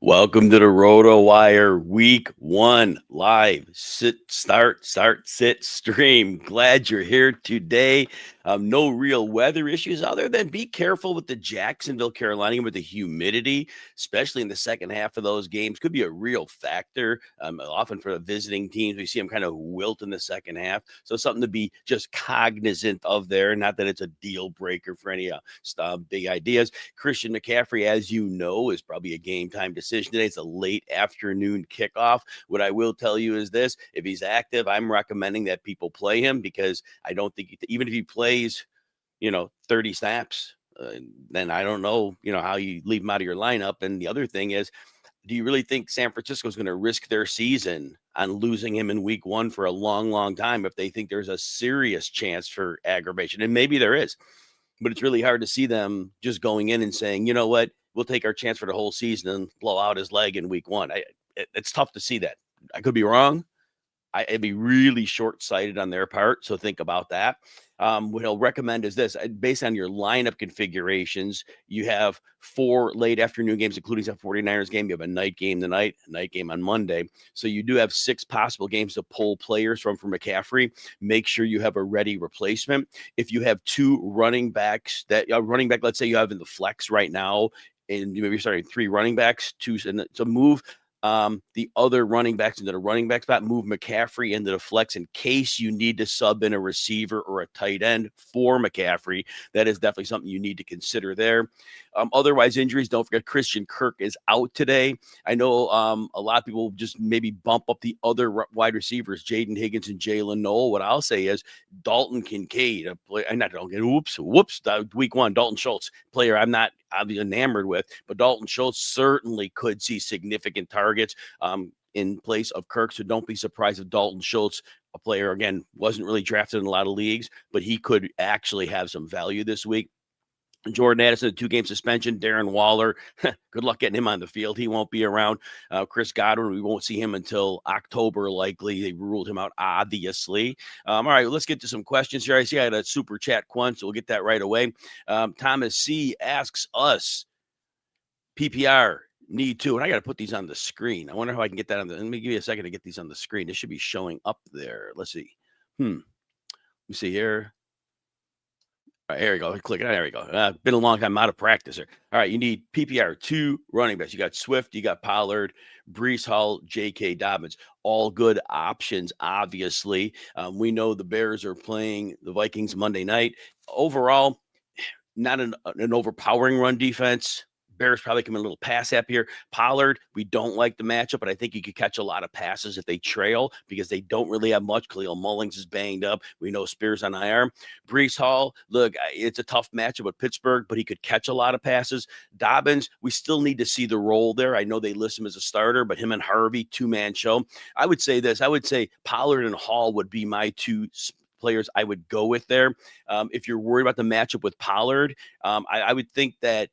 Welcome to the RotoWire Week 1 live sit, stream. Glad you're here today. No real weather issues other than be careful with the Jacksonville, Carolina game with the humidity, especially in the second half of those games. Could be a real factor. Often for the visiting teams, we see them kind of wilt in the second half. So something to be just cognizant of there. Not that it's a deal breaker for any big ideas. Christian McCaffrey, as you know, is probably a game time decision today. It's a late afternoon kickoff. What I will tell you is this: if he's active, I'm recommending that people play him because I don't think even if he plays, 30 snaps, then I don't know, how you leave him out of your lineup. And the other thing is, do you really think San Francisco is going to risk their season on losing him in week 1 for a long, long time if they think there's a serious chance for aggravation? And maybe there is, but it's really hard to see them just going in and saying, you know what, we'll take our chance for the whole season and blow out his leg in week 1. It's tough to see that. I could be wrong. It'd be really short-sighted on their part, so think about that. What I'll recommend is this: based on your lineup configurations, you have 4 late afternoon games, including some 49ers game. You have a night game tonight, a night game on Monday. So you do have 6 possible games to pull players from for McCaffrey. Make sure you have a ready replacement. If you have 2 running backs let's say you have in the flex right now, and maybe you're starting 3 running backs, 2, and so move the other running backs into the running back spot, move McCaffrey into the flex in case you need to sub in a receiver or a tight end for McCaffrey. That is definitely something you need to consider there. Otherwise, injuries, don't forget Christian Kirk is out today. I know a lot of people just maybe bump up the other wide receivers, Jaden Higgins and Jalen Noel. What I'll say is Dalton Kincaid, week 1, Dalton Schultz, player I'm not enamored with, but Dalton Schultz certainly could see significant targets in place of Kirk. So don't be surprised if Dalton Schultz, a player, again, wasn't really drafted in a lot of leagues, but he could actually have some value this week. Jordan Addison, a 2-game suspension. Darren Waller, good luck getting him on the field. He won't be around. Chris Godwin, we won't see him until October, likely. They ruled him out, obviously. All right, let's get to some questions here. I see I had a super chat, Quan, so we'll get that right away. Thomas C. asks us, PPR, need to, and I got to put these on the screen. I wonder how I can get that on the, let me give you a second to get these on the screen. This should be showing up there. Let's see. Let me see here. All right, here we go. Click it. There we go. Been a long time out of practice here. All right, you need PPR 2 running backs. You got Swift, you got Pollard, Breece Hall, J.K. Dobbins. All good options, obviously. We know the Bears are playing the Vikings Monday night. Overall, not an overpowering run defense. Bears probably come in a little pass happier. Pollard, we don't like the matchup, but I think he could catch a lot of passes if they trail because they don't really have much. Khalil Mullings is banged up. We know Spears on IR. Breece Hall, look, it's a tough matchup with Pittsburgh, but he could catch a lot of passes. Dobbins, we still need to see the role there. I know they list him as a starter, but him and Harvey, 2-man show. I would say this. I would say Pollard and Hall would be my 2 players I would go with there. If you're worried about the matchup with Pollard, I would think that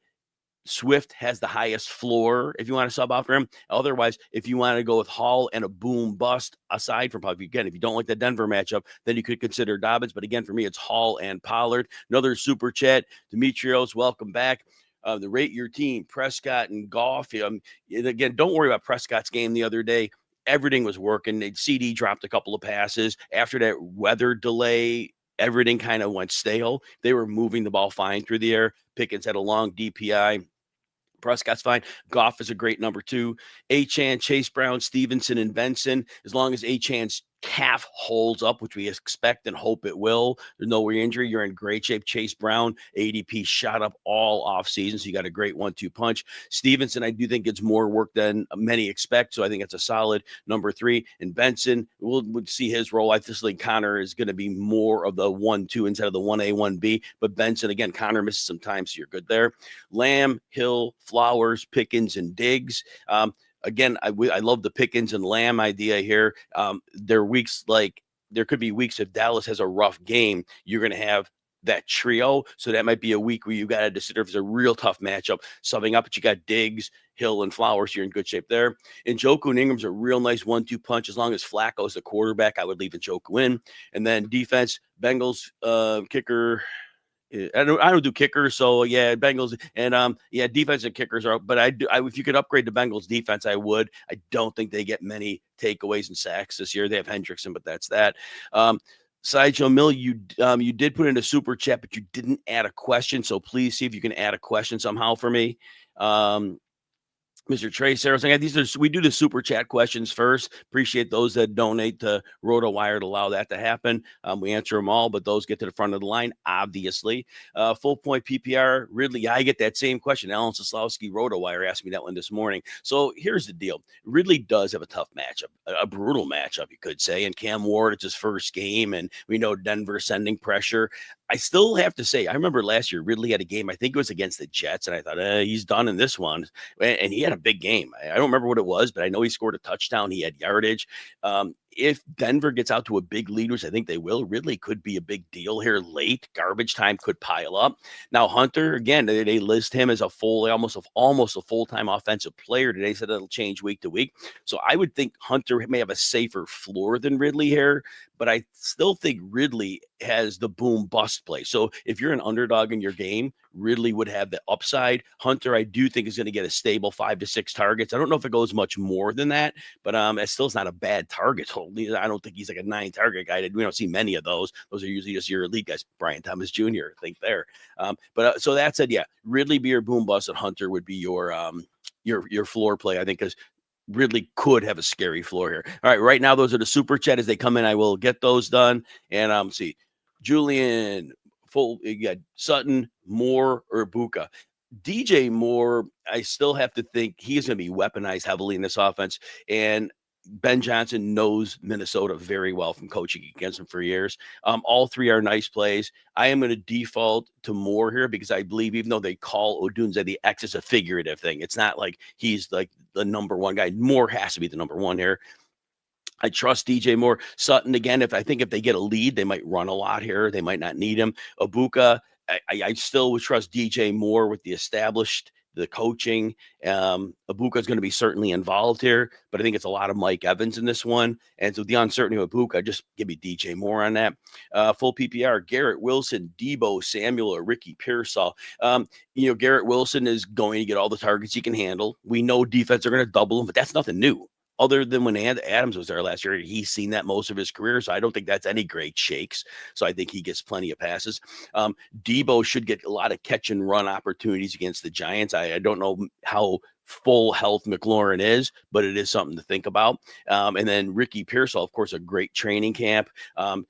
Swift has the highest floor if you want to sub out for him. Otherwise, if you want to go with Hall and a boom bust, aside from probably, again, if you don't like the Denver matchup, then you could consider Dobbins. But again, for me, it's Hall and Pollard. Another super chat. Demetrios, welcome back. The rate your team, Prescott and Goff. Again, don't worry about Prescott's game the other day. Everything was working. CD dropped a couple of passes. After that weather delay, everything kind of went stale. They were moving the ball fine through the air. Pickens had a long DPI. Prescott's fine. Goff is a great number 2. Achane, Chase Brown, Stevenson, and Benson. As long as Achane's calf holds up, which we expect and hope it will, there's no re-injury, you're in great shape. Chase Brown, ADP shot up all offseason, so you got a great 1-2 punch. Stevenson, I do think gets more work than many expect, so I think it's a solid number 3. And Benson, we'll see his role. I just think Connor is going to be more of the 1-2 instead of the 1A, 1B. But Benson, again, Connor misses some time, so you're good there. Lamb, Hill, Flowers, Pickens, and Diggs. Again, I love the Pickens and Lamb idea here. There are weeks there could be weeks if Dallas has a rough game, you're going to have that trio. So that might be a week where you got to consider if it's a real tough matchup, subbing up, but you got Diggs, Hill, and Flowers. You're in good shape there. And Njoku and Ingram's a real nice 1-2 punch. As long as Flacco's the quarterback, I would leave Njoku in. And then defense, Bengals kicker I don't do kickers, so yeah, Bengals and yeah, defensive kickers are. But if you could upgrade the Bengals defense, I would. I don't think they get many takeaways and sacks this year. They have Hendrickson, but that's that. Sideshow Mill, you did put in a super chat, but you didn't add a question. So please see if you can add a question somehow for me. Mr. Trey Sarah saying, we do the super chat questions first. Appreciate those that donate to RotoWire to allow that to happen. We answer them all, but those get to the front of the line, obviously. Full point PPR, Ridley, I get that same question. Alan Soslowski, RotoWire, asked me that one this morning. So here's the deal. Ridley does have a tough matchup, a brutal matchup, you could say. And Cam Ward, it's his first game, and we know Denver sending pressure. I still have to say, I remember last year, Ridley had a game, I think it was against the Jets, and I thought, he's done in this one. And he had a big game. I don't remember what it was, but I know he scored a touchdown. He had yardage. If Denver gets out to a big lead, which I think they will, Ridley could be a big deal here late. Garbage time could pile up. Now, Hunter, again, they list him as almost a full-time offensive player today, so that'll change week to week. So I would think Hunter may have a safer floor than Ridley here, but I still think Ridley has the boom bust play. So if you're an underdog in your game, Ridley would have the upside. Hunter, I do think, is going to get a stable 5 to 6 targets. I don't know if it goes much more than that, but it still is not a bad target. I don't think he's like a 9 target guy. We don't see many of those. Those are usually just your elite guys. Brian Thomas Jr., I think there. So that said, yeah, Ridley be your boom bust, and Hunter would be your floor play, I think, because Ridley could have a scary floor here. All right, right now those are the super chat as they come in. I will get those done. And see, Julian, you got Sutton, Moore, or Ibuka. DJ Moore, I still have to think he's going to be weaponized heavily in this offense. And Ben Johnson knows Minnesota very well from coaching against him for years. All three are nice plays. I am going to default to Moore here because I believe even though they call Odunze the X, is a figurative thing. It's not like he's like the number one guy. Moore has to be the number one here. I trust DJ Moore. Sutton, again, if they get a lead, they might run a lot here. They might not need him. Ibuka, I still would trust DJ Moore with the coaching. Ibuka is going to be certainly involved here, but I think it's a lot of Mike Evans in this one. And so the uncertainty of Ibuka, just give me DJ Moore on that. Full PPR, Garrett Wilson, Debo Samuel, or Ricky Pearsall. Garrett Wilson is going to get all the targets he can handle. We know defense are going to double him, but that's nothing new. Other than when Adams was there last year, he's seen that most of his career. So I don't think that's any great shakes. So I think he gets plenty of passes. Debo should get a lot of catch and run opportunities against the Giants. I don't know how full health McLaurin is, but it is something to think about. And then Ricky Pearsall, of course, a great training camp.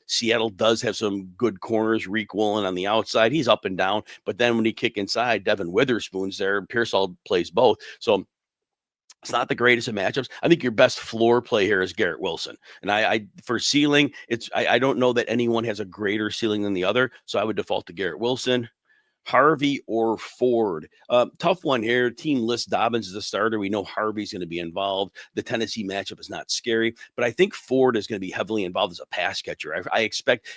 Seattle does have some good corners. Reek Woolen on the outside. He's up and down. But then when he kick inside, Devin Witherspoon's there. Pearsall plays both. So it's not the greatest of matchups. I think your best floor play here is Garrett Wilson. And I for ceiling, I don't know that anyone has a greater ceiling than the other. So I would default to Garrett Wilson. Harvey or Ford. Tough one here. Team lists Dobbins as a starter. We know Harvey's going to be involved. The Tennessee matchup is not scary, but I think Ford is going to be heavily involved as a pass catcher. I expect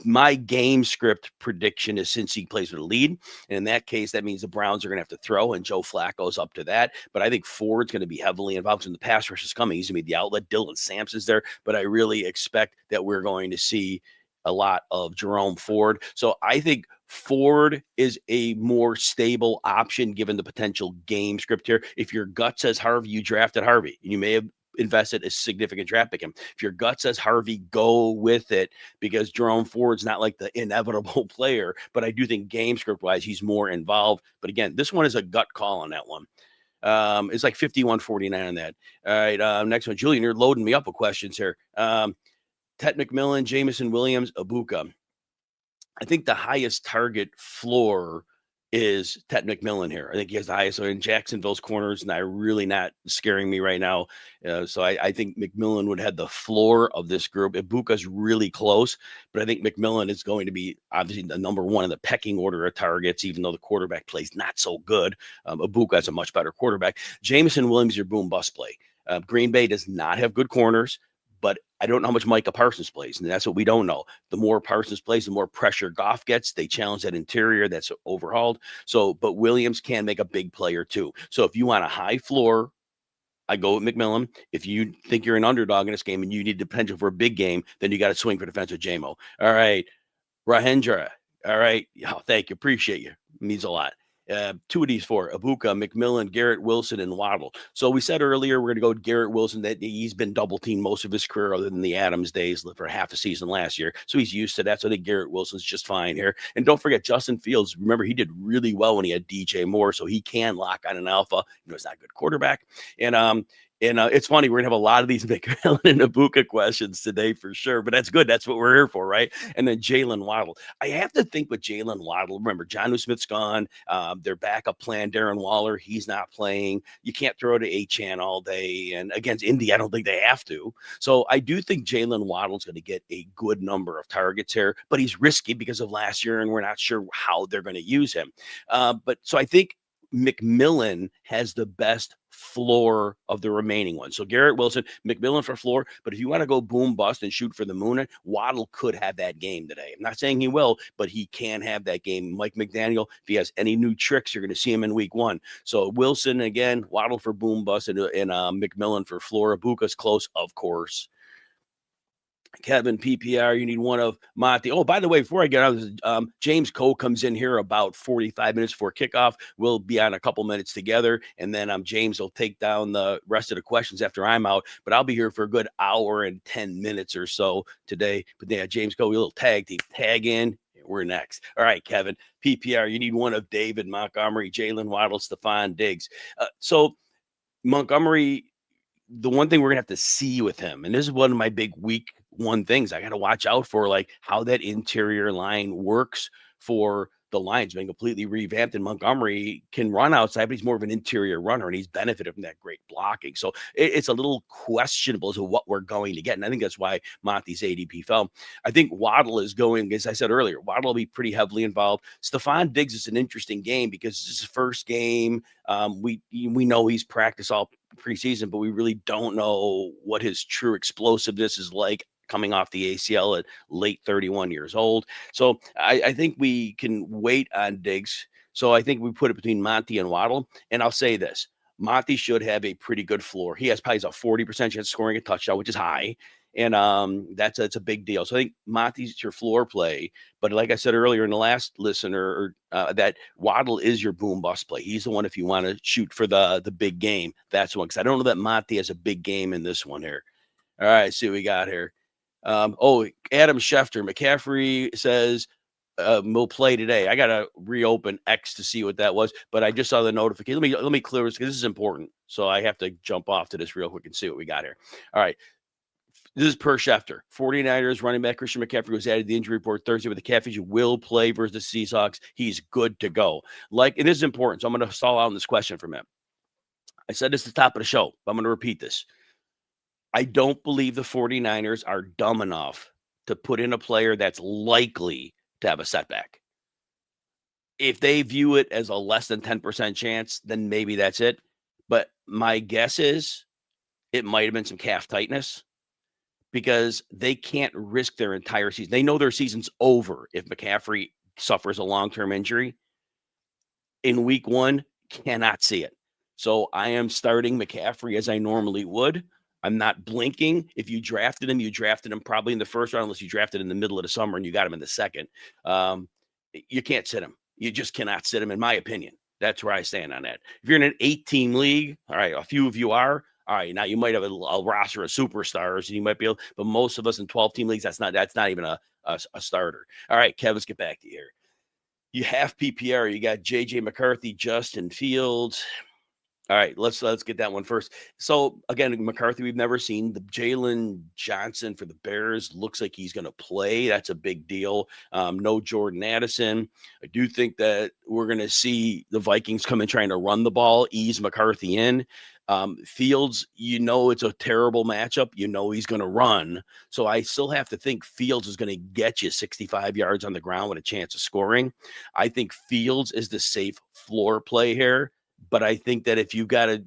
my game script prediction is since he plays with a lead. And in that case, that means the Browns are going to have to throw, and Joe Flacco's up to that. But I think Ford's going to be heavily involved when the pass rush is coming. He's going to be the outlet. Dylan Sampson's there, but I really expect that we're going to see a lot of Jerome Ford. So I think Ford is a more stable option given the potential game script here. If your gut says Harvey, you drafted Harvey. You may have invested a significant draft pick him. If your gut says Harvey, go with it because Jerome Ford's not like the inevitable player, but I do think game script wise, he's more involved. But again, this one is a gut call on that one. It's like 51-49 on that. All right. Next one, Julian, you're loading me up with questions here. Ted McMillan, Jameson Williams, Ibuka. I think the highest target floor is Ted McMillan here. I think he has the highest. So in Jacksonville's corners, and they're really not scaring me right now. So I think McMillan would have the floor of this group. Ibuka's really close, but I think McMillan is going to be obviously the number one in the pecking order of targets, even though the quarterback plays not so good. Ibuka is a much better quarterback. Jameson Williams, your boom bust play. Green Bay does not have good corners, but I don't know how much Micah Parsons plays, and that's what we don't know. The more Parsons plays, the more pressure Goff gets. They challenge that interior that's overhauled. So, but Williams can make a big player too. So if you want a high floor, I go with McMillan. If you think you're an underdog in this game and you need the potential for a big game, then you got to swing for defensive JMO. All right, Rahendra, All right. Oh, thank you. Appreciate you. Means a lot. Two of these four: Ibuka, McMillan, Garrett Wilson, and Waddle. So we said earlier we're going to go with Garrett Wilson, that he's been double teamed most of his career, other than the Adams days for half a season last year. So he's used to that. So I think Garrett Wilson's just fine here. And don't forget Justin Fields. Remember, he did really well when he had DJ Moore, so he can lock on an alpha. He's not a good quarterback. And it's funny, we're going to have a lot of these McMillan and Ibuka questions today for sure, but that's good. That's what we're here for, right? And then Jalen Waddle. I have to think with Jalen Waddle, remember, Jonnu Smith's gone. Their backup plan, Darren Waller, he's not playing. You can't throw to A-Chan all day. And against Indy, I don't think they have to. So I do think Jalen Waddle's going to get a good number of targets here, but he's risky because of last year, and we're not sure how they're going to use him. So I think McMillan has the best floor of the remaining ones. So Garrett Wilson, McMillan for floor. But if you want to go boom bust and shoot for the moon, Waddle could have that game today. I'm not saying he will, but he can have that game. Mike McDaniel, if he has any new tricks, you're going to see him in week one. So Wilson again, Waddle for boom bust, and McMillan for floor. Ibuka's close, of course. Kevin, PPR, you need one of Monty. Oh, by the way, before I get on, James Koh comes in here about 45 minutes before kickoff. We'll be on a couple minutes together, and then James will take down the rest of the questions after I'm out. But I'll be here for a good hour and 10 minutes or so today. But yeah, James Koh, a little tag team. Tag in. We're next. All right, Kevin, PPR, you need one of David Montgomery, Jalen Waddle, Stephon Diggs. So Montgomery, the one thing we're going to have to see with him, and this is one of my big week one things I got to watch out for, like how that interior line works for the Lions being completely revamped, and Montgomery can run outside, but he's more of an interior runner, and he's benefited from that great blocking. So it's a little questionable as to what we're going to get. And I think that's why Monty's ADP fell. I think Waddle is going, as I said earlier, Waddle will be pretty heavily involved. Stephon Diggs is an interesting game because it's his first game. We know he's practiced all preseason, but we really don't know what his true explosiveness is like coming off the ACL at late 31 years old. So I think we can wait on Diggs. So I think we put it between Monty and Waddle. And I'll say this, Monty should have a pretty good floor. He has probably a 40% chance of scoring a touchdown, which is high. And that's a big deal. So I think Monty's your floor play. But like I said earlier in the last listener, that Waddle is your boom bust play. He's the one if you want to shoot for the big game. That's one. Because I don't know that Monty has a big game in this one here. All right, see what we got here. Adam Schefter, McCaffrey says we'll play today. I gotta reopen X to see what that was, but I just saw the notification. Let me clear this because this is important. So I have to jump off to this real quick and see what we got here. All right. This is per Schefter. 49ers running back Christian McCaffrey was added to the injury report Thursday with the calf issue. Will play versus the Seahawks. He's good to go. Like, it is important. So I'm going to stall out on this question from him. I said this at the top of the show, but I'm going to repeat this. I don't believe the 49ers are dumb enough to put in a player that's likely to have a setback. If they view it as a less than 10% chance, then maybe that's it. But my guess is it might have been some calf tightness because they can't risk their entire season. They know their season's over if McCaffrey suffers a long-term injury. In week one, cannot see it. So I am starting McCaffrey as I normally would. I'm not blinking. If you drafted him probably in the first round, unless you drafted in the middle of the summer and you got him in the second. You can't sit him. You just cannot sit him, in my opinion. That's where I stand on that. If you're in an 8-team league, all right, a few of you are. All right, now you might have a roster of superstars, and you might be able, but most of us in 12-team leagues, that's not even a starter. All right, Kev, let's get back to you here. You have PPR. You got J.J. McCarthy, Justin Fields. All right, let's get that one first. So again, McCarthy, we've never seen. The Jalen Johnson for the Bears looks like he's going to play. That's a big deal. No Jordan Addison. I do think that we're going to see the Vikings come in trying to run the ball, ease McCarthy in. Fields, it's a terrible matchup. He's going to run. So I still have to think Fields is going to get you 65 yards on the ground with a chance of scoring. I think Fields is the safe floor play here. But I think that if you got to,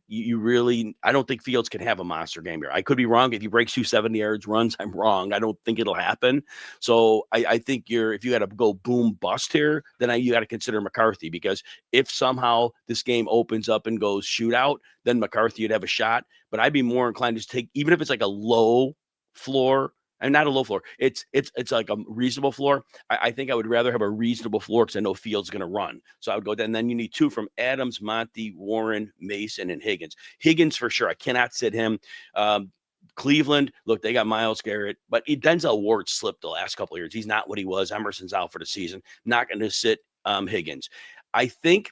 I don't think Fields can have a monster game here. I could be wrong. If he breaks 270 yards runs, I'm wrong. I don't think it'll happen. So I think if you got to go boom bust here, then you got to consider McCarthy, because if somehow this game opens up and goes shootout, then McCarthy would have a shot. But I'd be more inclined to take, even if it's like a low floor, I'm not a low floor. It's like a reasonable floor. I think I would rather have a reasonable floor because I know Fields going to run. So I would go down. And then you need 2 from Adams, Monty, Warren, Mason, and Higgins. Higgins for sure. I cannot sit him. Cleveland, look, they got Myles Garrett, but Denzel Ward slipped the last couple of years. He's not what he was. Emerson's out for the season. Not going to sit Higgins. I think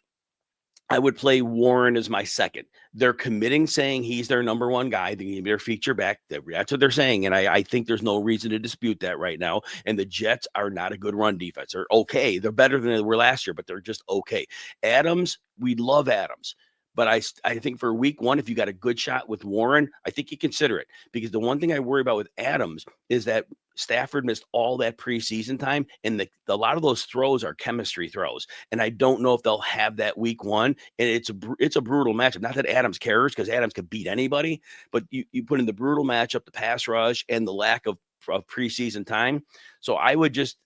I would play Warren as my second. They're committing saying he's their number 1 guy. They need their feature back. That's what they're saying. And I think there's no reason to dispute that right now. And the Jets are not a good run defense. They're okay. They're better than they were last year, but they're just okay. Adams, we love Adams. But I think for week 1, if you got a good shot with Warren, I think you consider it. Because the one thing I worry about with Adams is that Stafford missed all that preseason time, and a lot of those throws are chemistry throws. And I don't know if they'll have that week 1. And it's a brutal matchup. Not that Adams cares, because Adams could beat anybody, but you put in the brutal matchup, the pass rush, and the lack of preseason time. So I would just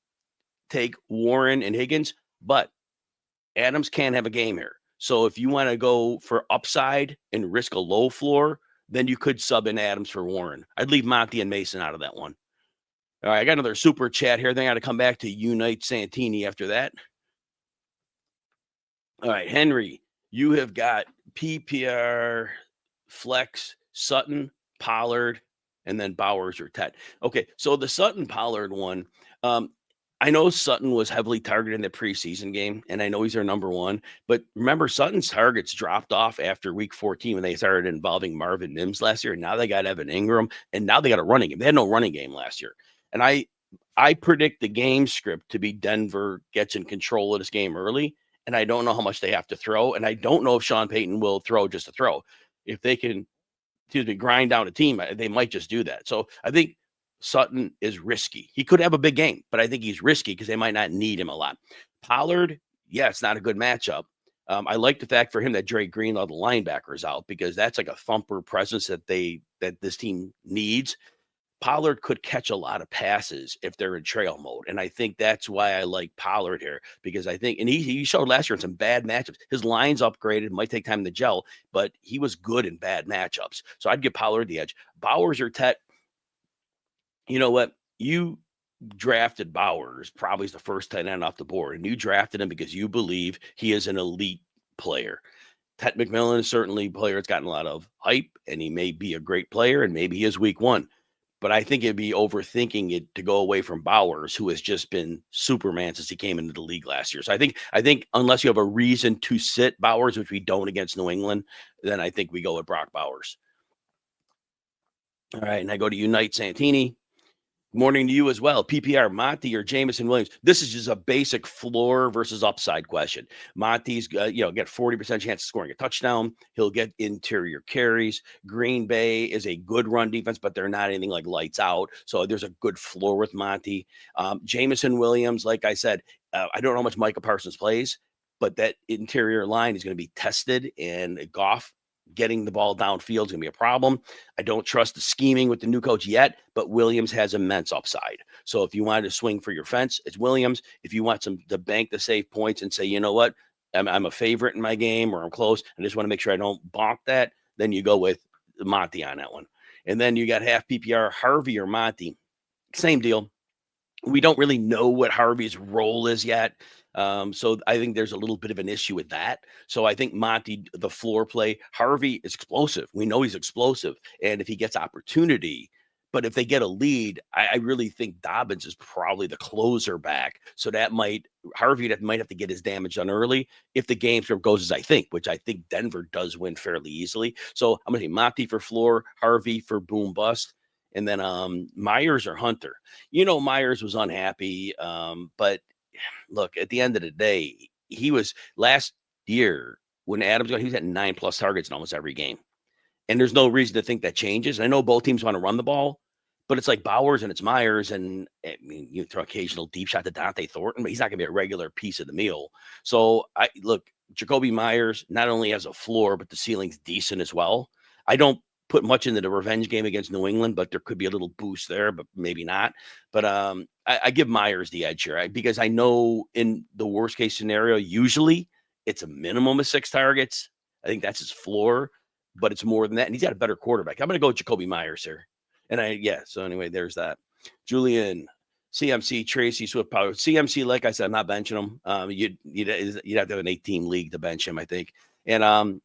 take Warren and Higgins, but Adams can have a game here. So if you want to go for upside and risk a low floor, then you could sub in Adams for Warren. I'd leave Monty and Mason out of that one. All right, I got another super chat here. Then I got to come back to Unite Santini after that. All right, Henry, you have got PPR, Flex, Sutton, Pollard, and then Bowers or Ted. Okay, so the Sutton Pollard one, I know Sutton was heavily targeted in the preseason game, and I know he's their number 1. But remember, Sutton's targets dropped off after week 14 when they started involving Marvin Mims last year. And now they got Evan Ingram, and now they got a running game. They had no running game last year. And I predict the game script to be Denver gets in control of this game early, and I don't know how much they have to throw. And I don't know if Sean Payton will throw just to throw. If they can, grind down a team, they might just do that. So I think Sutton is risky. He could have a big game, but I think he's risky because they might not need him a lot. Pollard, yeah, it's not a good matchup. I like the fact for him that Dre Greenlaw, the linebacker, is out, because that's like a thumper presence that this team needs. Pollard could catch a lot of passes if they're in trail mode. And I think that's why I like Pollard here, because I think, and he showed last year in some bad matchups. His line's upgraded, might take time to gel, but he was good in bad matchups. So I'd give Pollard the edge. Bowers or Tet, you know what? You drafted Bowers, probably is the first tight end off the board, and you drafted him because you believe he is an elite player. Tet McMillan is certainly a player that's gotten a lot of hype, and he may be a great player, and maybe he is week 1. But I think it'd be overthinking it to go away from Bowers, who has just been Superman since he came into the league last year. So I think unless you have a reason to sit Bowers, which we don't against New England, then I think we go with Brock Bowers. All right, and I go to Unite Santini. Morning to you as well. PPR, Monty or Jameson Williams. This is just a basic floor versus upside question. Monty's get 40% chance of scoring a touchdown. He'll get interior carries. Green Bay is a good run defense, but they're not anything like lights out. So there's a good floor with Monty. Jameson Williams, like I said, I don't know how much Micah Parsons plays, but that interior line is going to be tested, and Goff getting the ball downfield is going to be a problem. I don't trust the scheming with the new coach yet, but Williams has immense upside. So if you wanted to swing for your fence, it's Williams. If you want the bank to save points and say, you know what, I'm a favorite in my game, or I'm close, I just want to make sure I don't bonk that, then you go with Monty on that one. And then you got half PPR, Harvey or Monty. Same deal. We don't really know what Harvey's role is yet. So I think there's a little bit of an issue with that. So I think Monty, the floor play, Harvey is explosive. We know he's explosive. And if he gets opportunity, but if they get a lead, I really think Dobbins is probably the closer back. So Harvey might have to get his damage done early if the game goes as I think, which I think Denver does win fairly easily. So I'm going to say Monty for floor, Harvey for boom bust. And then Myers or Hunter. Myers was unhappy, but look, at the end of the day, he was last year when Adams got, he was at 9+ targets in almost every game. And there's no reason to think that changes. And I know both teams want to run the ball, but it's like Bowers and it's Myers. And I mean, you throw occasional deep shot to Dante Thornton, but he's not going to be a regular piece of the meal. So Jacoby Myers not only has a floor, but the ceiling's decent as well. I don't put much into the revenge game against New England, but there could be a little boost there, but maybe not. But I give Myers the edge here, because I know in the worst case scenario, usually it's a minimum of 6 targets. I think that's his floor, but it's more than that. And he's got a better quarterback. I'm going to go with Jacoby Myers here. So anyway, there's that. Julian, CMC, Tracy, Swift, Power. CMC, like I said, I'm not benching him. You'd have to have an 18 league to bench him, I think. And I'm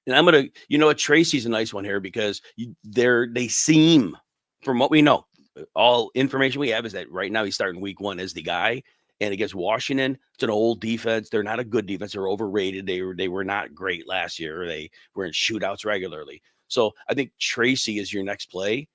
gonna, what, Tracy's a nice one here because they seem, from what we know, all information we have is that right now he's starting week 1 as the guy. And against Washington, it's an old defense. They're not a good defense. They're overrated. They were not great last year. They were in shootouts regularly. So I think Tracy is your next play.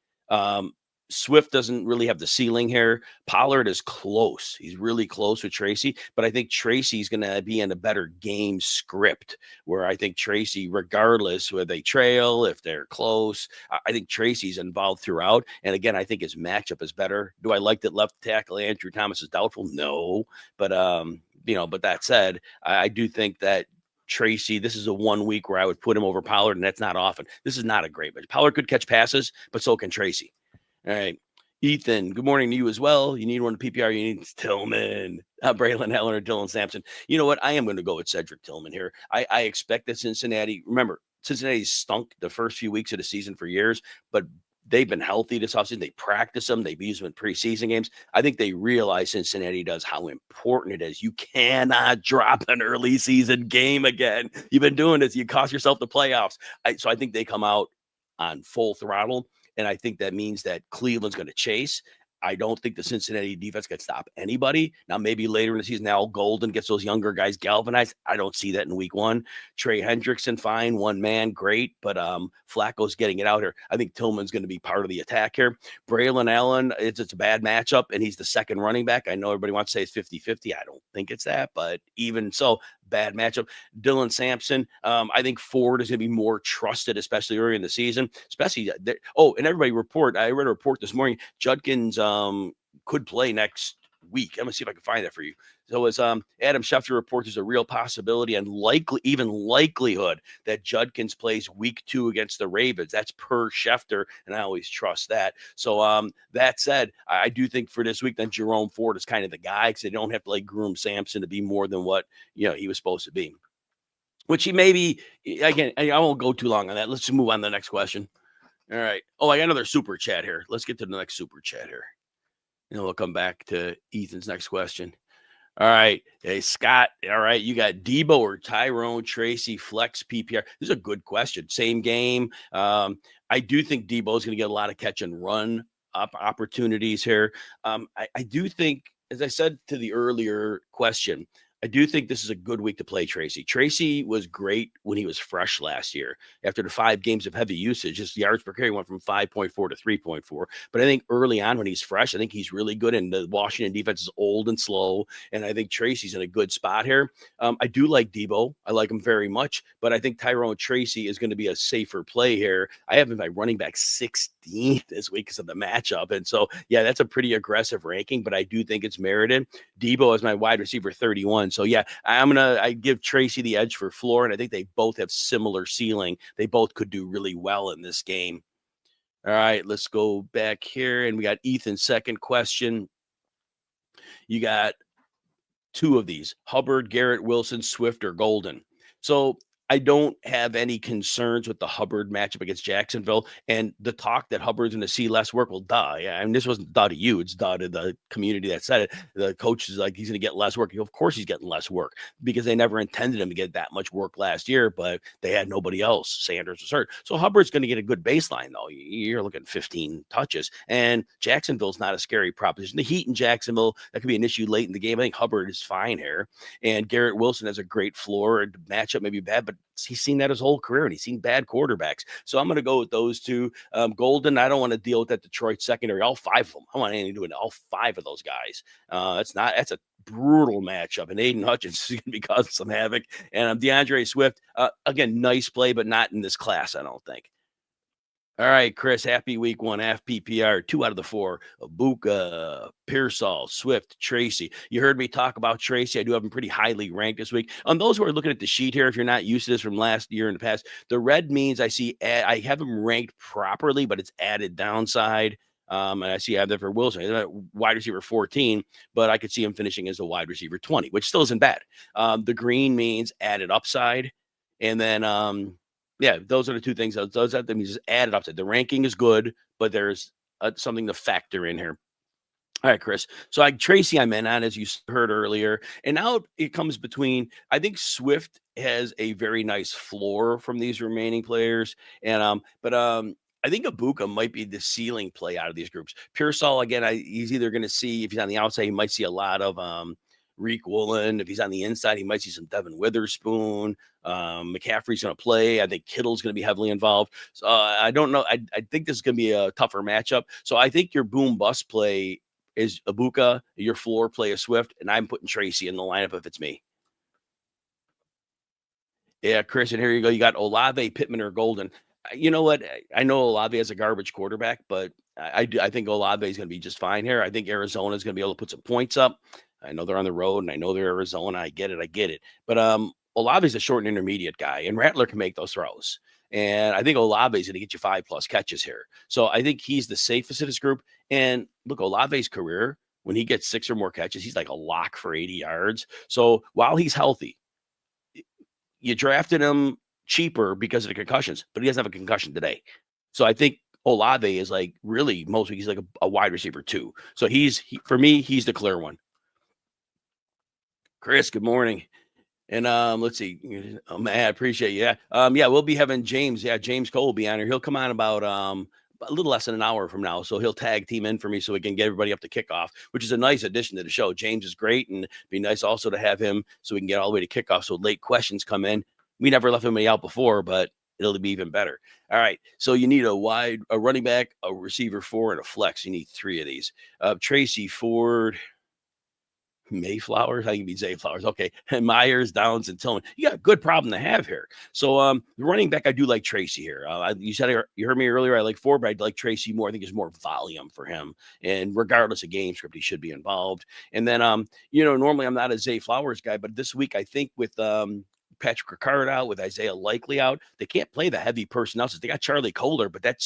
Swift doesn't really have the ceiling here. Pollard is close. He's really close with Tracy, but I think Tracy's going to be in a better game script where I think Tracy, regardless whether they trail, if they're close, I think Tracy's involved throughout. And again, I think his matchup is better. Do I like that left tackle Andrew Thomas is doubtful? No, but but that said, I do think that Tracy, this is a 1 week where I would put him over Pollard, and that's not often. This is not a great match. Pollard could catch passes, but so can Tracy. All right. Ethan, good morning to you as well. You need one to PPR. You need Tillman, Braylon Allen, or Dylan Sampson. You know what? I am going to go with Cedric Tillman here. I expect that Cincinnati, remember, Cincinnati stunk the first few weeks of the season for years, but they've been healthy this offseason. They practice them. They've used them in preseason games. I think they realize Cincinnati does how important it is. You cannot drop an early season game again. You've been doing this. You cost yourself the playoffs. So I think they come out on full throttle. And I think that means that Cleveland's going to chase. I don't think the Cincinnati defense can stop anybody. Now, maybe later in the season, Al Golden gets those younger guys galvanized. I don't see that in week 1. Trey Hendrickson, fine. One man, great. But Flacco's getting it out here. I think Tillman's going to be part of the attack here. Braylon Allen, it's a bad matchup, and he's the second running back. I know everybody wants to say it's 50-50. I don't think it's that. But even so, bad matchup. Dylan Sampson, I think Ford is going to be more trusted, especially early in the season. Especially, and everybody I read a report this morning, Judkins could play next week. I'm going to see if I can find that for you. So as Adam Schefter reports, there's a real possibility and likelihood that Judkins plays week 2 against the Ravens. That's per Schefter, and I always trust that. So that said, I do think for this week, then Jerome Ford is kind of the guy because they don't have to groom Sampson to be more than what he was supposed to be. Which he may be. Again, I won't go too long on that. Let's just move on to the next question. All right. Oh, I got another super chat here. Let's get to the next super chat here. And then we'll come back to Ethan's next question. All right. Hey, Scott. All right. You got Debo or Tyrone Tracy flex PPR. This is a good question. Same game. I do think Debo is going to get a lot of catch and run up opportunities here. I do think, as I said to the earlier question, I do think this is a good week to play Tracy. Tracy was great when he was fresh last year. After the 5 games of heavy usage, his yards per carry went from 5.4 to 3.4. But I think early on when he's fresh, I think he's really good. And the Washington defense is old and slow. And I think Tracy's in a good spot here. I do like Debo. I like him very much. But I think Tyrone Tracy is going to be a safer play here. I have him by running back 16th this week because of the matchup. And so, yeah, that's a pretty aggressive ranking. But I do think it's merited. Debo is my wide receiver 31. So, yeah, I give Tracy the edge for floor, and I think they both have similar ceiling. They both could do really well in this game. All right, let's go back here, and we got Ethan's second question. You got 2 of these, Hubbard, Garrett Wilson, Swift, or Golden. So I don't have any concerns with the Hubbard matchup against Jacksonville. And the talk that Hubbard's going to see less work, well, duh. Yeah, I mean, this wasn't duh to you. It's duh to the community that said it. The coach is like, he's going to get less work. Of course he's getting less work because they never intended him to get that much work last year, but they had nobody else. Sanders was hurt. So Hubbard's going to get a good baseline, though. You're looking at 15 touches. And Jacksonville's not a scary proposition. The heat in Jacksonville, that could be an issue late in the game. I think Hubbard is fine here. And Garrett Wilson has a great floor. And matchup may be bad, but he's seen that his whole career, and he's seen bad quarterbacks. So I'm going to go with those 2. Golden, I don't want to deal with that Detroit secondary, all 5 of them. I want anything to do with all 5 of those guys. That's a brutal matchup, and Aiden Hutchins is going to be causing some havoc. And DeAndre Swift, again, nice play, but not in this class, I don't think. All right, Chris, happy week 1, half PPR, 2 out of the 4. Abuka, Pearsall, Swift, Tracy. You heard me talk about Tracy. I do have him pretty highly ranked this week. On those who are looking at the sheet here, if you're not used to this from last year in the past, the red means I have him ranked properly, but it's added downside. And I see I have that for Wilson, wide receiver 14, but I could see him finishing as a wide receiver 20, which still isn't bad. The green means added upside. And then, yeah, those are the 2 things. Those are the means added upside. The ranking is good, but there's something to factor in here. All right, Chris. So Tracy, I'm in on, as you heard earlier, and now it comes between. I think Swift has a very nice floor from these remaining players, and I think Ibuka might be the ceiling play out of these groups. Pearsall, again, he's either going to see, if he's on the outside, he might see a lot of Reek Woolen. If he's on the inside, he might see some Devin Witherspoon. McCaffrey's going to play. I think Kittle's going to be heavily involved. So I don't know. I think this is going to be a tougher matchup. So I think your boom bust play is Ibuka, your floor play is Swift, and I'm putting Tracy in the lineup if it's me. Yeah, Chris, and here you go. You got Olave, Pittman, or Golden. You know what? I know Olave has a garbage quarterback, but I think Olave is going to be just fine here. I think Arizona is going to be able to put some points up. I know they're on the road, and I know they're Arizona. I get it. But Olave is a short and intermediate guy, and Rattler can make those throws. And I think Olave is going to get you 5+ catches here. So I think he's the safest in this group. And look, Olave's career, when he gets 6 or more catches, he's like a lock for 80 yards. So while he's healthy, you drafted him cheaper because of the concussions, but he doesn't have a concussion today. So I think Olave is like really most weeks, he's like a wide receiver too. So for me, he's the clear one. Chris, good morning. And let's see. I appreciate you. Yeah, we'll be having James. Yeah, James Koh will be on here. He'll come on about a little less than an hour from now. So he'll tag team in for me so we can get everybody up to kickoff, which is a nice addition to the show. James is great, and it'd be nice also to have him so we can get all the way to kickoff. So late questions come in. We never left anybody out before, but it'll be even better. All right. So you need a running back, a receiver 4, and a flex. You need 3 of these. Tracy Ford, Mayflowers, I think it'd be Zayflowers. Okay. And Myers, Downs, and Tillman. You got a good problem to have here. So the running back, I do like Tracy here. You heard me earlier, I like Ford, but I'd like Tracy more. I think there's more volume for him. And regardless of game script, he should be involved. And then normally I'm not a Zay Flowers guy, but this week I think with Patrick Ricard out, with Isaiah Likely out, they can't play the heavy personnel. They got Charlie Kohler, but that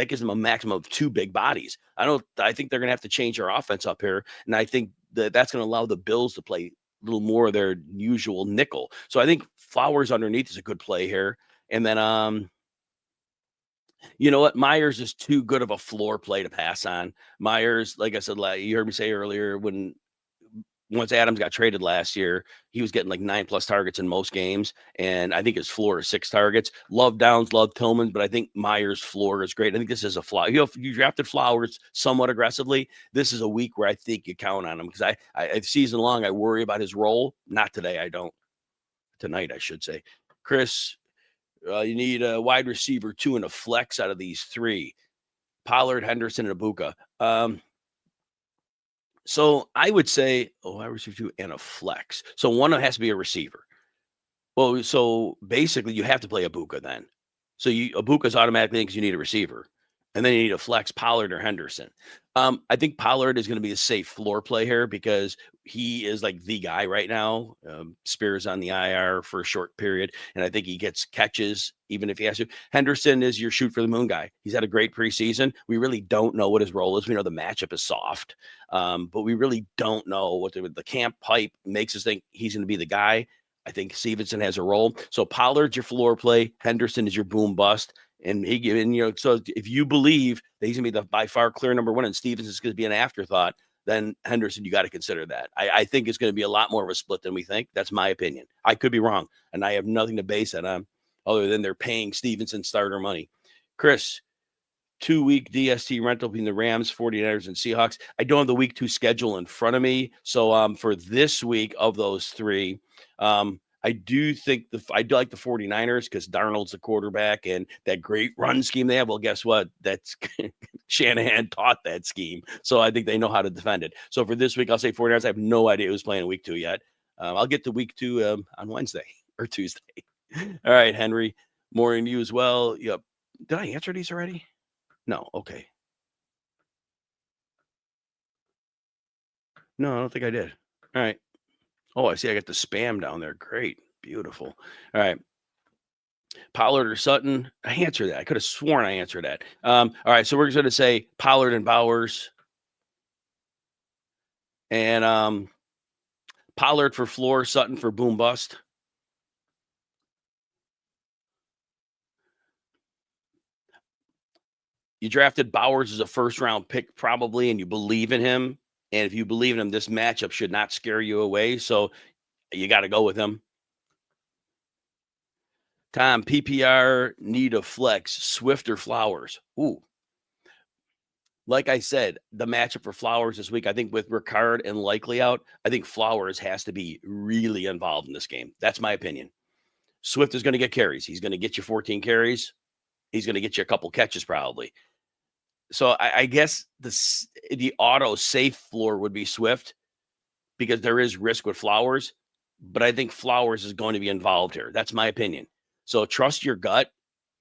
gives them a maximum of 2 big bodies. I think they're going to have to change their offense up here. And I think that's going to allow the Bills to play a little more of their usual nickel. So I think Flowers underneath is a good play here. And then, you know what? Myers is too good of a floor play to pass on. Myers, like I said, you heard me say earlier, once Adams got traded last year, he was getting like 9+ targets in most games. And I think his floor is 6 targets. Love Downs, love Tillman, but I think Myers' floor is great. I think this is a flaw. You drafted Flowers somewhat aggressively. This is a week where I think you count on him because I season long, I worry about his role. Not today. I don't. Tonight, I should say. Chris, you need a wide receiver 2 and a flex out of these 3. Pollard, Henderson, and Ibuka. So I would say, I receive 2 and a flex. So one has to be a receiver. Well, so basically you have to play Ibuka then. So Ibuka's automatically because you need a receiver. And then you need a flex, Pollard or Henderson. I think Pollard is going to be a safe floor play here because he is like the guy right now. Spears on the IR for a short period, and I think he gets catches even if he has to. Henderson is your shoot for the moon guy. He's had a great preseason. We really don't know what his role is. We know the matchup is soft, but we really don't know what the camp hype makes us think he's going to be the guy. I think Stevenson has a role. So Pollard's your floor play. Henderson is your boom bust. And so if you believe that he's going to be the by far clear number 1 and Stevens is going to be an afterthought, then Henderson, you got to consider that. I think it's going to be a lot more of a split than we think. That's my opinion. I could be wrong, and I have nothing to base that on other than they're paying Stevenson starter money. Chris, 2-week DST rental between the Rams, 49ers, and Seahawks. I don't have the week 2 schedule in front of me. So for this week of those 3, I do like the 49ers because Darnold's the quarterback and that great run scheme they have. Well, guess what? That's Shanahan taught that scheme. So I think they know how to defend it. So for this week, I'll say 49ers. I have no idea who's playing week 2 yet. I'll get to week 2 on Wednesday or Tuesday. All right, Henry. Morning to you as well. Yep. Did I answer these already? No. Okay. No, I don't think I did. All right. Oh, I see. I got the spam down there. Great. Beautiful. All right. Pollard or Sutton. I answered that. I could have sworn I answered that. All right. So we're going to say Pollard and Bowers. And Pollard for floor, Sutton for boom bust. You drafted Bowers as a first-round pick probably, and you believe in him. And if you believe in him, this matchup should not scare you away. So you got to go with him. Tom, PPR need a flex, Swift or Flowers? Ooh. Like I said, the matchup for Flowers this week, I think with Ricard and Likely out, I think Flowers has to be really involved in this game. That's my opinion. Swift is going to get carries. He's going to get you 14 carries. He's going to get you a couple catches probably. So I guess the auto safe floor would be Swift because there is risk with Flowers, but I think Flowers is going to be involved here. That's my opinion. So trust your gut,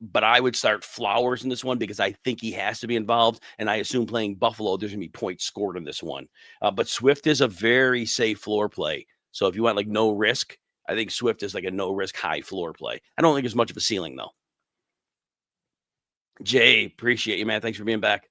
but I would start Flowers in this one because I think he has to be involved. And I assume playing Buffalo, there's going to be points scored in this one. But Swift is a very safe floor play. So if you want like no risk, I think Swift is like a no risk high floor play. I don't think it's much of a ceiling though. Jay, appreciate you, man. Thanks for being back.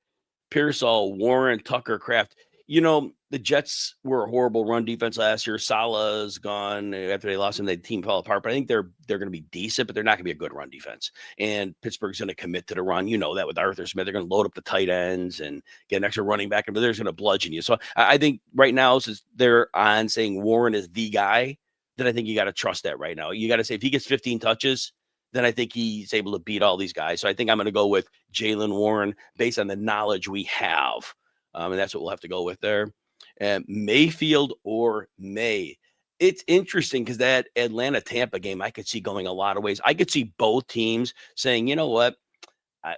Pearsall, Warren, Tucker, Kraft. You know, the Jets were a horrible run defense last year. Salah's gone after they lost him. The team fell apart, but I think they're going to be decent, but they're not going to be a good run defense. And Pittsburgh's going to commit to the run. You know that with Arthur Smith, they're going to load up the tight ends and get an extra running back, but they're going to bludgeon you. So I think right now, since they're on saying Warren is the guy, then I think you got to trust that right now. You got to say if he gets 15 touches, then I think he's able to beat all these guys. So I think I'm going to go with Jaylen Warren based on the knowledge we have. And that's what we'll have to go with there. Mayfield or May. It's interesting because that Atlanta-Tampa game, I could see going a lot of ways. I could see both teams saying, you know what?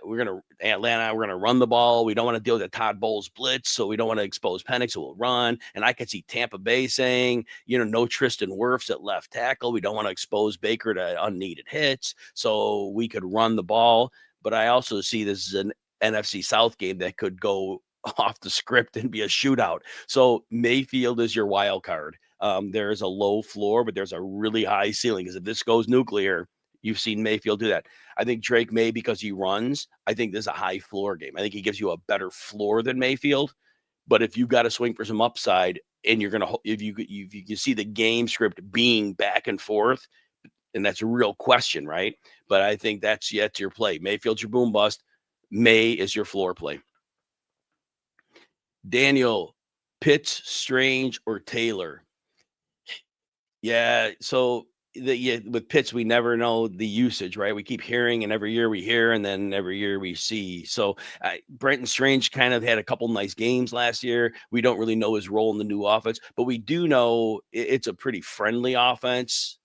We're going to run the ball. We don't want to deal with the Todd Bowles blitz, so we don't want to expose Penix, so we'll run. And I could see Tampa Bay saying, no Tristan Wirfs at left tackle. We don't want to expose Baker to unneeded hits, so we could run the ball. But I also see this as an NFC South game that could go off the script and be a shootout. So Mayfield is your wild card. There is a low floor, but there's a really high ceiling because if this goes nuclear, you've seen Mayfield do that. I think Drake May, because he runs, I think there's a high floor game. I think he gives you a better floor than Mayfield. But if you got to swing for some upside and you're going to, if you can see the game script being back and forth, and that's a real question, right? But I think that's yet your play. Mayfield's your boom bust. May is your floor play. Daniel, Pitts, Strange, or Taylor? Yeah, so with Pitts, we never know the usage, right? We keep hearing, and every year we hear, and then every year we see. So Brenton Strange kind of had a couple nice games last year. We don't really know his role in the new offense, but we do know it's a pretty friendly offense.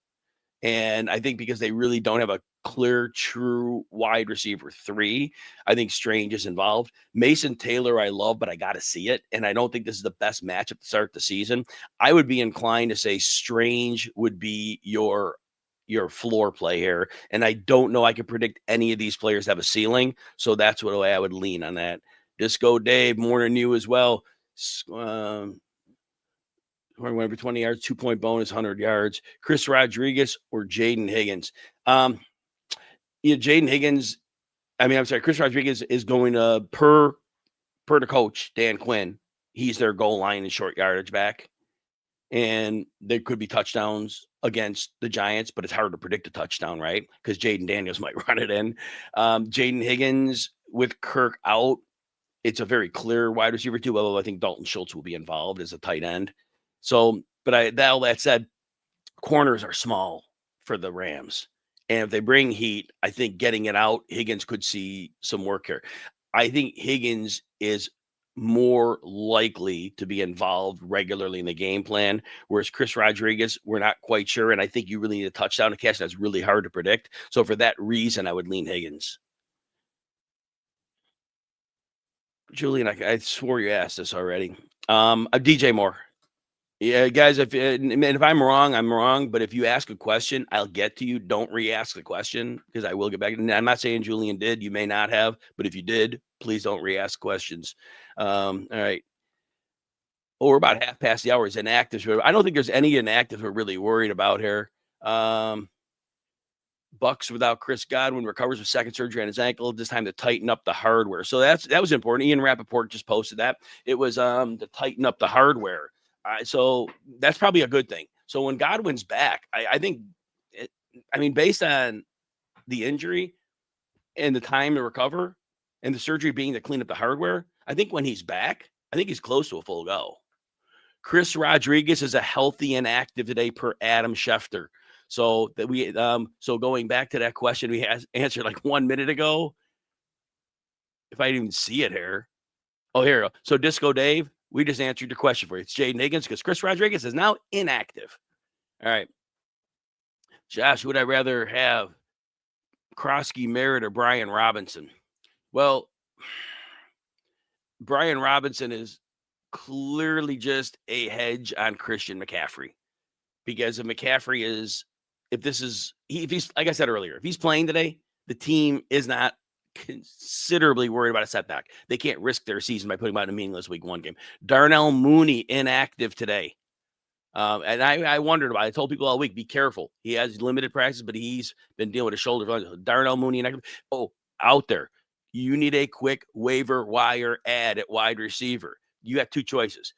And I think because they really don't have a clear, true wide receiver 3, I think Strange is involved. Mason Taylor, I love, but I got to see it. And I don't think this is the best matchup to start the season. I would be inclined to say Strange would be your floor play here. And I don't know I can predict any of these players have a ceiling. So that's what I would lean on that. Disco Dave, morning you as well. Went for 20 yards, 2-point bonus, 100 yards. Chris Rodriguez or Jaden Higgins? Jaden Higgins, Chris Rodriguez is going to, per the coach, Dan Quinn, he's their goal line and short yardage back. And there could be touchdowns against the Giants, but it's hard to predict a touchdown, right? Because Jaden Daniels might run it in. Jaden Higgins with Kirk out, it's a very clear wide receiver too, although I think Dalton Schultz will be involved as a tight end. So, but all that said, corners are small for the Rams. And if they bring heat, I think getting it out, Higgins could see some work here. I think Higgins is more likely to be involved regularly in the game plan, whereas Chris Rodriguez, we're not quite sure. And I think you really need a touchdown to catch. That's really hard to predict. So for that reason, I would lean Higgins. Julian, I swore you asked this already. DJ Moore. Yeah, guys, if I'm wrong, I'm wrong. But if you ask a question, I'll get to you. Don't re-ask the question because I will get back. And I'm not saying Julian did. You may not have. But if you did, please don't re-ask questions. All right. Oh, we're about half past the hour. Is inactive. I don't think there's any inactive we're really worried about here. Bucks without Chris Godwin recovers with second surgery on his ankle. This time to tighten up the hardware. So that was important. Ian Rappaport just posted that. It was to tighten up the hardware. So that's probably a good thing. So when Godwin's back, I think, based on the injury and the time to recover, and the surgery being to clean up the hardware, I think when he's back, I think he's close to a full go. Chris Rodriguez is a healthy and active today per Adam Schefter. So that we so going back to that question we answered like 1 minute ago, if I didn't even see it here. Oh, here we go. So Disco Dave, we just answered your question for you. It's Jaden Higgins because Chris Rodriguez is now inactive. All right. Josh, would I rather have Krosky Merritt or Brian Robinson? Well, Brian Robinson is clearly just a hedge on Christian McCaffrey. Because if McCaffrey is, if he's, like I said earlier, if he's playing today, the team is not considerably worried about a setback. They can't risk their season by putting him out in a meaningless week 1 game. Darnell Mooney inactive today. And I wondered about it. I told people all week, be careful. He has limited practice, but he's been dealing with a shoulder. Darnell Mooney inactive. Oh, out there. You need a quick waiver wire ad at wide receiver. You got 2 choices.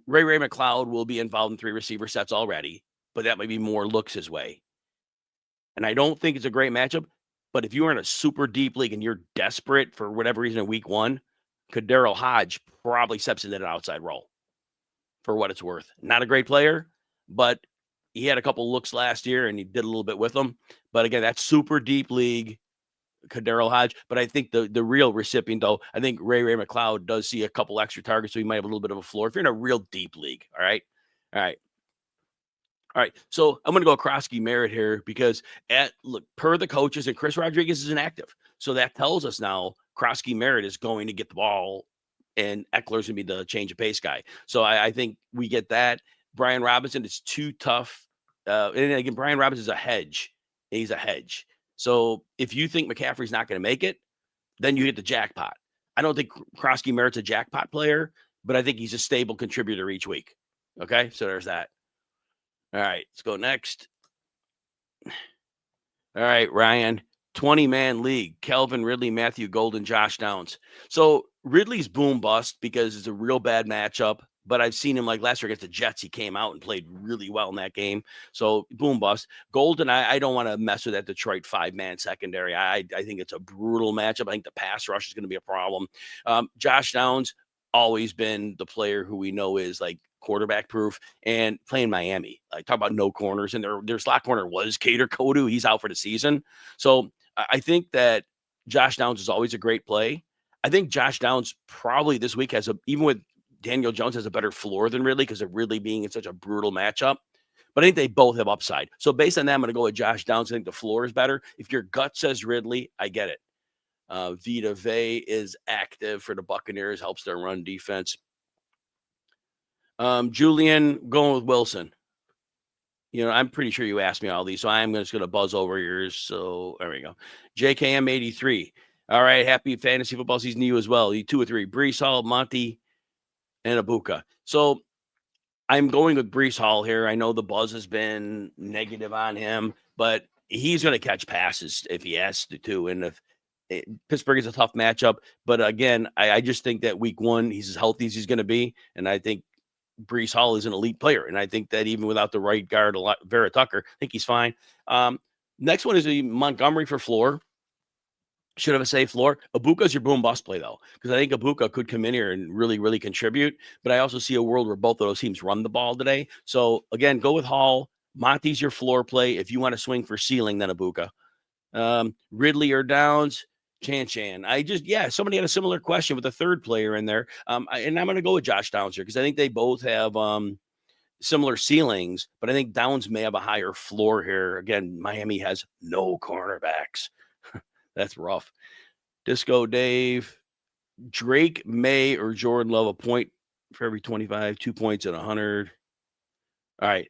Ray McLeod will be involved in 3 receiver sets already, but that might be more looks his way. And I don't think it's a great matchup, but if you are in a super deep league and you're desperate for whatever reason in week 1, Kadero Hodge probably steps into an outside role for what it's worth. Not a great player, but he had a couple looks last year and he did a little bit with them. But again, that's super deep league. Kadero Hodge, but I think the real recipient, though, I think Ray McLeod does see a couple extra targets, so he might have a little bit of a floor if you're in a real deep league. All right. So I'm going to go Krosky Merritt here because per the coaches, and Chris Rodriguez is inactive, so that tells us now Krosky Merritt is going to get the ball, and Eckler's going to be the change of pace guy. So I think we get that. Brian Robinson is too tough, and again, Brian Robinson is a hedge. He's a hedge. So if you think McCaffrey's not going to make it, then you hit the jackpot. I don't think Krosky Merritt's a jackpot player, but I think he's a stable contributor each week. Okay, so there's that. All right, let's go next. All right, Ryan, 20-man league, Calvin Ridley, Matthew Golden, Josh Downs. So Ridley's boom bust because it's a real bad matchup. But I've seen him like last year against the Jets. He came out and played really well in that game. So boom bust. Golden, I don't want to mess with that Detroit 5-man secondary. I think it's a brutal matchup. I think the pass rush is going to be a problem. Josh Downs, always been the player who we know is like quarterback proof and playing Miami. Like talk about no corners. And their slot corner was Cater Kodu. He's out for the season. So I think that Josh Downs is always a great play. I think Josh Downs probably this week even with Daniel Jones has a better floor than Ridley because of Ridley being in such a brutal matchup. But I think they both have upside. So based on that, I'm going to go with Josh Downs. I think the floor is better. If your gut says Ridley, I get it. Vita Vea is active for the Buccaneers, helps their run defense. Julian, going with Wilson. I'm pretty sure you asked me all these, so I'm just going to buzz over yours. So there we go. JKM 83. All right, happy fantasy football season to you as well. You 2 or 3. Brees Hall, Monty, and Abuka. So I'm going with Brees Hall here. I know the buzz has been negative on him, but he's going to catch passes if he has to. And if Pittsburgh is a tough matchup, but again, I just think that week 1, he's as healthy as he's going to be. And I think Brees Hall is an elite player. And I think that even without the right guard, Vera Tucker, I think he's fine. Next one is Montgomery for floor. Should have a safe floor. Abuka's your boom bust play, though, because I think Abuka could come in here and really, really contribute. But I also see a world where both of those teams run the ball today. So, again, go with Hall. Monty's your floor play. If you want to swing for ceiling, then Abuka. Ridley or Downs, Chan. Somebody had a similar question with a third player in there. And I'm going to go with Josh Downs here because I think they both have similar ceilings, but I think Downs may have a higher floor here. Again, Miami has no cornerbacks. That's rough. Disco Dave, Drake May or Jordan Love, a point for every 25, 2 points at 100. All right.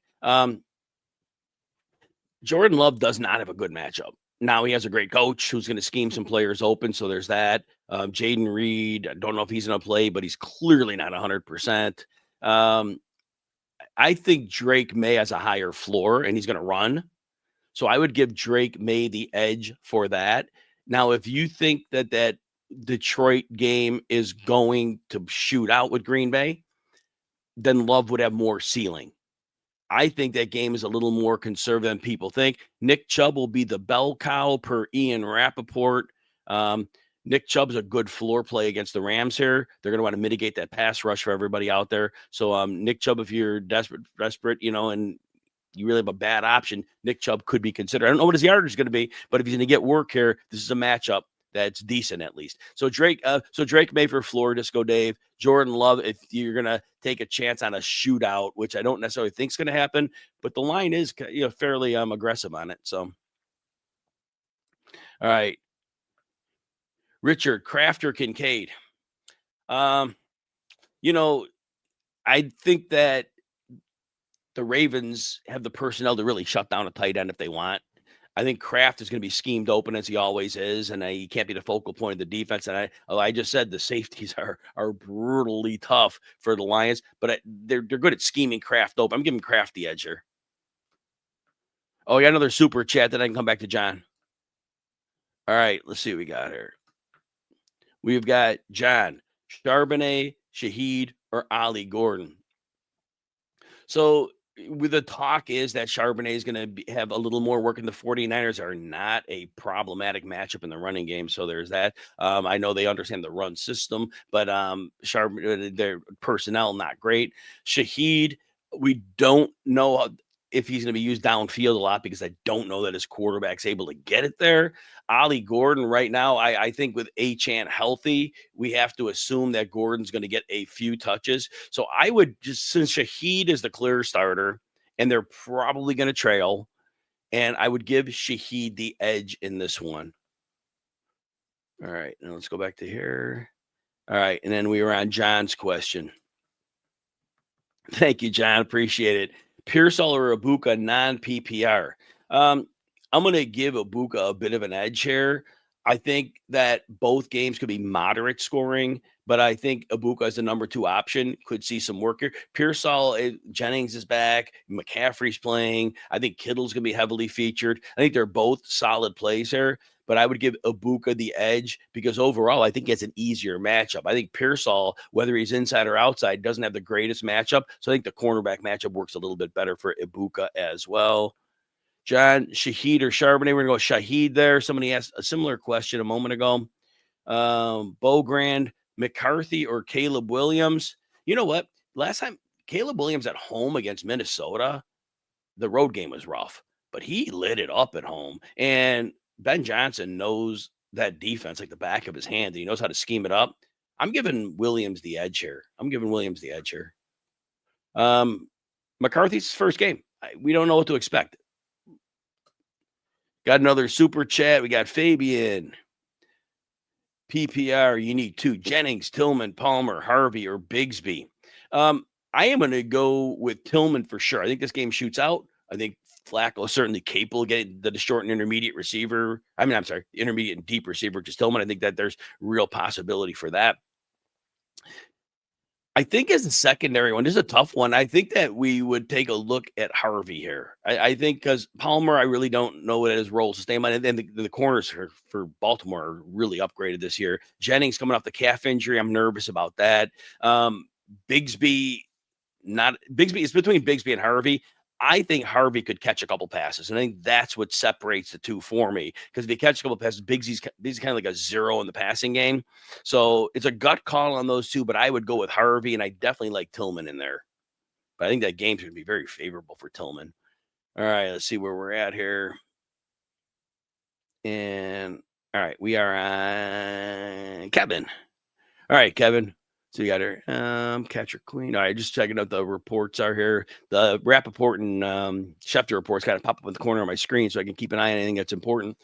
Jordan Love does not have a good matchup. Now he has a great coach who's going to scheme some players open. So there's that. Jaden Reed, I don't know if he's going to play, but he's clearly not 100%. I think Drake May has a higher floor and he's going to run. So I would give Drake May the edge for that. Now, if you think that Detroit game is going to shoot out with Green Bay, then Love would have more ceiling. I think that game is a little more conservative than people think. Nick Chubb will be the bell cow per Ian Rappaport. Nick Chubb's a good floor play against the Rams here. They're going to want to mitigate that pass rush for everybody out there. So Nick Chubb, if you're desperate, and you really have a bad option, Nick Chubb could be considered. I don't know what his yardage is going to be, but if he's going to get work here, this is a matchup that's decent at least. So Drake May for floor, Disco Dave. Jordan Love, if you're going to take a chance on a shootout, which I don't necessarily think is going to happen, but the line is fairly aggressive on it. So, all right. Richard, Kraft or Kincaid? I think that the Ravens have the personnel to really shut down a tight end if they want. I think Kraft is going to be schemed open as he always is, and he can't be the focal point of the defense. And I just said the safeties are brutally tough for the Lions, but they're good at scheming Kraft open. I'm giving Kraft the edge here. Oh, we got another super chat. Then I can come back to John. All right, let's see what we got here. We've got John, Charbonnet, Shaheed, or Ali Gordon. So with the talk is that Charbonnet is going to have a little more work, and the 49ers are not a problematic matchup in the running game. So there's that. I know they understand the run system, but Charbonnet, their personnel, not great. Shaheed, we don't know if he's going to be used downfield a lot because I don't know that his quarterback's able to get it there. Ali Gordon right now, I think with Achane healthy, we have to assume that Gordon's going to get a few touches. So I would just, since Shaheed is the clear starter and they're probably going to trail, and I would give Shaheed the edge in this one. All right, now let's go back to here. All right, and then we were on John's question. Thank you, John. Appreciate it. Pearsall or Ibuka non-PPR? I'm going to give Ibuka a bit of an edge here. I think that both games could be moderate scoring, but I think Ibuka as the number 2 option could see some work here. Pearsall, Jennings is back. McCaffrey's playing. I think Kittle's going to be heavily featured. I think they're both solid plays here, but I would give Ibuka the edge because overall, I think it's an easier matchup. I think Pearsall, whether he's inside or outside, doesn't have the greatest matchup. So I think the cornerback matchup works a little bit better for Ibuka as well. John, Shaheed or Charbonnet? We're going to go Shaheed there. Somebody asked a similar question a moment ago. Bogrand, McCarthy or Caleb Williams? You know what? Last time, Caleb Williams at home against Minnesota, the road game was rough, but he lit it up at home. And Ben Johnson knows that defense like the back of his hand. He knows how to scheme it up. I'm giving Williams the edge here. McCarthy's first game. We don't know what to expect. Got another super chat. We got Fabian. PPR, you need 2. Jennings, Tillman, Palmer, Harvey, or Bigsby. I am going to go with Tillman for sure. I think this game shoots out. I think Flacco is certainly capable of getting the short and intermediate receiver. Intermediate and deep receiver, which is Tillman. I think that there's real possibility for that. I think as a secondary one, this is a tough one. I think that we would take a look at Harvey here. I think because Palmer, I really don't know what his role is. And then the corners for Baltimore are really upgraded this year. Jennings coming off the calf injury. I'm nervous about that. Bigsby is between Bigsby and Harvey. I think Harvey could catch a couple passes, and I think that's what separates the two for me. Because if he catches a couple passes, Bigsy's kind of like a 0 in the passing game. So it's a gut call on those two, but I would go with Harvey, and I definitely like Tillman in there. But I think that game's going to be very favorable for Tillman. All right, let's see where we're at here. And all right, we are on Kevin. All right, Kevin. So you got her, Catcher Queen. All right, just checking out the reports are here. The Rappaport and Schefter reports kind of pop up in the corner of my screen so I can keep an eye on anything that's important.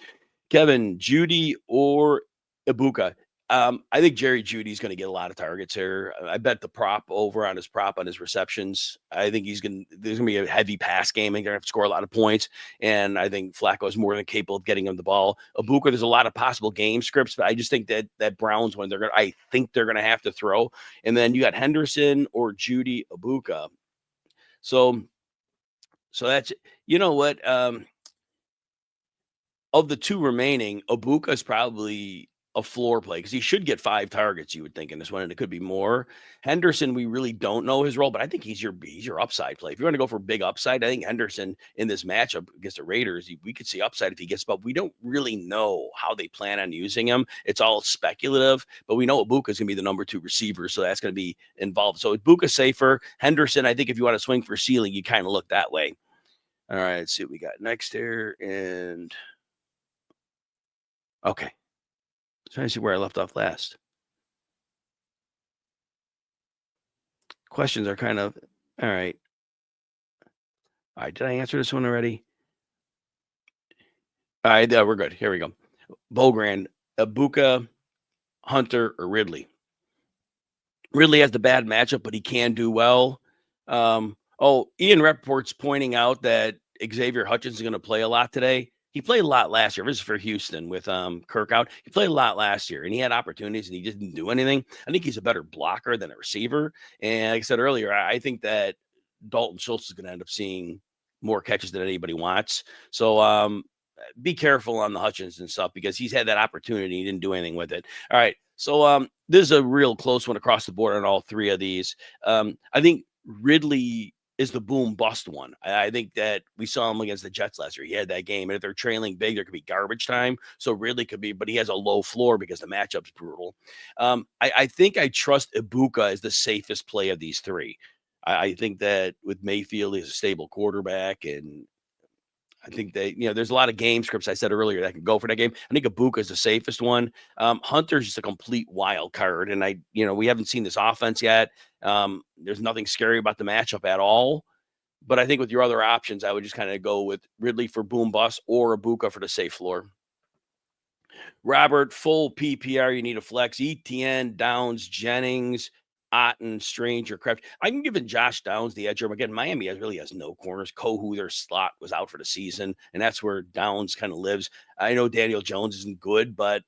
Kevin, Judy or Ibuka? I think Jerry Judy's going to get a lot of targets here. I bet the prop over on his receptions. I think there's going to be a heavy pass game. They're going to have to score a lot of points. And I think Flacco is more than capable of getting him the ball. Ibuka, there's a lot of possible game scripts, but I just think that Browns one, I think they're going to have to throw. And then you got Henderson or Judy, Ibuka. So that's, you know what? Of the two remaining, Ibuka is probably a floor play because he should get 5 targets, you would think, in this one, and it could be more. Henderson, we really don't know his role, but I think he's your upside play. If you want to go for big upside, I think Henderson in this matchup against the Raiders, we could see upside if he gets, but we don't really know how they plan on using him. It's all speculative, but we know Ibuka is going to be the number 2 receiver, so that's going to be involved. So Ibuka safer. Henderson, I think if you want to swing for ceiling, you kind of look that way. All right, let's see what we got next here. And okay. Trying to see where I left off last. Questions are kind of all right. All right, did I answer this one already? All right, we're good. Here we go. Bogrand, Ibuka, Hunter, or Ridley. Ridley has the bad matchup, but he can do well. Ian Rappaport's pointing out that Xavier Hutchins is going to play a lot today. He played a lot last year. This is for Houston with Kirk out. He played a lot last year, and he had opportunities, and he didn't do anything. I think he's a better blocker than a receiver. And like I said earlier, I think that Dalton Schultz is going to end up seeing more catches than anybody wants. So be careful on the Hutchins and stuff because he's had that opportunity. He didn't do anything with it. All right. So this is a real close one across the board on all 3 of these. I think Ridley is the boom bust one. I think that we saw him against the Jets last year. He had that game, and if they're trailing big, there could be garbage time. So Ridley could be, but he has a low floor because the matchup's brutal. I think I trust Ibuka as the safest play of these 3. I think that with Mayfield, he's a stable quarterback, and I think that, there's a lot of game scripts I said earlier that can go for that game. I think Ibuka is the safest one. Hunter's just a complete wild card. And we haven't seen this offense yet. There's nothing scary about the matchup at all. But I think with your other options, I would just kind of go with Ridley for boom bust or Ibuka for the safe floor. Robert, full PPR, you need a flex. ETN, Downs, Jennings, Otten, Strange, or Kraft. I can give Josh Downs the edge. Again, Miami really has no corners. Kohu, their slot, was out for the season, and that's where Downs kind of lives. I know Daniel Jones isn't good, but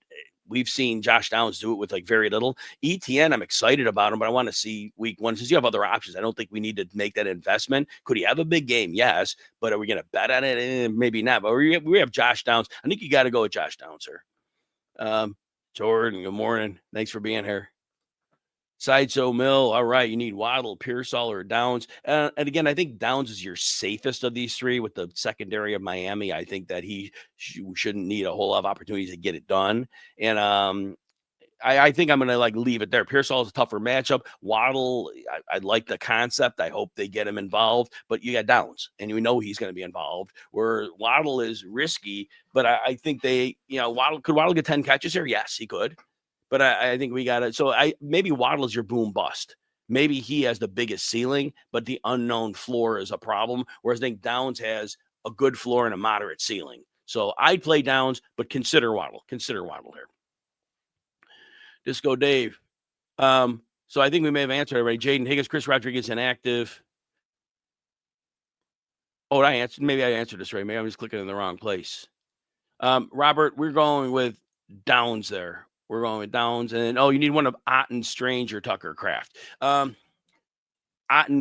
we've seen Josh Downs do it with very little. ETN, I'm excited about him, but I want to see week 1 since you have other options. I don't think we need to make that investment. Could he have a big game? Yes, but are we going to bet on it? Maybe not. But we have Josh Downs. I think you got to go with Josh Downs, sir. Jordan, good morning. Thanks for being here. Sideshow Mill, all right, you need Waddle, Pearsall, or Downs. And again, I think Downs is your safest of these 3 with the secondary of Miami. I think that he shouldn't need a whole lot of opportunities to get it done. And I think I'm going to leave it there. Pearsall is a tougher matchup. Waddle, I like the concept. I hope they get him involved. But you got Downs, and we know he's going to be involved. Where Waddle is risky, but I think Waddle get 10 catches here? Yes, he could. But I think we got it. So maybe Waddle is your boom bust. Maybe he has the biggest ceiling, but the unknown floor is a problem. Whereas I think Downs has a good floor and a moderate ceiling. So I'd play Downs, but consider Waddle. Consider Waddle here. Disco Dave. So I think we may have answered already. Jaden Higgins, Chris Rodriguez, inactive. Oh, maybe I answered this right. Maybe I'm just clicking in the wrong place. Robert, we're going with Downs there. We're going with Downs. And you need one of Otten, Strange, or Tucker Kraft. Otten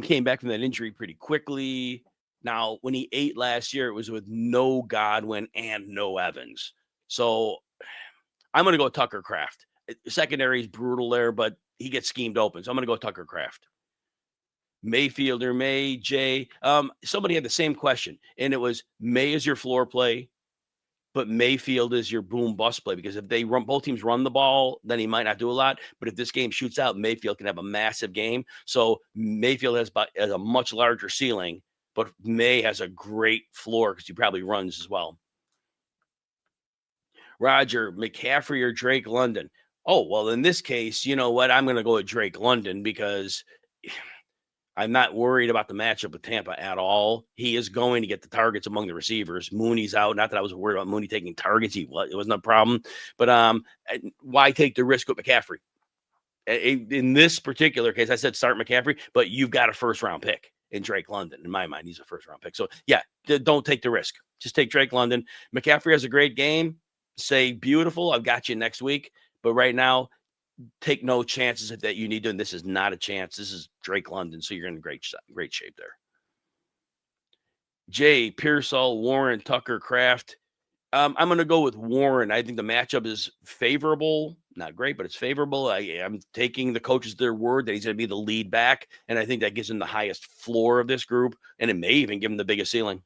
came back from that injury pretty quickly. Now, when he ate last year, it was with no Godwin and no Evans. So I'm going to go Tucker Kraft. Secondary is brutal there, but he gets schemed open. So I'm going to go Tucker Kraft. Mayfield or May, Jay. Somebody had the same question, and it was May is your floor play, but Mayfield is your boom bust play, because if both teams run the ball, then he might not do a lot. But if this game shoots out, Mayfield can have a massive game. So Mayfield has a much larger ceiling, but May has a great floor because he probably runs as well. Roger, McCaffrey or Drake London? Oh, well, in this case, you know what? I'm going to go with Drake London because I'm not worried about the matchup with Tampa at all. He is going to get the targets among the receivers. Mooney's out. Not that I was worried about Mooney taking targets. It wasn't a problem. But why take the risk with McCaffrey? In this particular case, I said start McCaffrey, but you've got a first-round pick in Drake London. In my mind, he's a first-round pick. So, yeah, don't take the risk. Just take Drake London. McCaffrey has a great game. Say, beautiful, I've got you next week. But right now, take no chances that you need to. And this is not a chance. This is Drake London. So you're in great shape there. Jay, Pearsall, Warren, Tucker, Kraft. I'm going to go with Warren. I think the matchup is favorable. Not great, but it's favorable. I'm taking the coaches their word that he's going to be the lead back, and I think that gives him the highest floor of this group, and it may even give him the biggest ceiling.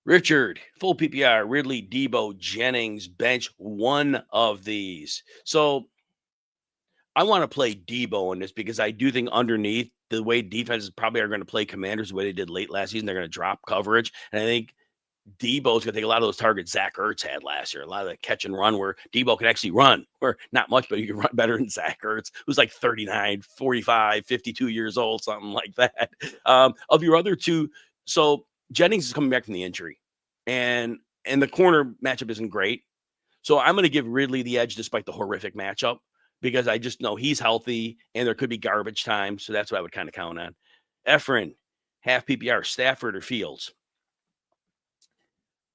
Richard, full PPR, Ridley, Debo, Jennings, bench one of these. So I want to play Debo in this because I do think underneath the way defenses probably are going to play Commanders the way they did late last season, they're going to drop coverage. And I think Debo's going to take a lot of those targets Zach Ertz had last year, a lot of that catch and run where Debo can actually run, or not much, but you can run better than Zach Ertz, who's like 39, 45, 52 years old, something like that. Of your other two, so Jennings is coming back from the injury, and the corner matchup isn't great. So I'm going to give Ridley the edge despite the horrific matchup because I just know he's healthy and there could be garbage time. So that's what I would kind of count on. Efren, half PPR, Stafford or Fields.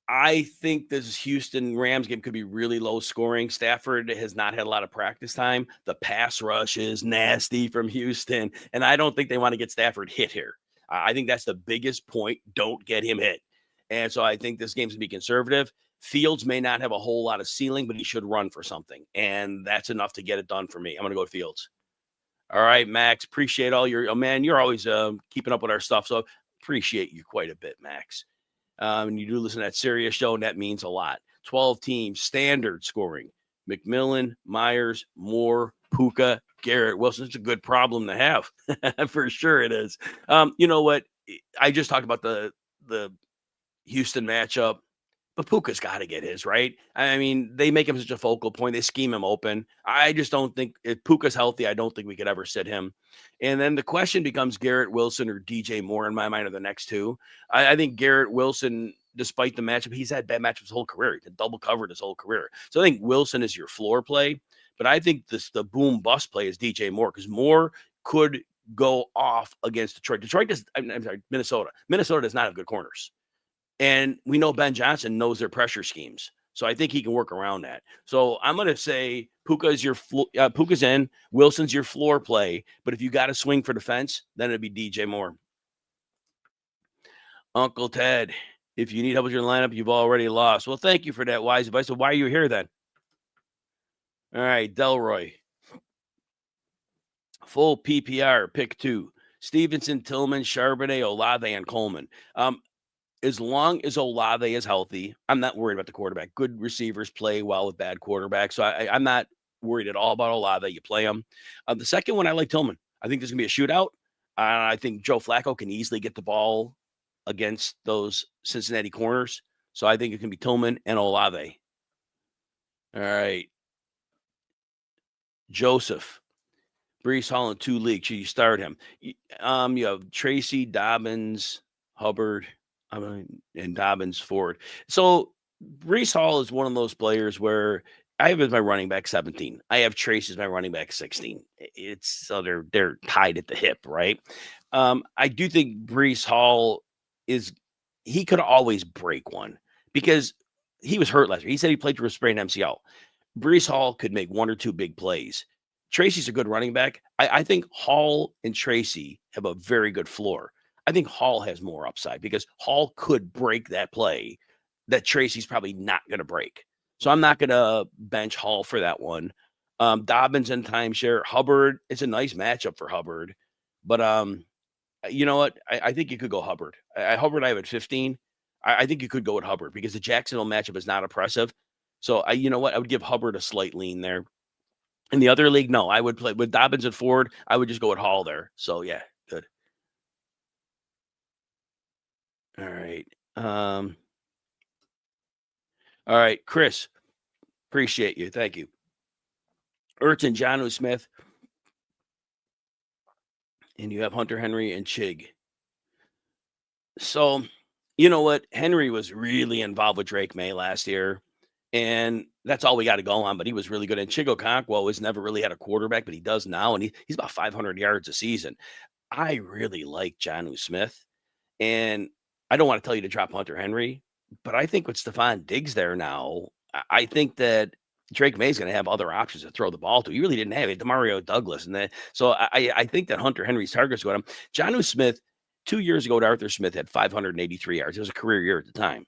I think this Houston Rams game could be really low scoring. Stafford has not had a lot of practice time. The pass rush is nasty from Houston, and I don't think they want to get Stafford hit here. I think that's the biggest point. Don't get him hit. And so I think this game's going to be conservative. Fields may not have a whole lot of ceiling, but he should run for something. And that's enough to get it done for me. I'm going to go with Fields. All right, Max. Appreciate all your, man, you're always keeping up with our stuff. So appreciate you quite a bit, Max. And you do listen to that Sirius show, and that means a lot. 12 teams, standard scoring. McMillan, Myers, Moore, Puka, Garrett Wilson. It's a good problem to have. For sure it is. You know what? I just talked about the Houston matchup, but Puka's got to get his, right? I mean, they make him such a focal point. They scheme him open. I just don't think if Puka's healthy, I don't think we could ever sit him. And then the question becomes Garrett Wilson or DJ Moore in my mind are the next two. I think Garrett Wilson, despite the matchup, he's had bad matchups his whole career. He's double covered his whole career. So I think Wilson is your floor play, but I think the boom bust play is DJ Moore because Moore could go off against Detroit. I'm sorry, Minnesota. Minnesota does not have good corners. And we know Ben Johnson knows their pressure schemes. So I think he can work around that. So I'm going to say Puka's Puka's in, Wilson's your floor play. But if you got to swing for the fence, then it'd be DJ Moore. Uncle Ted, if you need help with your lineup, you've already lost. Well, thank you for that wise advice. So why are you here then? All right, Delroy. Full PPR, pick two. Stevenson, Tillman, Charbonnet, Olave, and Coleman. As long as Olave is healthy, I'm not worried about the quarterback. Good receivers play well with bad quarterbacks. So I'm not worried at all about Olave. You play him. The second one, I like Tillman. I think there's going to be a shootout. I think Joe Flacco can easily get the ball against those Cincinnati corners. So I think it can be Tillman and Olave. All right. Joseph. Breece Hall in 2 leagues. Should you start him? You have Tracy, Dobbins, Hubbard. And Dobbins forward. So Breece Hall is one of those players where I have as my running back 17. I have Trace as my running back 16. So they're tied at the hip, right? I do think Breece Hall he could always break one because he was hurt last year. He said he played through a sprained MCL. Breece Hall could make 1 or 2 big plays. Tracy's a good running back. I think Hall and Tracy have a very good floor. I think Hall has more upside because Hall could break that play that Tracy's probably not going to break. So I'm not going to bench Hall for that one. Dobbins and timeshare. Hubbard, it's a nice matchup for Hubbard. But you know what? I think you could go Hubbard. Hubbard I have at 15. I think you could go with Hubbard because the Jacksonville matchup is not oppressive. So you know what? I would give Hubbard a slight lean there. In the other league, no. I would play with Dobbins at Ford. I would just go with Hall there. So yeah, good. All right. All right, Chris. Appreciate you. Thank you. Ertz and Jonnu Smith. And you have Hunter Henry and Chig. So, you know what? Henry was really involved with Drake May last year. And that's all we got to go on. But he was really good. And Chigo Conquo has never really had a quarterback, but he does now. And he's about 500 yards a season. I really like Jonnu Smith. And I don't want to tell you to drop Hunter Henry, but I think with Stephon Diggs there now, I think that Drake May is going to have other options to throw the ball to. He really didn't have it. DeMario Douglas. And so I think that Hunter Henry's targets go to him. Jonnu Smith, 2 years ago, Arthur Smith had 583 yards. It was a career year at the time.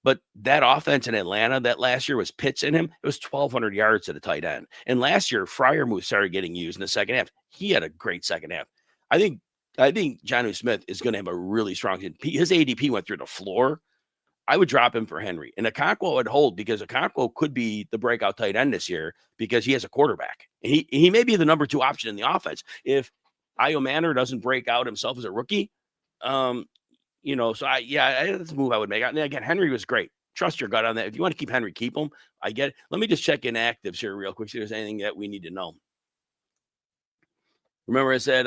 But that offense in Atlanta that last year was Pitts in him. It was 1,200 yards at a tight end. And last year, Freiermuth started getting used in the second half. He had a great second half. I think Jonnu Smith is going to have a really strong – his ADP went through the floor. I would drop him for Henry. And Okonkwo would hold because Okonkwo could be the breakout tight end this year because he has a quarterback. He may be the number 2 option in the offense. If Io Manor doesn't break out himself as a rookie, that's a move I would make. And again, Henry was great. Trust your gut on that. If you want to keep Henry, keep him. I get it. Let me just check inactives here real quick. See if there's anything that we need to know. Remember I said,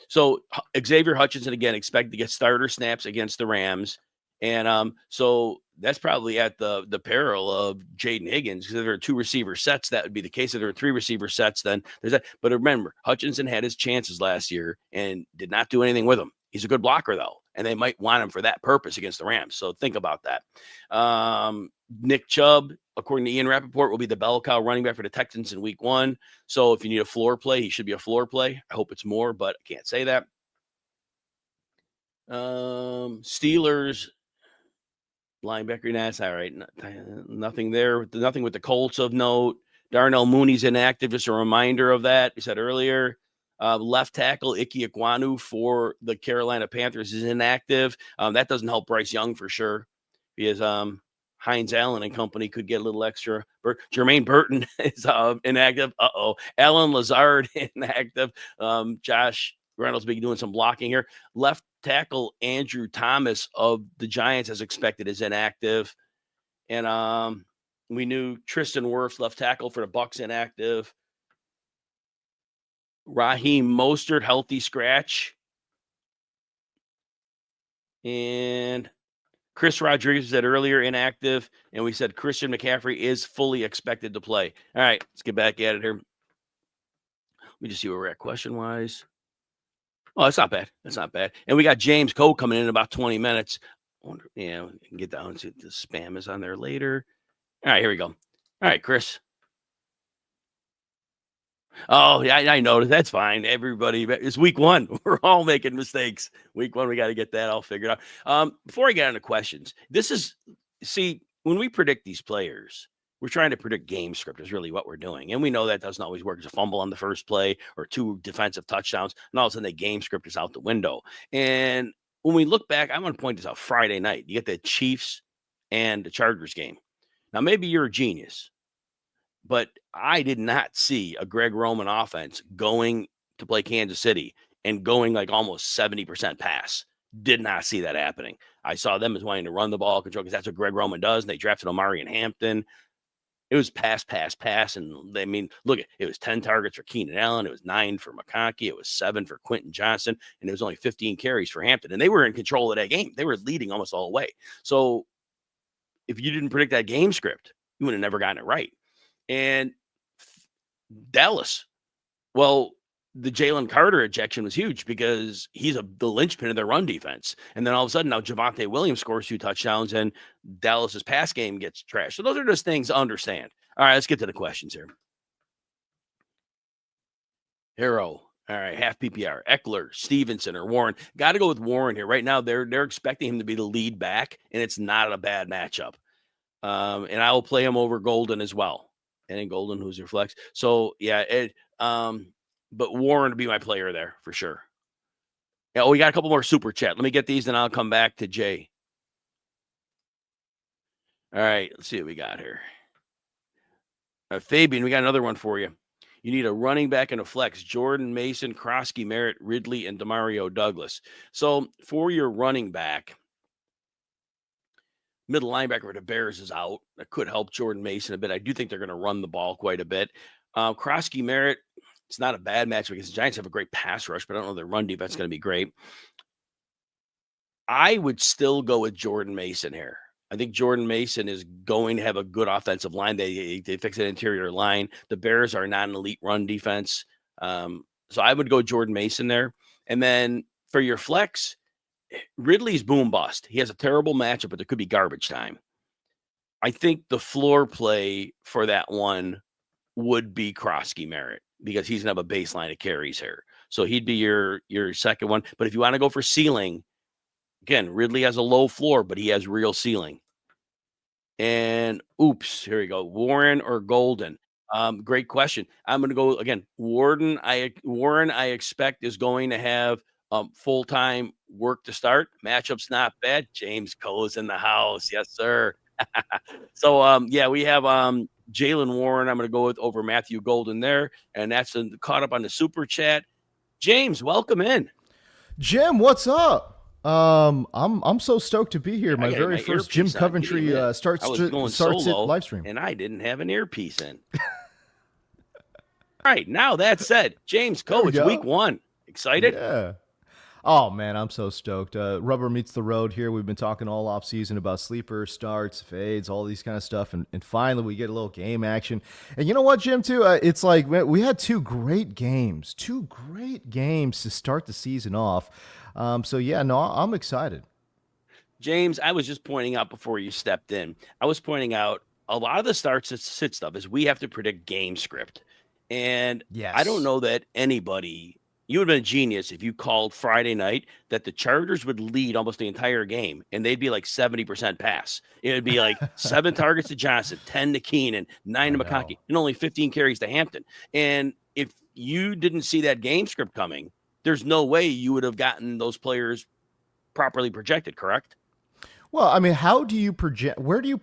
so Xavier Hutchinson, again, expected to get starter snaps against the Rams. And so that's probably at the peril of Jaden Higgins because if there are 2 receiver sets, that would be the case. If there are 3 receiver sets, then there's that. But remember, Hutchinson had his chances last year and did not do anything with them. He's a good blocker, though, and they might want him for that purpose against the Rams. So think about that. Nick Chubb, according to Ian Rappaport, will be the bell cow running back for the Texans in week 1. So if you need a floor play, he should be a floor play. I hope it's more, but I can't say that. Steelers linebacker, that's all right. Nothing there. Nothing with the Colts of note. Darnell Mooney's inactive. Just a reminder of that. We said earlier. Left tackle Ike Ekwonu for the Carolina Panthers is inactive. That doesn't help Bryce Young for sure. Because Hines Allen and company could get a little extra. Jermaine Burton is inactive. Alan Lazard inactive. Josh Reynolds be doing some blocking here. Left tackle Andrew Thomas of the Giants, as expected, is inactive. And we knew Tristan Wirfs, left tackle for the Bucs, inactive. Raheem Mostert, healthy scratch. And Chris Rodriguez said earlier, inactive. And we said Christian McCaffrey is fully expected to play. All right, let's get back at it here. Let me just see where we're at question-wise. Oh, that's not bad. That's not bad. And we got James Koh coming in about 20 minutes. I wonder, we can get down to the spam is on there later. All right, here we go. All right, Chris. Oh, yeah, I know. That's fine. Everybody, it's week 1. We're all making mistakes. Week 1, we got to get that all figured out. Before I get into questions, when we predict these players, we're trying to predict game script is really what we're doing. And we know that doesn't always work. It's a fumble on the first play or 2 defensive touchdowns. And all of a sudden, the game script is out the window. And when we look back, I want to point this out. Friday night, you get the Chiefs and the Chargers game. Now, maybe you're a genius, but I did not see a Greg Roman offense going to play Kansas City and going like almost 70% pass. Did not see that happening. I saw them as wanting to run the ball control because that's what Greg Roman does. And they drafted Omari and Hampton. It was pass. And I mean, look, it was 10 targets for Keenan Allen. It was 9 for McConkey. It was 7 for Quentin Johnson. And it was only 15 carries for Hampton. And they were in control of that game. They were leading almost all the way. So if you didn't predict that game script, you would have never gotten it right. And Dallas, well, the Jalen Carter ejection was huge because he's the linchpin of their run defense. And then all of a sudden now Javonte Williams scores 2 touchdowns and Dallas's pass game gets trashed. So those are just things to understand. All right, let's get to the questions here. Hero. All right, half PPR. Eckler, Stevenson, or Warren. Got to go with Warren here. Right now, they're expecting him to be the lead back, and it's not a bad matchup. And I will play him over Golden as well. And then Golden, who's your flex. So, yeah, but Warren would be my player there for sure. Yeah, we got a couple more super chat. Let me get these, and I'll come back to Jay. All right, let's see what we got here. Fabian, we got another one for you. You need a running back and a flex. Jordan Mason, Krosky, Merritt, Ridley, and Demario Douglas. So for your running back, middle linebacker for the Bears is out. That could help Jordan Mason a bit. I do think they're going to run the ball quite a bit. Krosky, Merritt, it's not a bad match because the Giants have a great pass rush, but I don't know their run defense is going to be great. I would still go with Jordan Mason here. I think Jordan Mason is going to have a good offensive line. They fix an interior line. The Bears are not an elite run defense. So I would go Jordan Mason there. And then for your flex, Ridley's boom bust. He has a terrible matchup, but there could be garbage time. I think the floor play for that one would be Krosky Merritt because he's going to have a baseline of carries here. So he'd be your second one. But if you want to go for ceiling, again, Ridley has a low floor, but he has real ceiling. And oops, here we go. Warren or Golden? Great question. I'm going to go again. Warren, I expect is going to have full-time work to start. Matchup's not bad. James Koh is in the house. Yes, sir. So yeah, we have Jalen Warren. I'm going to go with over Matthew Golden there, and that's caught up on the super chat. James, welcome in. Jim, what's up? I'm so stoked to be here. My very first Jim Coventry starts it live stream, and I didn't have an earpiece in. All right, now that said, James Koh, it's week 1. Excited? Yeah. Oh man, I'm so stoked. Rubber meets the road here. We've been talking all off season about sleeper starts, fades, all these kind of stuff, and finally we get a little game action. And you know what, Jim? Too, it's like we had two great games to start the season off. So yeah, no, I'm excited. James, I was just pointing out before you stepped in. I was pointing out a lot of the starts sit stuff is we have to predict game script, and yes. I don't know that anybody. You would have been a genius if you called Friday night that the Chargers would lead almost the entire game, and they'd be like 70% pass. It would be like 7 targets to Johnson, 10 to Keenan, 9 to McConkey, and only 15 carries to Hampton. And if you didn't see that game script coming, there's no way you would have gotten those players properly projected, correct? Well, I mean, how do you project? Where do you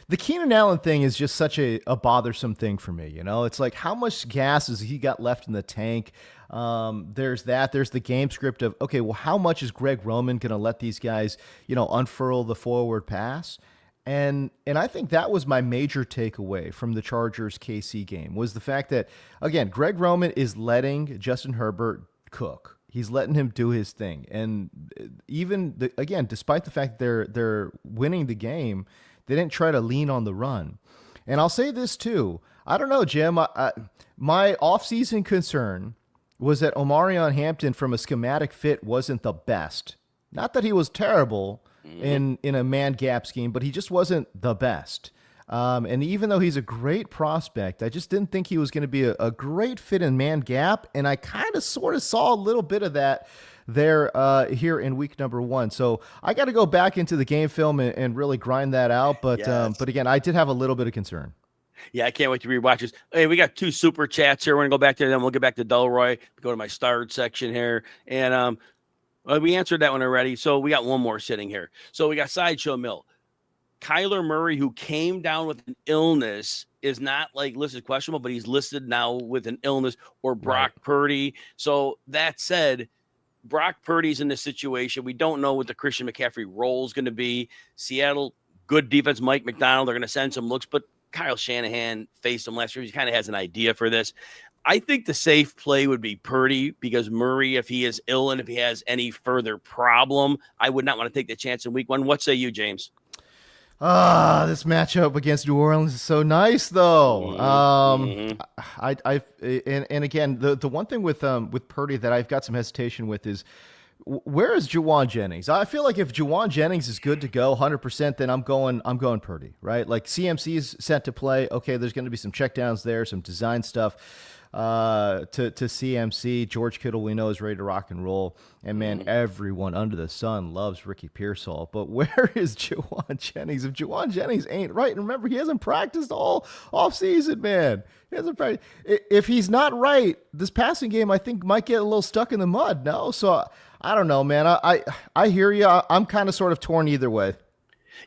the Keenan Allen thing is just such a bothersome thing for me. You know, it's like how much gas has he got left in the tank? There's that. There's the game script of, okay, well, how much is Greg Roman going to let these guys, unfurl the forward pass? And I think that was my major takeaway from the Chargers KC game was the fact that, again, Greg Roman is letting Justin Herbert cook. He's letting him do his thing. And even, again, despite the fact that they're winning the game, they didn't try to lean on the run. And I'll say this too. I don't know, Jim. My offseason concern was that Omarion Hampton from a schematic fit wasn't the best. Not that he was terrible in a man gap scheme, but he just wasn't the best. And even though he's a great prospect, I just didn't think he was going to be a great fit in man gap. And I kind of sort of saw a little bit of that there here in week number 1. So I got to go back into the game film and really grind that out. But yes. But again, I did have a little bit of concern. Yeah, I can't wait to rewatch this. Hey, we got 2 super chats here. We're going to go back there, then we'll get back to Delroy, go to my starred section here. And we answered that one already. So we got one more sitting here. So we got Sideshow Mill. Kyler Murray, who came down with an illness, is not like listed questionable, but he's listed now with an illness, or Brock Purdy. So that said, Brock Purdy's in this situation. We don't know what the Christian McCaffrey role is going to be. Seattle, good defense, Mike McDonald. They're going to send some looks, but Kyle Shanahan faced him last year. He kind of has an idea for this. I think the safe play would be Purdy because Murray, if he is ill and if he has any further problem, I would not want to take the chance in week 1. What say you, James? This matchup against New Orleans is so nice, though. And again, the one thing with Purdy that I've got some hesitation with is where is Juwan Jennings? I feel like if Juwan Jennings is good to go 100%, then I'm going Purdy, right? Like CMC is set to play. Okay, there's going to be some checkdowns there, some design stuff. To CMC. George Kittle, we know, is ready to rock and roll. And, man, everyone under the sun loves Ricky Pearsall. But where is Juwan Jennings? If Juwan Jennings ain't right, remember, he hasn't practiced all offseason, man. He hasn't practiced. If he's not right, this passing game, I think, might get a little stuck in the mud, no? So, I don't know, man. I hear you. I'm kind of sort of torn either way.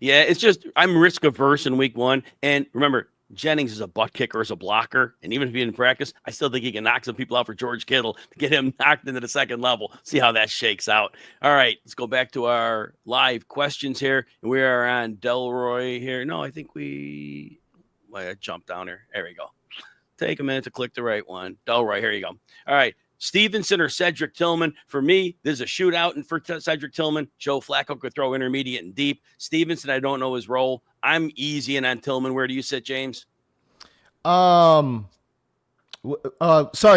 Yeah, it's just I'm risk averse in week 1. And remember, Jennings is a butt kicker as a blocker, and even if he didn't practice, I still think he can knock some people out for George Kittle to get him knocked into the second level. See how that shakes out. All right, let's go back to our live questions here. We are on Delroy here. No, I think I jumped down here. There we go. Take a minute to click the right one. Delroy, here you go. All right. Stevenson or Cedric Tillman. For me, there's a shootout and for Cedric Tillman. Joe Flacco could throw intermediate and deep. Stevenson, I don't know his role. I'm easy and on Tillman. Where do you sit, James? Sorry,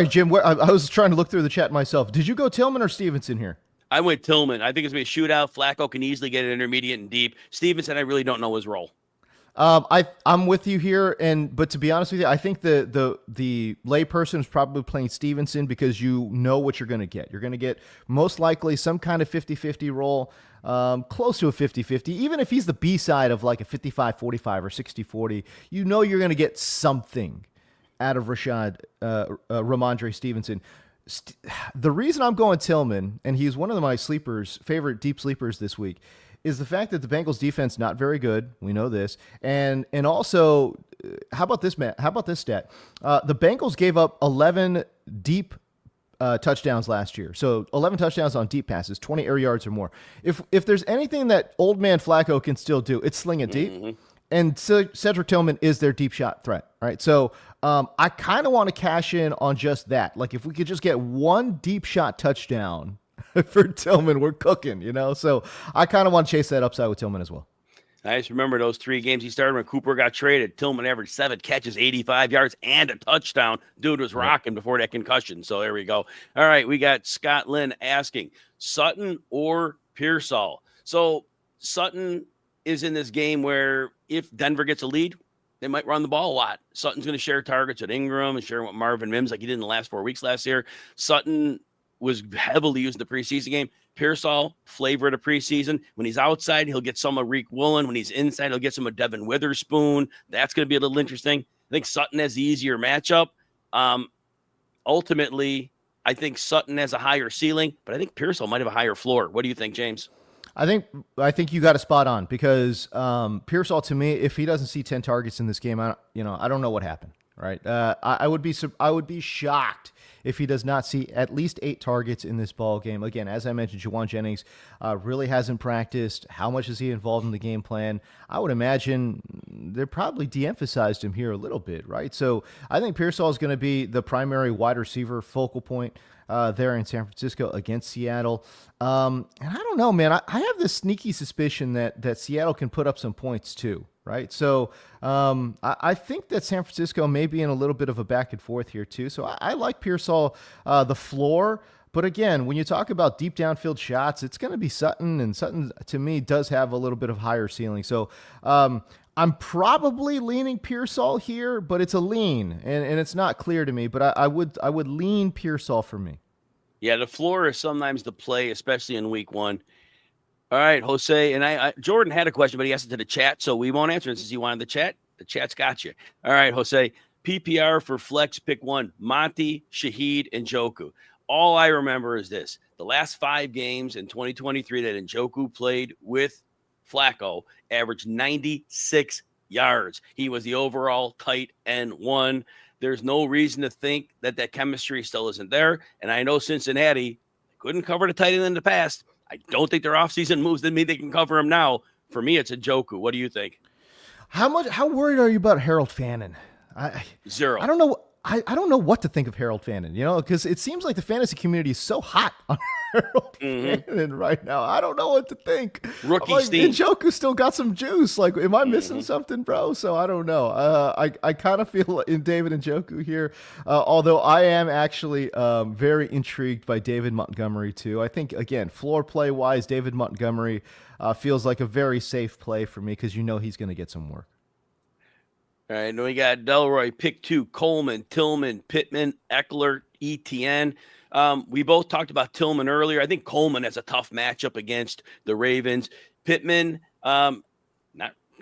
Jim. I was trying to look through the chat myself. Did you go Tillman or Stevenson here? I went Tillman. I think it's going to be a shootout. Flacco can easily get it intermediate and deep. Stevenson, I really don't know his role. I'm with you here, but to be honest with you, I think the layperson is probably playing Stevenson because you know what you're going to get. You're going to get most likely some kind of 50-50 roll, close to a 50-50. Even if he's the B side of like a 55-45 or 60-40, you know you're going to get something out of Ramondre Stevenson. The reason I'm going Tillman, and he's one of my favorite deep sleepers this week, is the fact that the Bengals defense not very good. We know this, and also, how about this, Matt? How about this stat? The Bengals gave up 11 deep touchdowns last year, so 11 touchdowns on deep passes, 20 air yards or more. If there's anything that old man Flacco can still do, it's sling it deep. Mm-hmm. And Cedric Tillman is their deep shot threat, right? So I kind of want to cash in on just that. Like if we could just get one deep shot touchdown for Tillman, we're cooking, So I kind of want to chase that upside with Tillman as well. I just remember those 3 games he started when Cooper got traded. Tillman averaged 7 catches, 85 yards, and a touchdown. Dude was rocking before that concussion. So there we go. All right, we got Scott Lynn asking, Sutton or Pearsall? So Sutton is in this game where if Denver gets a lead, they might run the ball a lot. Sutton's going to share targets with Ingram and share with Marvin Mims like he did in the last 4 weeks last year. Sutton was heavily used in the preseason game. Pearsall, flavor of the preseason. When he's outside, he'll get some of Reek Woolen. When he's inside, he'll get some of Devin Witherspoon. That's going to be a little interesting. I think Sutton has the easier matchup. Ultimately, I think Sutton has a higher ceiling, but I think Pearsall might have a higher floor. What do you think, James? I think you got a spot on because Pearsall, to me, if he doesn't see 10 targets in this game, I don't know what happened. Right? I would be shocked if he does not see at least 8 targets in this ball game. Again, as I mentioned, Juwan Jennings really hasn't practiced. How much is he involved in the game plan? I would imagine they're probably de-emphasized him here a little bit, right? So I think Pearsall is going to be the primary wide receiver focal point there in San Francisco against Seattle. And I don't know, man. I have this sneaky suspicion that Seattle can put up some points too. Right. So I think that San Francisco may be in a little bit of a back and forth here, too. So I like Pearsall, the floor. But again, when you talk about deep downfield shots, it's going to be Sutton. And Sutton, to me, does have a little bit of higher ceiling. So I'm probably leaning Pearsall here, but it's a lean. And it's not clear to me. But I would lean Pearsall for me. Yeah, the floor is sometimes the play, especially in week 1. All right, Jose, and Jordan had a question, but he asked it to the chat, so we won't answer it since he wanted the chat. The chat's got you. All right, Jose, PPR for flex, pick 1, Monty, Shaheed, and Njoku. All I remember is this. The last 5 games in 2023 that Njoku played with Flacco averaged 96 yards. He was the overall tight end 1. There's no reason to think that chemistry still isn't there, and I know Cincinnati couldn't cover the tight end in the past. I don't think their offseason moves that mean they can cover him now. For me, it's Njoku. What do you think? How worried are you about Harold Fannin? Zero. I don't know. I don't know what to think of Harold Fannin, because it seems like the fantasy community is so hot on Harold Fannin right now. I don't know what to think. Rookie Steve. Njoku still got some juice. Like, am I missing something, bro? So I don't know. I kind of feel in David Njoku here, although I am actually very intrigued by David Montgomery too. I think, again, floor play wise, David Montgomery feels like a very safe play for me because he's going to get some work. All right, then we got Delroy, pick 2, Coleman, Tillman, Pittman, Eckler, ETN. We both talked about Tillman earlier. I think Coleman has a tough matchup against the Ravens. Pittman, not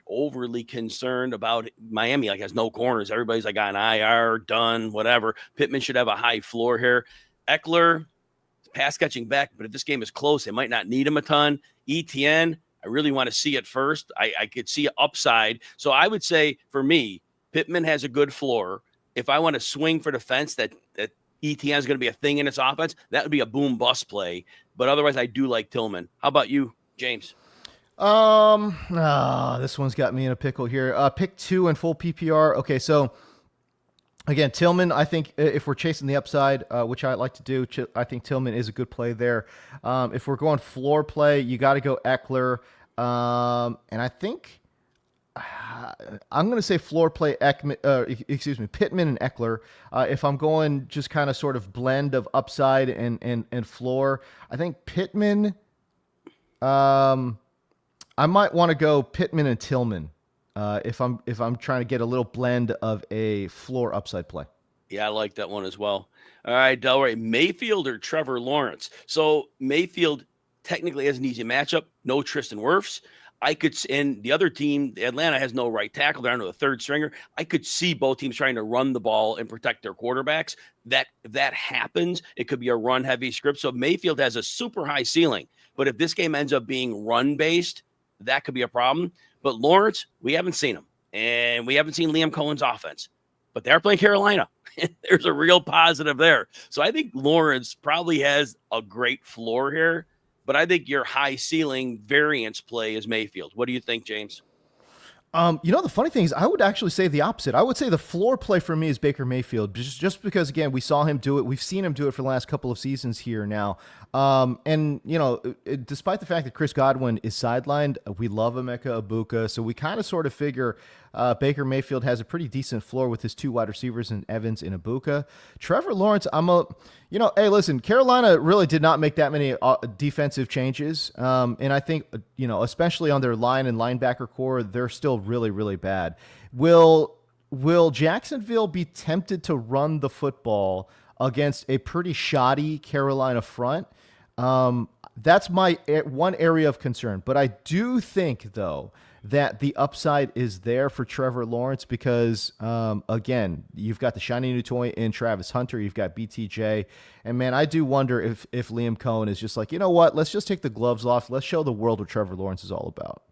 overly concerned about Miami, like has no corners. Everybody's like on IR, done, whatever. Pittman should have a high floor here. Eckler, pass catching back, but if this game is close, they might not need him a ton. ETN, I really want to see it first. I could see an upside. So I would say for me, Pittman has a good floor. If I want to swing for the fence that ETN is going to be a thing in its offense, that would be a boom bust play. But otherwise, I do like Tillman. How about you, James? This one's got me in a pickle here. Pick 2 and full PPR. Okay, so again, Tillman, I think if we're chasing the upside, which I like to do, I think Tillman is a good play there. If we're going floor play, you got to go Eckler. And I think I'm going to say floor play Pittman and Eckler. If I'm going just kind of sort of blend of upside and floor, I think Pittman, I might want to go Pittman and Tillman if I'm trying to get a little blend of a floor upside play. Yeah, I like that one as well. All right, Delray, Mayfield or Trevor Lawrence? So Mayfield technically has an easy matchup. No Tristan Wirfs. And the other team, Atlanta, has no right tackle. They're under the third stringer. I could see both teams trying to run the ball and protect their quarterbacks. If that happens, it could be a run-heavy script. So Mayfield has a super high ceiling. But if this game ends up being run-based, that could be a problem. But Lawrence, we haven't seen him. And we haven't seen Liam Cohen's offense. But they're playing Carolina. There's a real positive there. So I think Lawrence probably has a great floor here. But I think your high ceiling variance play is Mayfield. What do you think, James? The funny thing is, I would actually say the opposite. I would say the floor play for me is Baker Mayfield, just because, again, we saw him do it. We've seen him do it for the last couple of seasons here now. Despite the fact that Chris Godwin is sidelined, we love Emeka Ibuka, so we kind of sort of figure Baker Mayfield has a pretty decent floor with his two wide receivers in Evans and Ibuka. Trevor Lawrence, hey, listen, Carolina really did not make that many defensive changes, and I think, especially on their line and linebacker core, they're still really, really bad. Will Jacksonville be tempted to run the football against a pretty shoddy Carolina front? That's my one area of concern. But I do think, though, that the upside is there for Trevor Lawrence because, again, you've got the shiny new toy in Travis Hunter. You've got BTJ. And, man, I do wonder if Liam Cohen is just like, you know what, let's just take the gloves off. Let's show the world what Trevor Lawrence is all about.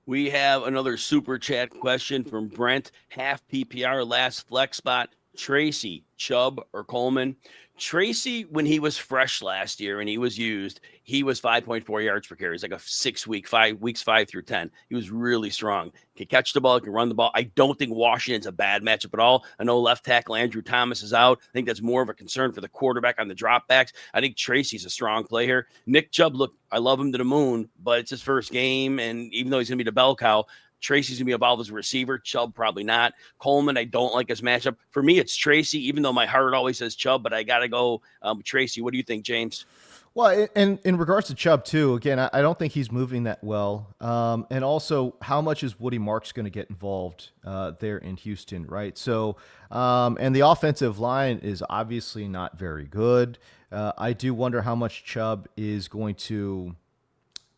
We have another super chat question from Brent. Half PPR, last flex spot. Tracy, Chubb, or Coleman? Tracy, when he was fresh last year and he was used, he was 5.4 yards per carry. He's like a 5 through 10. He was really strong. Can catch the ball, can run the ball. I don't think Washington's a bad matchup at all. I know left tackle Andrew Thomas is out. I think that's more of a concern for the quarterback on the dropbacks. I think Tracy's a strong play here. Nick Chubb, look, I love him to the moon, but it's his first game, and even though he's going to be the bell cow, Tracy's going to be involved as a receiver. Chubb, probably not. Coleman, I don't like his matchup. For me, it's Tracy, even though my heart always says Chubb, but I got to go with Tracy. What do you think, James? Well, and in regards to Chubb, too, again, I don't think he's moving that well. And also, how much is Woody Marks going to get involved there in Houston, right? So, and the offensive line is obviously not very good. I do wonder how much Chubb is going to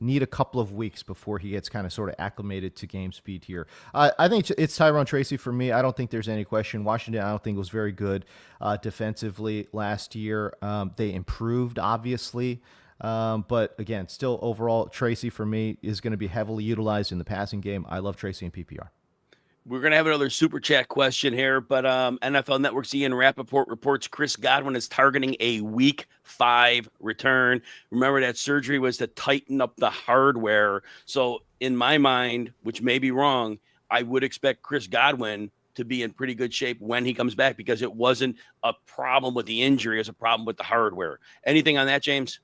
need a couple of weeks before he gets kind of sort of acclimated to game speed here. I think it's Tyrone Tracy for me. I don't think there's any question. Washington, I don't think was very good defensively last year. They improved, obviously. But again, still overall, Tracy for me is going to be heavily utilized in the passing game. I love Tracy in PPR. We're going to have another super chat question here, but NFL Network's Ian Rappaport reports Chris Godwin is targeting a week 5 return. Remember that surgery was to tighten up the hardware. So in my mind, which may be wrong, I would expect Chris Godwin to be in pretty good shape when he comes back because it wasn't a problem with the injury, it was a problem with the hardware. Anything on that, James?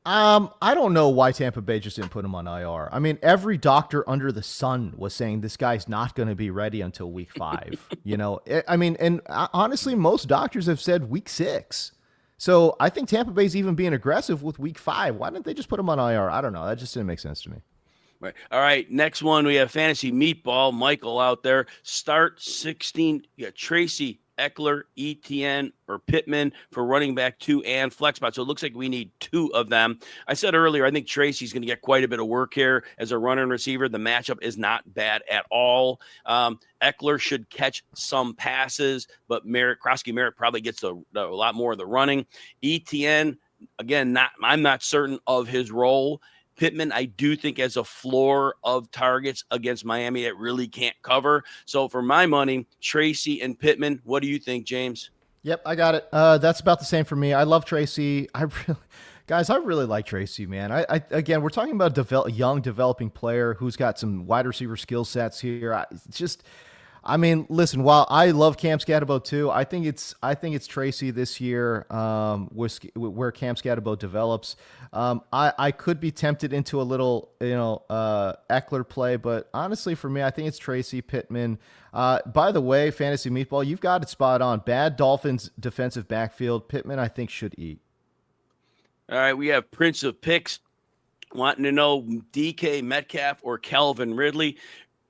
I don't know why Tampa Bay just didn't put him on IR. I mean, every doctor under the sun was saying this guy's not going to be ready until week 5. And honestly, most doctors have said week 6. So I think Tampa Bay's even being aggressive with week 5. Why didn't they just put him on IR? I don't know. That just didn't make sense to me. Right. All right. Next one, we have Fantasy Meatball. Michael out there. Start 16. You got Tracy, Eckler, ETN, or Pittman for running back 2 and flex spot. So it looks like we need 2 of them. I said earlier, I think Tracy's going to get quite a bit of work here as a runner and receiver. The matchup is not bad at all. Eckler should catch some passes, but Krosky Merritt probably gets a lot more of the running. ETN, again, I'm not certain of his role. Pittman, I do think has a floor of targets against Miami that really can't cover. So for my money, Tracy and Pittman. What do you think, James? Yep, I got it. That's about the same for me. I love Tracy. I really like Tracy, man. Again, we're talking about a young developing player who's got some wide receiver skill sets here. Listen, while I love Cam Scatterbo too, I think it's Tracy this year where Cam Scatterbo develops. I could be tempted into a little, Eckler play, but honestly for me, I think it's Tracy, Pittman. By the way, Fantasy Meatball, you've got it spot on. Bad Dolphins defensive backfield. Pittman, I think, should eat. All right, we have Prince of Picks wanting to know DK Metcalf or Calvin Ridley.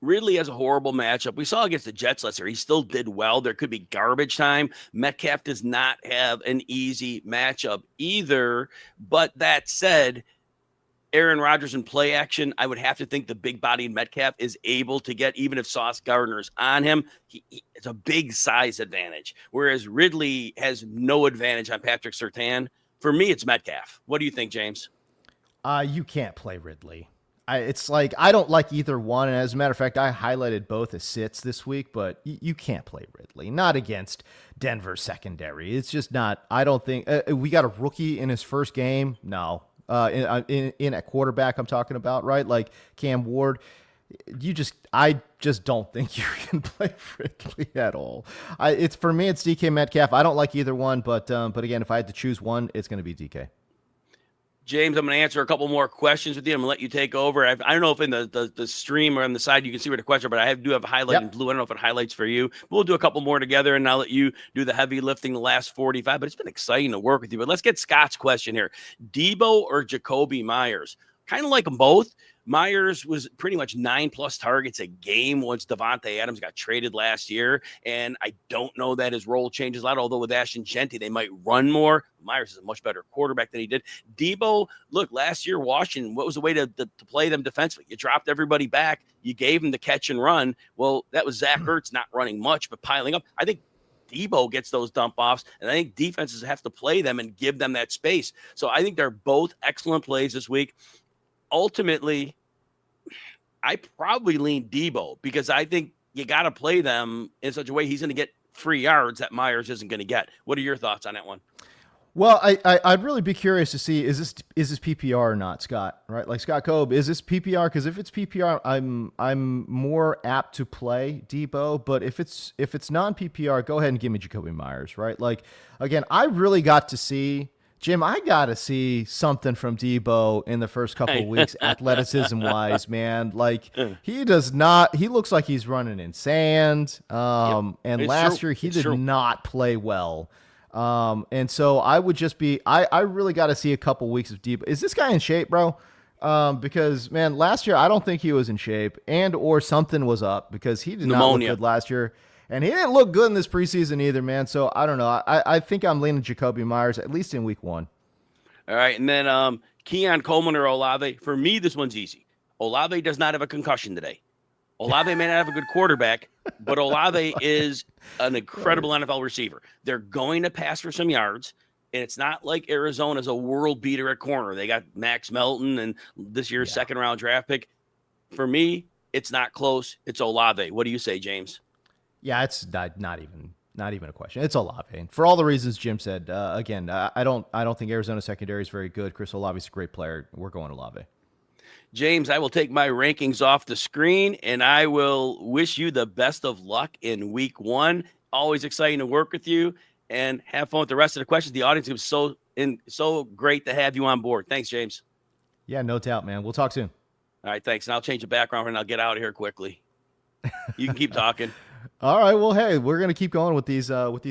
Ridley has a horrible matchup. We saw against the Jets last year. He still did well. There could be garbage time. Metcalf does not have an easy matchup either. But that said, Aaron Rodgers in play action, I would have to think the big-bodied Metcalf is able to get, even if Sauce Gardner's on him, it's a big size advantage, whereas Ridley has no advantage on Patrick Surtain. For me, it's Metcalf. What do you think, James? You can't play Ridley. It's like I don't like either one. And as a matter of fact, I highlighted both as sits this week, but you can't play Ridley. Not against Denver secondary. It's just not. I don't think we got a rookie in his first game. No. In at quarterback, I'm talking about, right? Like Cam Ward. I just don't think you can play Ridley at all. It's for me, it's DK Metcalf. I don't like either one, but again, if I had to choose one, it's going to be DK. James, I'm going to answer a couple more questions with you. I'm going to let you take over. I don't know if in the stream or on the side you can see where the question, but I do have a highlight in blue. I don't know if it highlights for you. We'll do a couple more together, and I'll let you do the heavy lifting the last 45. But it's been exciting to work with you. But let's get Scott's question here. Debo or Jacoby Myers? Kind of like them both. Myers was pretty much 9+ targets a game once Devontae Adams got traded last year. And I don't know that his role changes a lot, although with Ashton Genty, they might run more. Myers is a much better quarterback than he did. Debo, look, last year, Washington, what was the way to play them defensively? You dropped everybody back. You gave them the catch and run. Well, that was Zach Ertz not running much, but piling up. I think Debo gets those dump offs, and I think defenses have to play them and give them that space. So I think they're both excellent plays this week. Ultimately, I probably lean Debo because I think you got to play them in such a way he's going to get free yards that Myers isn't going to get. What are your thoughts on that one? Well, I'd really be curious to see is this PPR or not, Scott? Right, like Scott Cobb, is this PPR? Because if it's PPR, I'm more apt to play Debo. But if it's non PPR, go ahead and give me Jacoby Myers. Right, like again, I really got to see. Jim, I got to see something from Debo in the first couple of weeks, athleticism-wise, man. Like, he looks like he's running in sand. And last year, he did not play well. And so I would just be – I really got to see a couple weeks of Debo. Is this guy in shape, bro? Because, man, last year, I don't think he was in shape or something was up because he did not look good last year. And he didn't look good in this preseason either, man. So I don't know. I think I'm leaning Jacoby Myers, at least in week 1. All right. And then Keon Coleman or Olave. For me, this one's easy. Olave does not have a concussion today. Olave may not have a good quarterback, but Olave is an incredible NFL receiver. They're going to pass for some yards. And it's not like Arizona's a world beater at corner. They got Max Melton and this year's second-round draft pick. For me, it's not close. It's Olave. What do you say, James? Yeah, it's not even a question. It's Olave for all the reasons Jim said. Again, I don't think Arizona secondary is very good. Chris Olave's a great player. We're going Olave. James, I will take my rankings off the screen, and I will wish you the best of luck in week 1. Always exciting to work with you, and have fun with the rest of the questions. The audience was so great to have you on board. Thanks, James. Yeah, no doubt, man. We'll talk soon. All right, thanks. And I'll change the background, and I'll get out of here quickly. You can keep talking. All right. Well, hey, we're gonna keep going with these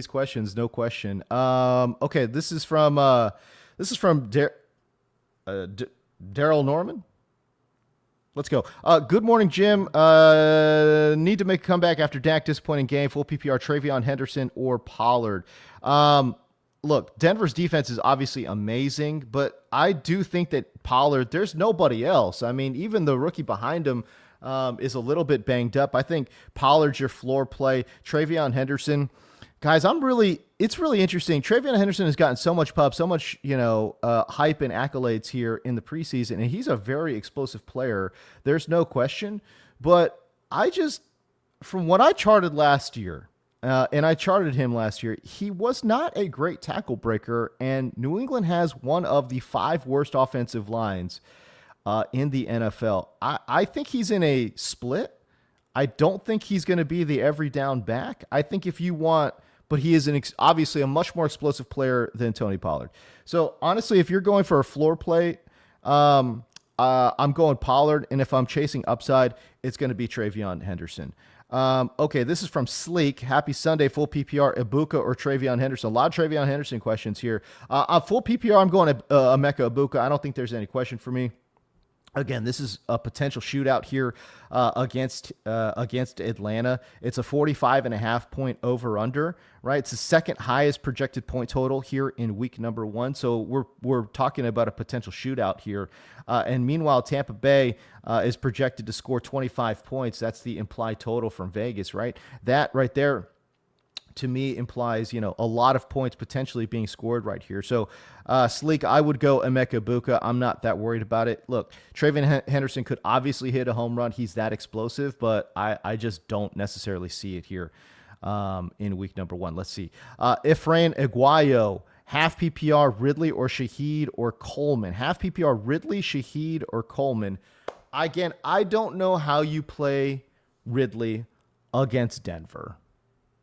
questions. No question. Okay, this is from Daryl Norman. Let's go. Good morning, Jim. Need to make a comeback after Dak disappointing game. Full PPR, Travion Henderson or Pollard. Look, Denver's defense is obviously amazing, but I do think that Pollard, there's nobody else. I mean, even the rookie behind him is a little bit banged up. I think Pollard's your floor play. Travion Henderson, guys, it's really interesting. Travion Henderson has gotten so much pub, so much, hype and accolades here in the preseason, and he's a very explosive player. There's no question. But from what I charted last year, and I charted him last year, he was not a great tackle breaker, and New England has one of the 5 worst offensive lines in the NFL. I think he's in a split. I don't think he's going to be the every down back. I think if you want, but he is obviously a much more explosive player than Tony Pollard. So honestly, if you're going for a floor play, I'm going Pollard, and if I'm chasing upside, it's going to be Travion Henderson. Okay, this is from Sleek. Happy Sunday, full PPR, Ibuka or Travion Henderson. A lot of Travion Henderson questions here. On full PPR, I'm going Emeka Ibuka. I don't think there's any question for me. Again, this is a potential shootout here against Atlanta. It's a 45.5 point over under, right? It's the second highest projected point total here in week number 1. So we're talking about a potential shootout here. And meanwhile, Tampa Bay is projected to score 25 points. That's the implied total from Vegas, right? That right there, to me, implies, a lot of points potentially being scored right here. So, Sleek, I would go Emeka Buka. I'm not that worried about it. Look, Travion Henderson could obviously hit a home run. He's that explosive, but I just don't necessarily see it here in week number 1. Let's see. Efrain Aguayo, half PPR, Ridley or Shaheed or Coleman. Half PPR, Ridley, Shaheed, or Coleman. Again, I don't know how you play Ridley against Denver.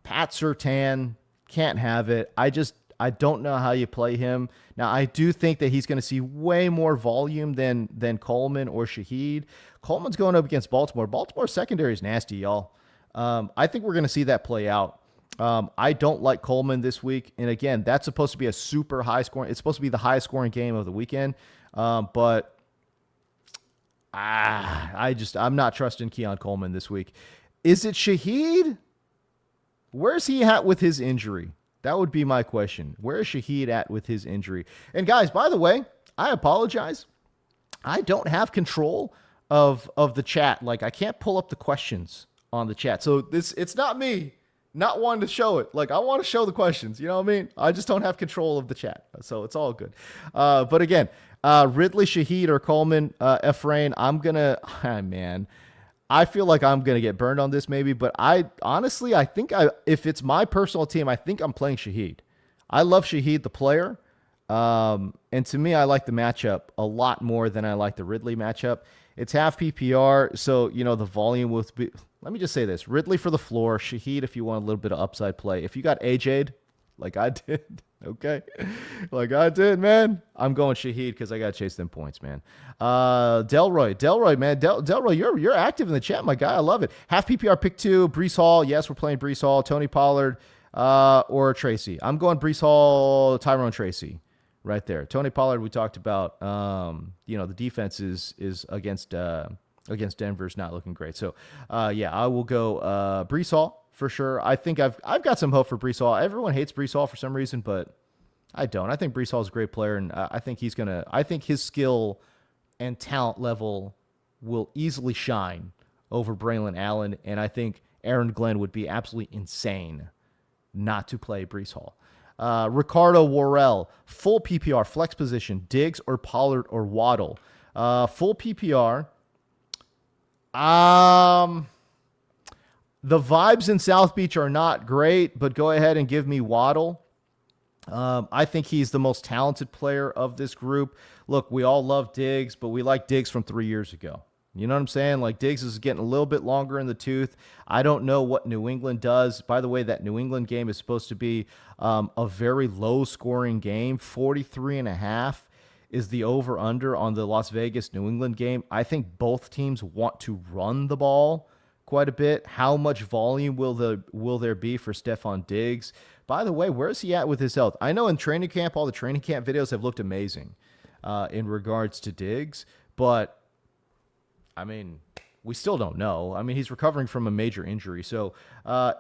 Pat Surtain, can't have it. I don't know how you play him. Now, I do think that he's going to see way more volume than Coleman or Shaheed. Coleman's going up against Baltimore. Baltimore's secondary is nasty, y'all. I think we're going to see that play out. I don't like Coleman this week. And again, that's supposed to be a super high scoring. It's supposed to be the highest scoring game of the weekend. But I'm not trusting Keon Coleman this week. Is it Shaheed? Where's he at with his injury? That would be my question. Where is Shaheed at with his injury? And guys, by the way, I apologize. I don't have control of the chat. Like, I can't pull up the questions on the chat. So it's not me not wanting to show it. Like, I want to show the questions. You know what I mean? I just don't have control of the chat. So it's all good. But again, Ridley, Shaheed, or Coleman, Efrain, I feel like I'm going to get burned on this maybe, but I think if it's my personal team, I think I'm playing Shaheed. I love Shaheed, the player. And to me, I like the matchup a lot more than I like the Ridley matchup. It's half PPR, so, the volume will be... Let me just say this. Ridley for the floor, Shaheed if you want a little bit of upside play. If you got AJ'd, like I did, okay? Like I did, man. I'm going Shaheed because I got to chase them points, man. Delroy, man. Delroy, you're active in the chat, my guy. I love it. Half PPR pick 2, Breece Hall. Yes, we're playing Breece Hall. Tony Pollard or Tracy. I'm going Breece Hall, Tyrone Tracy right there. Tony Pollard, we talked about, the defense is against Denver is not looking great. So, I will go Breece Hall. For sure. I think I've got some hope for Breece Hall. Everyone hates Breece Hall for some reason, but I don't. I think Breece Hall is a great player, and I think his skill and talent level will easily shine over Braylon Allen, and I think Aaron Glenn would be absolutely insane not to play Breece Hall. Ricardo Worrell, full PPR, flex position, Diggs or Pollard or Waddle. Full PPR. The vibes in South Beach are not great, but go ahead and give me Waddle. I think he's the most talented player of this group. Look, we all love Diggs, but we like Diggs from 3 years ago. You know what I'm saying? Like, Diggs is getting a little bit longer in the tooth. I don't know what New England does. By the way, that New England game is supposed to be a very low-scoring game. 43.5 is the over-under on the Las Vegas-New England game. I think both teams want to run the ball quite a bit. How much volume will there be for Stephon Diggs? By the way, where's he at with his health? I know in training camp, all the training camp videos have looked amazing in regards to Diggs, but we still don't know. He's recovering from a major injury. So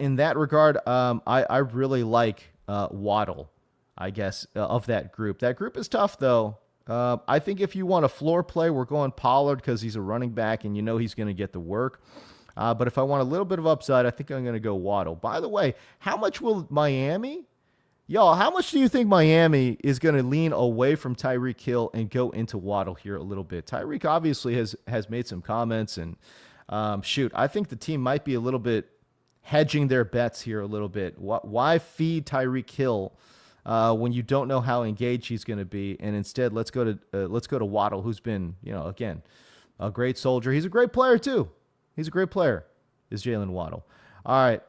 in that regard, I really like Waddle, I guess, of that group. That group is tough, though. I think if you want a floor play, we're going Pollard because he's a running back and he's going to get the work. But if I want a little bit of upside, I think I'm going to go Waddle. By the way, how much do you think Miami is going to lean away from Tyreek Hill and go into Waddle here a little bit? Tyreek obviously has made some comments, and I think the team might be a little bit hedging their bets here a little bit. Why feed Tyreek Hill when you don't know how engaged he's going to be? And instead, let's go to Waddle, who's been, again, a great soldier. He's a great player too. He's a great player, is Jalen Waddle. All right.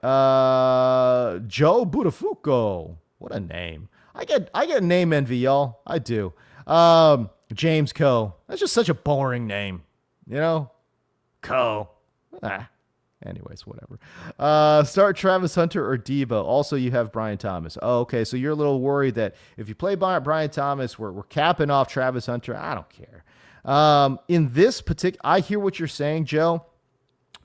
Joe Buttafuoco. What a name. I get name envy, y'all. I do. James Koh. That's just such a boring name. Koh. Anyways, whatever. Start Travis Hunter or Debo. Also, you have Brian Thomas. Oh, okay. So you're a little worried that if you play Brian Thomas, we're capping off Travis Hunter. I don't care. In this particular, I hear what you're saying, Joe,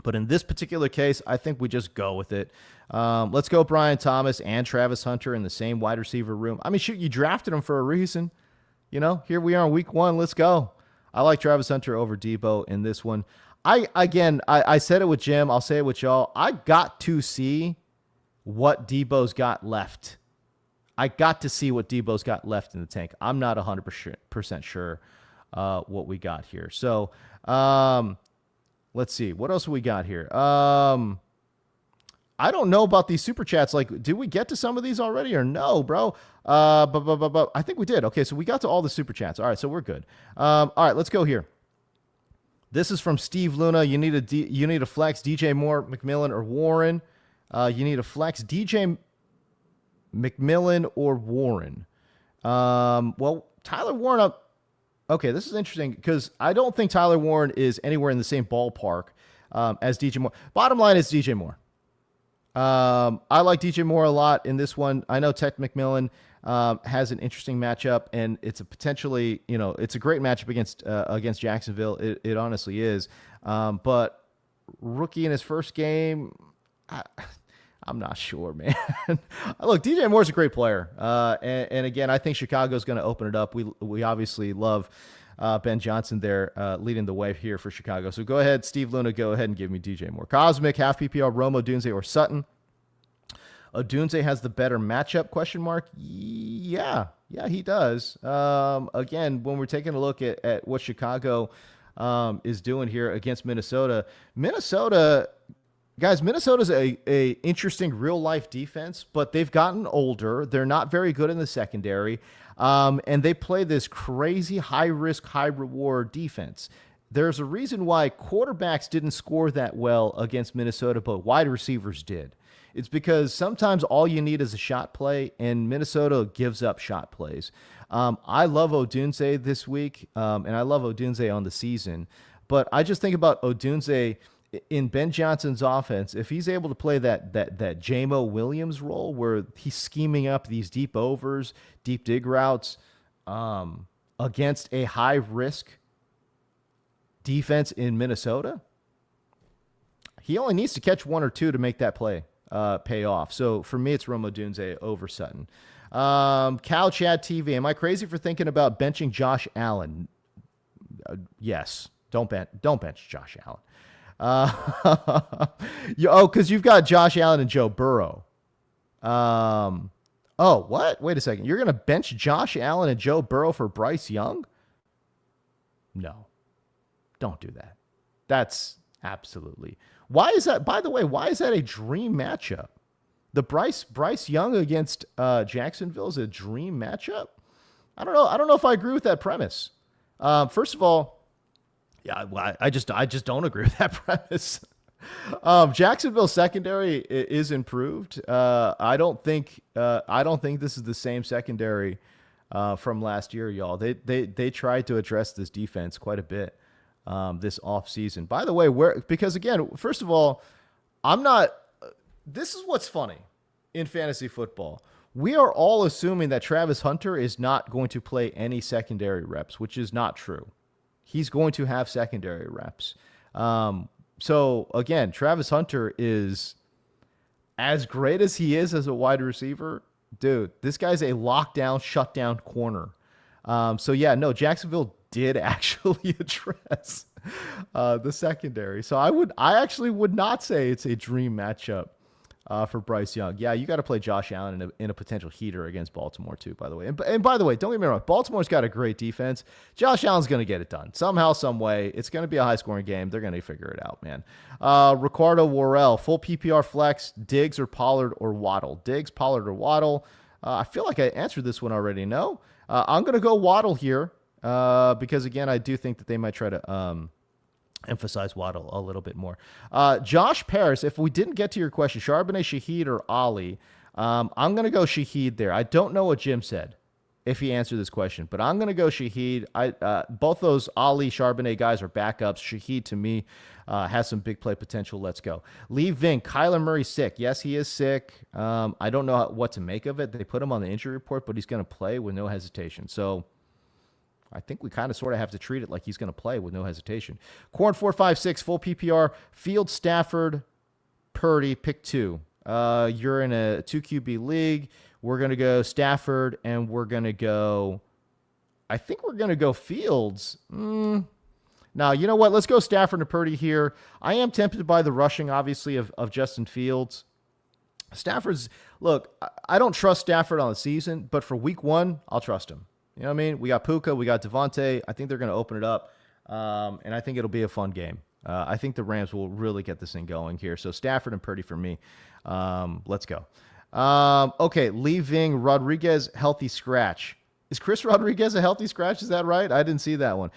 but in this particular case, I think we just go with it. Let's go Brian Thomas and Travis Hunter in the same wide receiver room. I mean, shoot, you drafted them for a reason. Here we are in week 1. Let's go. I like Travis Hunter over Debo in this one. I said it with Jim. I'll say it with y'all. I got to see what Debo's got left. I got to see what Debo's got left in the tank. I'm not 100% sure what we got here. So let's see. What else we got here? I don't know about these super chats. Like, did we get to some of these already or no, bro? But I think we did. Okay, so we got to all the super chats. All right, so we're good. All right, let's go here. This is from Steve Luna. You need a flex, DJ Moore, McMillan, or Warren. You need a flex, DJ McMillan or Warren. Well, Tyler Warren up. Okay, this is interesting because I don't think Tyler Warren is anywhere in the same ballpark as DJ Moore. Bottom line is DJ Moore. I like DJ Moore a lot in this one. I know Ted McMillan has an interesting matchup, and it's a potentially, it's a great matchup against Jacksonville. It honestly is. But rookie in his first game, I'm not sure, man. Look, DJ Moore's a great player. And again, I think Chicago's going to open it up. We obviously love Ben Johnson there leading the way here for Chicago. So go ahead, Steve Luna, go ahead and give me DJ Moore. Cosmic, half PPR, Romo, Odunze, or Sutton. Odunze has the better matchup, question mark? Yeah, he does. Again, when we're taking a look at what Chicago is doing here against Minnesota, guys, Minnesota's a interesting real-life defense, but they've gotten older. They're not very good in the secondary, and they play this crazy high-risk, high-reward defense. There's a reason why quarterbacks didn't score that well against Minnesota, but wide receivers did. It's because sometimes all you need is a shot play, and Minnesota gives up shot plays. I love Odunze this week, and I love Odunze on the season, but I just think about Odunze in Ben Johnson's offense. If he's able to play that Jamo Williams role where he's scheming up these deep overs, deep dig routes against a high-risk defense in Minnesota, he only needs to catch one or two to make that play pay off. So for me, it's Romo Odunze over Sutton. Cal Chad TV, am I crazy for thinking about benching Josh Allen? Yes. Don't bench Josh Allen. Because you've got Josh Allen and Joe Burrow. What? Wait a second. You're going to bench Josh Allen and Joe Burrow for Bryce Young? No. Don't do that. That's absolutely. Why is that? By the way, why is that a dream matchup? The Bryce Young against Jacksonville is a dream matchup? I don't know. I don't know if I agree with that premise. First of all, yeah, I just don't agree with that premise. Jacksonville secondary is improved. I don't think this is the same secondary from last year, y'all. They tried to address this defense quite a bit this offseason. By the way, because again, first of all, this is what's funny in fantasy football. We are all assuming that Travis Hunter is not going to play any secondary reps, which is not true. He's going to have secondary reps. So again, Travis Hunter is as great as he is as a wide receiver. Dude, this guy's a lockdown, shutdown corner. So yeah, no, Jacksonville did actually address the secondary. So I actually would not say it's a dream matchup for Bryce Young. Yeah, you got to play Josh Allen in a potential heater against Baltimore too, by the way. And by the way, don't get me wrong, Baltimore's got a great defense. Josh Allen's going to get it done. Somehow, some way. It's going to be a high-scoring game. They're going to figure it out, man. Ricardo Worrell, full PPR flex, Diggs or Pollard or Waddle? Diggs, Pollard, or Waddle? I feel like I answered this one already. No? I'm going to go Waddle here because, again, I do think that they might try to emphasize Waddle a little bit more. Josh Paris, if we didn't get to your question, Charbonnet, Shaheed, or Ali, I'm going to go Shaheed there. I don't know what Jim said if he answered this question, but I'm going to go Shaheed. Both those Ali, Charbonnet guys are backups. Shaheed, to me, has some big play potential. Let's go. Lee Vink, Kyler Murray sick. Yes, he is sick. I don't know what to make of it. They put him on the injury report, but he's going to play with no hesitation. So I think we kind of sort of have to treat it like he's going to play with no hesitation. Corn 456, full PPR. Field, Stafford, Purdy, pick 2. You're in a 2 QB league. We're going to go Stafford, and we're going to go, I think we're going to go Fields. Now, you know what? Let's go Stafford and Purdy here. I am tempted by the rushing, obviously, of Justin Fields. Stafford's, look, I don't trust Stafford on the season, but for week 1, I'll trust him. You know what I mean? We got Puka, we got Devontae. I think they're going to open it up, and I think it'll be a fun game. I think the Rams will really get this thing going here. So Stafford and Purdy for me. Let's go. Okay, leaving Rodriguez, healthy scratch. Is Chris Rodriguez a healthy scratch? Is that right? I didn't see that one.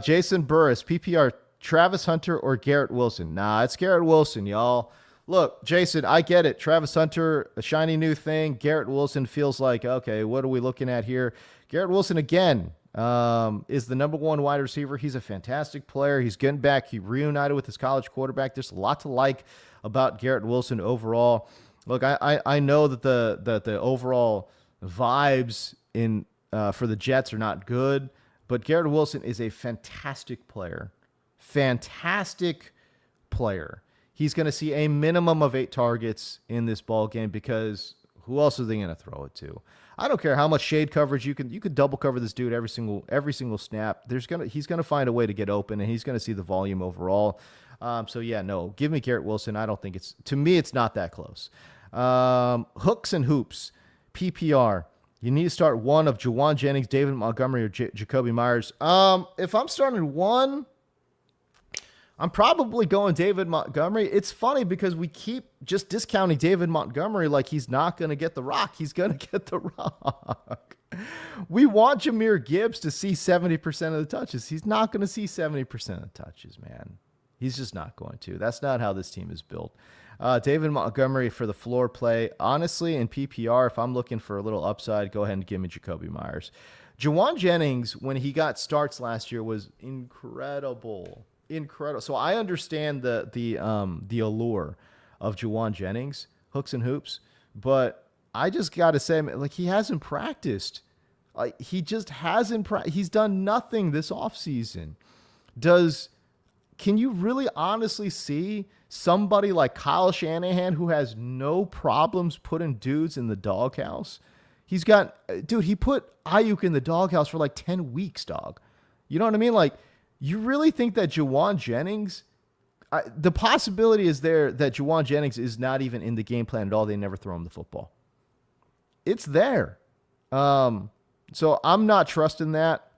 Jason Burris, PPR, Travis Hunter or Garrett Wilson? Nah, it's Garrett Wilson, y'all. Look, Jason, I get it. Travis Hunter, a shiny new thing. Garrett Wilson feels like, okay, what are we looking at here? Garrett Wilson, again, is the number 1 wide receiver. He's a fantastic player. He's getting back. He reunited with his college quarterback. There's a lot to like about Garrett Wilson overall. Look, I know that the overall vibes in for the Jets are not good, but Garrett Wilson is a fantastic player. Fantastic player. He's going to see a minimum of 8 targets in this ball game because who else are they going to throw it to? I don't care how much shade coverage you could double cover this dude every single snap. He's going to find a way to get open, and he's going to see the volume overall. So yeah, no, give me Garrett Wilson. I don't think to me, it's not that close. Hooks and hoops, PPR. You need to start one of Juwan Jennings, David Montgomery, or Jacoby Myers. If I'm starting one, I'm probably going David Montgomery. It's funny because we keep just discounting David Montgomery like he's not going to get the rock. He's going to get the rock. We want Jahmyr Gibbs to see 70% of the touches. He's not going to see 70% of the touches, man. He's just not going to. That's not how this team is built. David Montgomery for the floor play. Honestly, in PPR, if I'm looking for a little upside, go ahead and give me Jacoby Myers. Juwan Jennings, when he got starts last year, was incredible. So I understand the allure of Juwan Jennings, hooks and hoops, but I just got to say, like, he hasn't practiced. Like, he just hasn't he's done nothing this offseason. Can you really honestly see somebody like Kyle Shanahan, who has no problems putting dudes in the doghouse? He put Ayuk in the doghouse for like 10 weeks, dog. You know what I mean? Like, you really think that Juwan Jennings, the possibility is there that Juwan Jennings is not even in the game plan at all. They never throw him the football. It's there. So I'm not trusting that.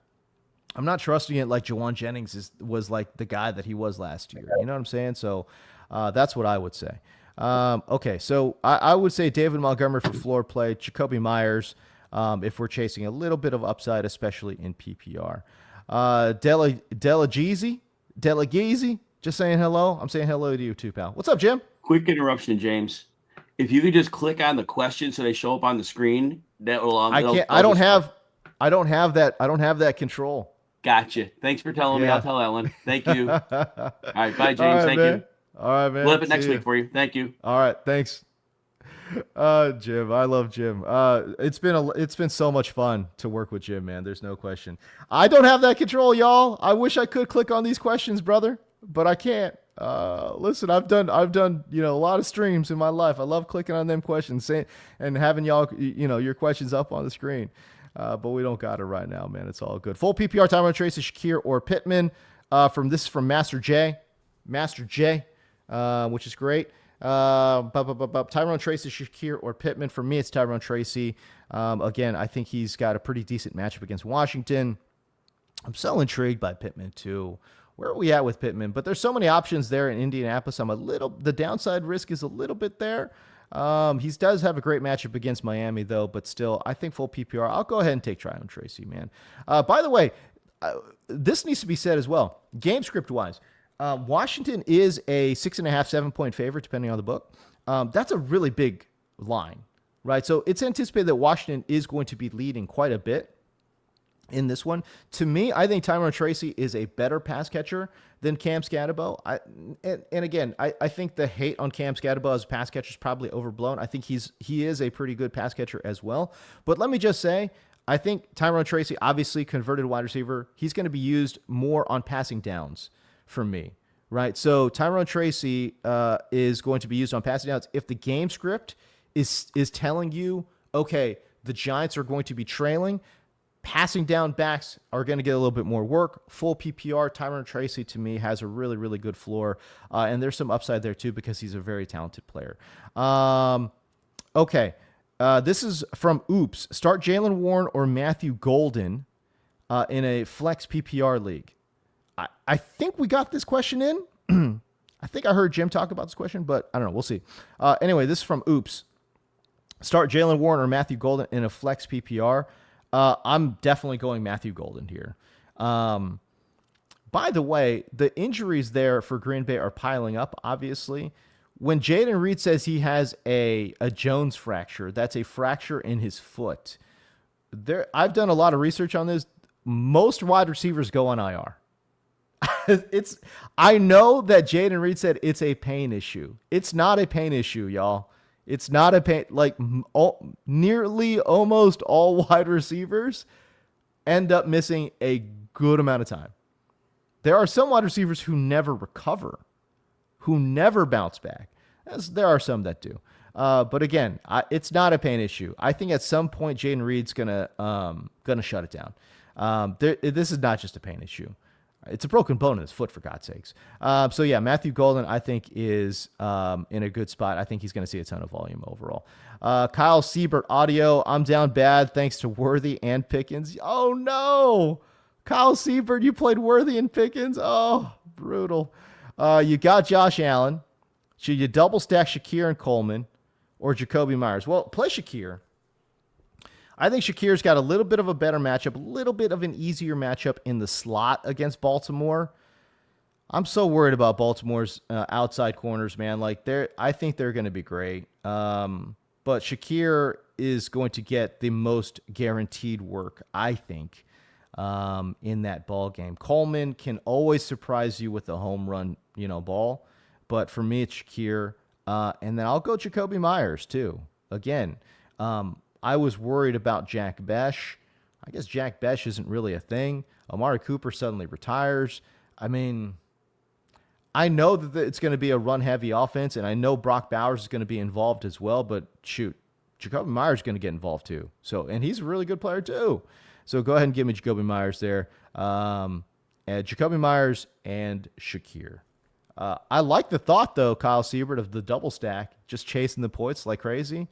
I'm not trusting it like Juwan Jennings was like the guy that he was last year. You know what I'm saying? So that's what I would say. Okay, so I would say David Montgomery for floor play, Jacoby Myers if we're chasing a little bit of upside, especially in PPR. Delageezy, just saying hello. I'm saying hello to you too, pal. What's up, Jim? Quick interruption, James. If you could just click on the questions so they show up on the screen, that will. I don't have that control. Gotcha. Thanks for telling me. I'll tell Ellen. Thank you. All right, bye, James. Thank you. All right, man. We'll have it next week for you. Thank you. All right, thanks. Jim, I love Jim. It's been so much fun to work with Jim, man. There's no question. I don't have that control, y'all. I wish I could click on these questions, brother, but I can't. Listen, I've done a lot of streams in my life. I love clicking on them questions and having y'all your questions up on the screen. But we don't got it right now, man. It's all good. Full PPR, Tyrone Tracy, Shakir, or Pittman. From Master J, which is great. Tyrone Tracy, Shakir, or Pittman. For me, it's Tyrone Tracy. Again, I think he's got a pretty decent matchup against Washington. I'm so intrigued by Pittman too. Where are we at with Pittman? But there's so many options there in Indianapolis. The downside risk is a little bit there. He does have a great matchup against Miami, though, but still, I think full PPR. I'll go ahead and take Tyrone Tracy, man. By the way, this needs to be said as well. Game script wise, Washington is a 6.5, 7-point favorite, depending on the book. That's a really big line, right? So it's anticipated that Washington is going to be leading quite a bit in this one. To me, I think Tyrone Tracy is a better pass catcher than Cam Scatterbo. I think the hate on Cam Scatterbo as a pass catcher is probably overblown. I think he is a pretty good pass catcher as well. But let me just say, I think Tyrone Tracy, obviously converted wide receiver, he's going to be used more on passing downs for me, right? So Tyrone Tracy is going to be used on passing downs. If the game script is telling you, okay, the Giants are going to be trailing, passing down backs are going to get a little bit more work. Full PPR, Tyrone Tracy to me has a really, really good floor. And there's some upside there too because he's a very talented player. Okay. This is from Oops. Start Jalen Warren or Matthew Golden in a flex PPR league. I think we got this question in. I think I heard Jim talk about this question, but I don't know. We'll see. Anyway, this is from Oops. Start Jalen Warren or Matthew Golden in a flex PPR. I'm definitely going Matthew Golden here. By the way, the injuries there for Green Bay are piling up, obviously. When Jaden Reed says he has a Jones fracture, that's a fracture in his foot. I've done a lot of research on this. Most wide receivers go on IR. I know that Jaden Reed said it's a pain issue. It's not a pain issue, y'all. It's not a pain. Like nearly almost all wide receivers end up missing a good amount of time. There are some wide receivers who never recover, who never bounce back. There are some that do. But again, it's not a pain issue. I think at some point Jaden Reed's gonna shut it down. This is not just a pain issue. It's a broken bone in his foot, for God's sakes. So yeah, Matthew Golden, I think, is in a good spot. I think he's going to see a ton of volume overall. Kyle Siebert, audio. I'm down bad thanks to Worthy and Pickens. Oh, no. Kyle Siebert, you played Worthy and Pickens? Oh, brutal. You got Josh Allen. Should you double stack Shakir and Coleman or Jacoby Myers? Well, play Shakir. I think Shakir's got a little bit of a better matchup, a little bit of an easier matchup in the slot against Baltimore. I'm so worried about Baltimore's outside corners, man. I think they're going to be great. But Shakir is going to get the most guaranteed work, I think, in that ball game. Coleman can always surprise you with a home run, ball. But for me, it's Shakir. And then I'll go Jacoby Myers, too. Again, I was worried about Jack Besh. I guess Jack Besh isn't really a thing. Amari Cooper suddenly retires. I mean, I know that it's going to be a run-heavy offense, and I know Brock Bowers is going to be involved as well, but shoot, Jacoby Myers is going to get involved too. And he's a really good player too. So go ahead and give me Jacoby Myers there. Jacoby Myers and Shakir. I like the thought, though, Kyle Siebert, of the double stack, just chasing the points like crazy.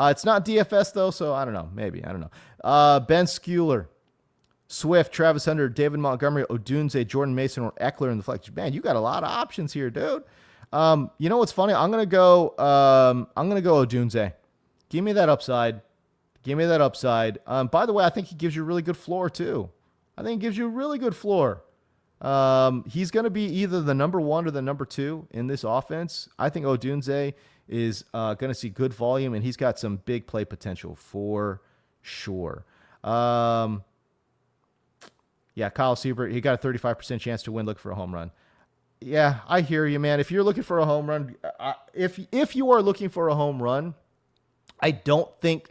It's not DFS, though, so I don't know. Maybe. I don't know. Ben Schuler, Swift, Travis Hunter, David Montgomery, Odunze, Jordan Mason, or Eckler in the flex. Man, you got a lot of options here, dude. You know what's funny? I'm gonna go Odunze. Give me that upside. By the way, I think he gives you a really good floor, too. He's going to be either the number one or the number two in this offense. I think Odunze is going to see good volume, and he's got some big play potential for sure. Yeah, Kyle Siebert, he got a 35% chance to win. Look for a home run. Yeah, I hear you, man. If you're looking for a home run, if you are looking for a home run, I don't think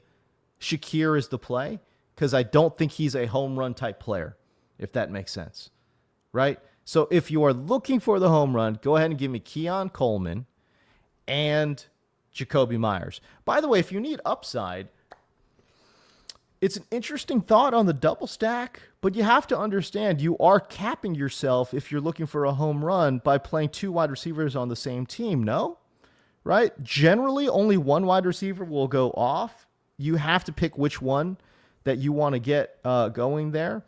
Shakir is the play because I don't think he's a home run type player, if that makes sense. Right? So if you are looking for the home run, go ahead and give me Keon Coleman and Jacoby Myers. By the way, if you need upside, it's an interesting thought on the double stack, but you have to understand you are capping yourself if you're looking for a home run by playing two wide receivers on the same team, no? Right? Generally, only one wide receiver will go off. You have to pick which one that you want to get going there.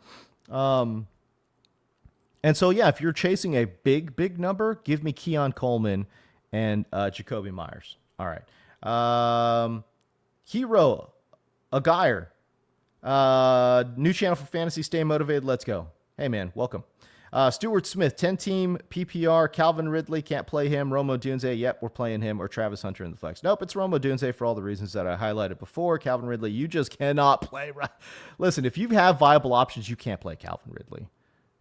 And so, yeah, if you're chasing a big number, give me Keon Coleman and Jacoby Myers. All right. Hero, a Geyer. New channel for fantasy. Stay motivated. Let's go. Hey, man, welcome. Stuart Smith, 10-team PPR. Calvin Ridley, can't play him. Rome Odunze, yep, we're playing him. Or Travis Hunter in the flex. Nope, it's Rome Odunze for all the reasons that I highlighted before. Calvin Ridley, you just cannot play. Listen, if you have viable options, you can't play Calvin Ridley.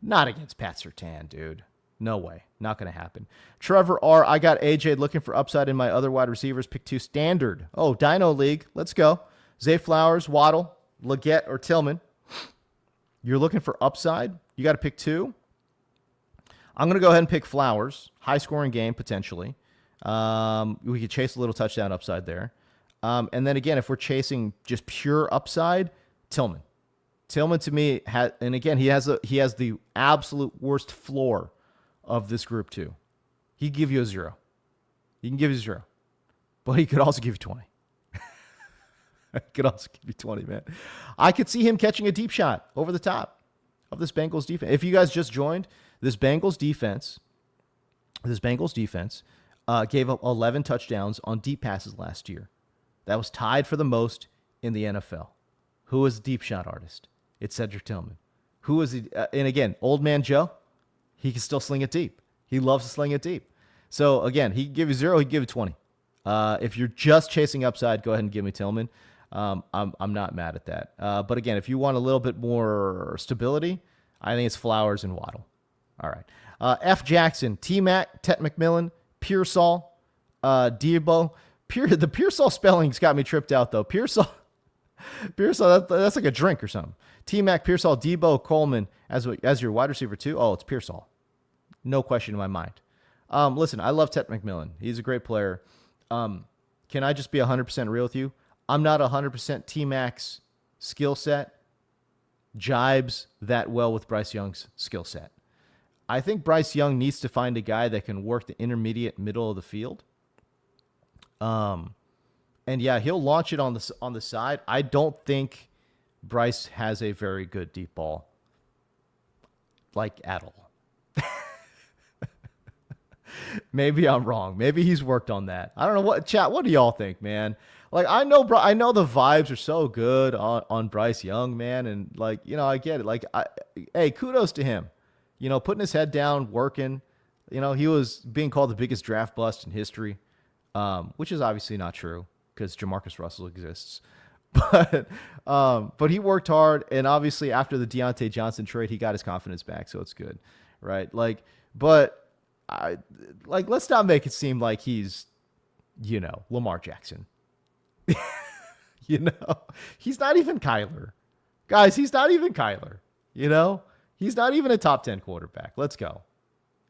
Not against Pat Surtain, dude. No way. Not going to happen. Trevor R., I got AJ looking for upside in my other wide receivers. Pick 2 standard. Oh, Dino League. Let's go. Zay Flowers, Waddle. Leggett or Tillman. You're looking for upside. You got to pick two. I'm going to go ahead and pick Flowers. High scoring game, potentially. We could chase a little touchdown upside there. And then again, if we're chasing just pure upside, Tillman. Tillman to me and again, he has the absolute worst floor of this group too. He can give you a 0. He can give you 0. But he could also give you 20. He could also give you 20, man. I could see him catching a deep shot over the top of this Bengals defense. If you guys just joined, this Bengals defense gave up 11 touchdowns on deep passes last year. That was tied for the most in the NFL. Who was the deep shot artist? It's Cedric Tillman. Who was he? And again, old man Joe, he can still sling it deep. He loves to sling it deep. So again, he can give you 0, he can give you 20. If you're just chasing upside, go ahead and give me Tillman. I'm not mad at that. But again, if you want a little bit more stability, I think it's Flowers and Waddle. All right. F. Jackson, T-Mac, Tet McMillan, Pearsall, Debo. The Pearsall spelling's got me tripped out, though. Pearsall, that's like a drink or something. T-Mac, Pearsall, Debo, Coleman as your wide receiver, too. Oh, it's Pearsall. No question in my mind. Listen, I love Tet McMillan. He's a great player. Can I just be 100% real with you? I'm not 100% T-Mac's skill set jibes that well with Bryce Young's skill set. I think Bryce Young needs to find a guy that can work the intermediate middle of the field. And yeah, he'll launch it on the side. I don't think Bryce has a very good deep ball, like at all. Maybe I'm wrong. Maybe he's worked on that. I don't know what do y'all think, man? Like, I know the vibes are so good on Bryce Young, man. And like, I get it. Like, hey, kudos to him, putting his head down, working, he was being called the biggest draft bust in history, which is obviously not true because Jamarcus Russell exists, but he worked hard. And obviously after the Deontay Johnson trade, he got his confidence back. So it's good. Right. Like, but let's not make it seem like he's, Lamar Jackson. He's not even Kyler. Guys, he's not even Kyler. He's not even a top 10 quarterback. Let's go.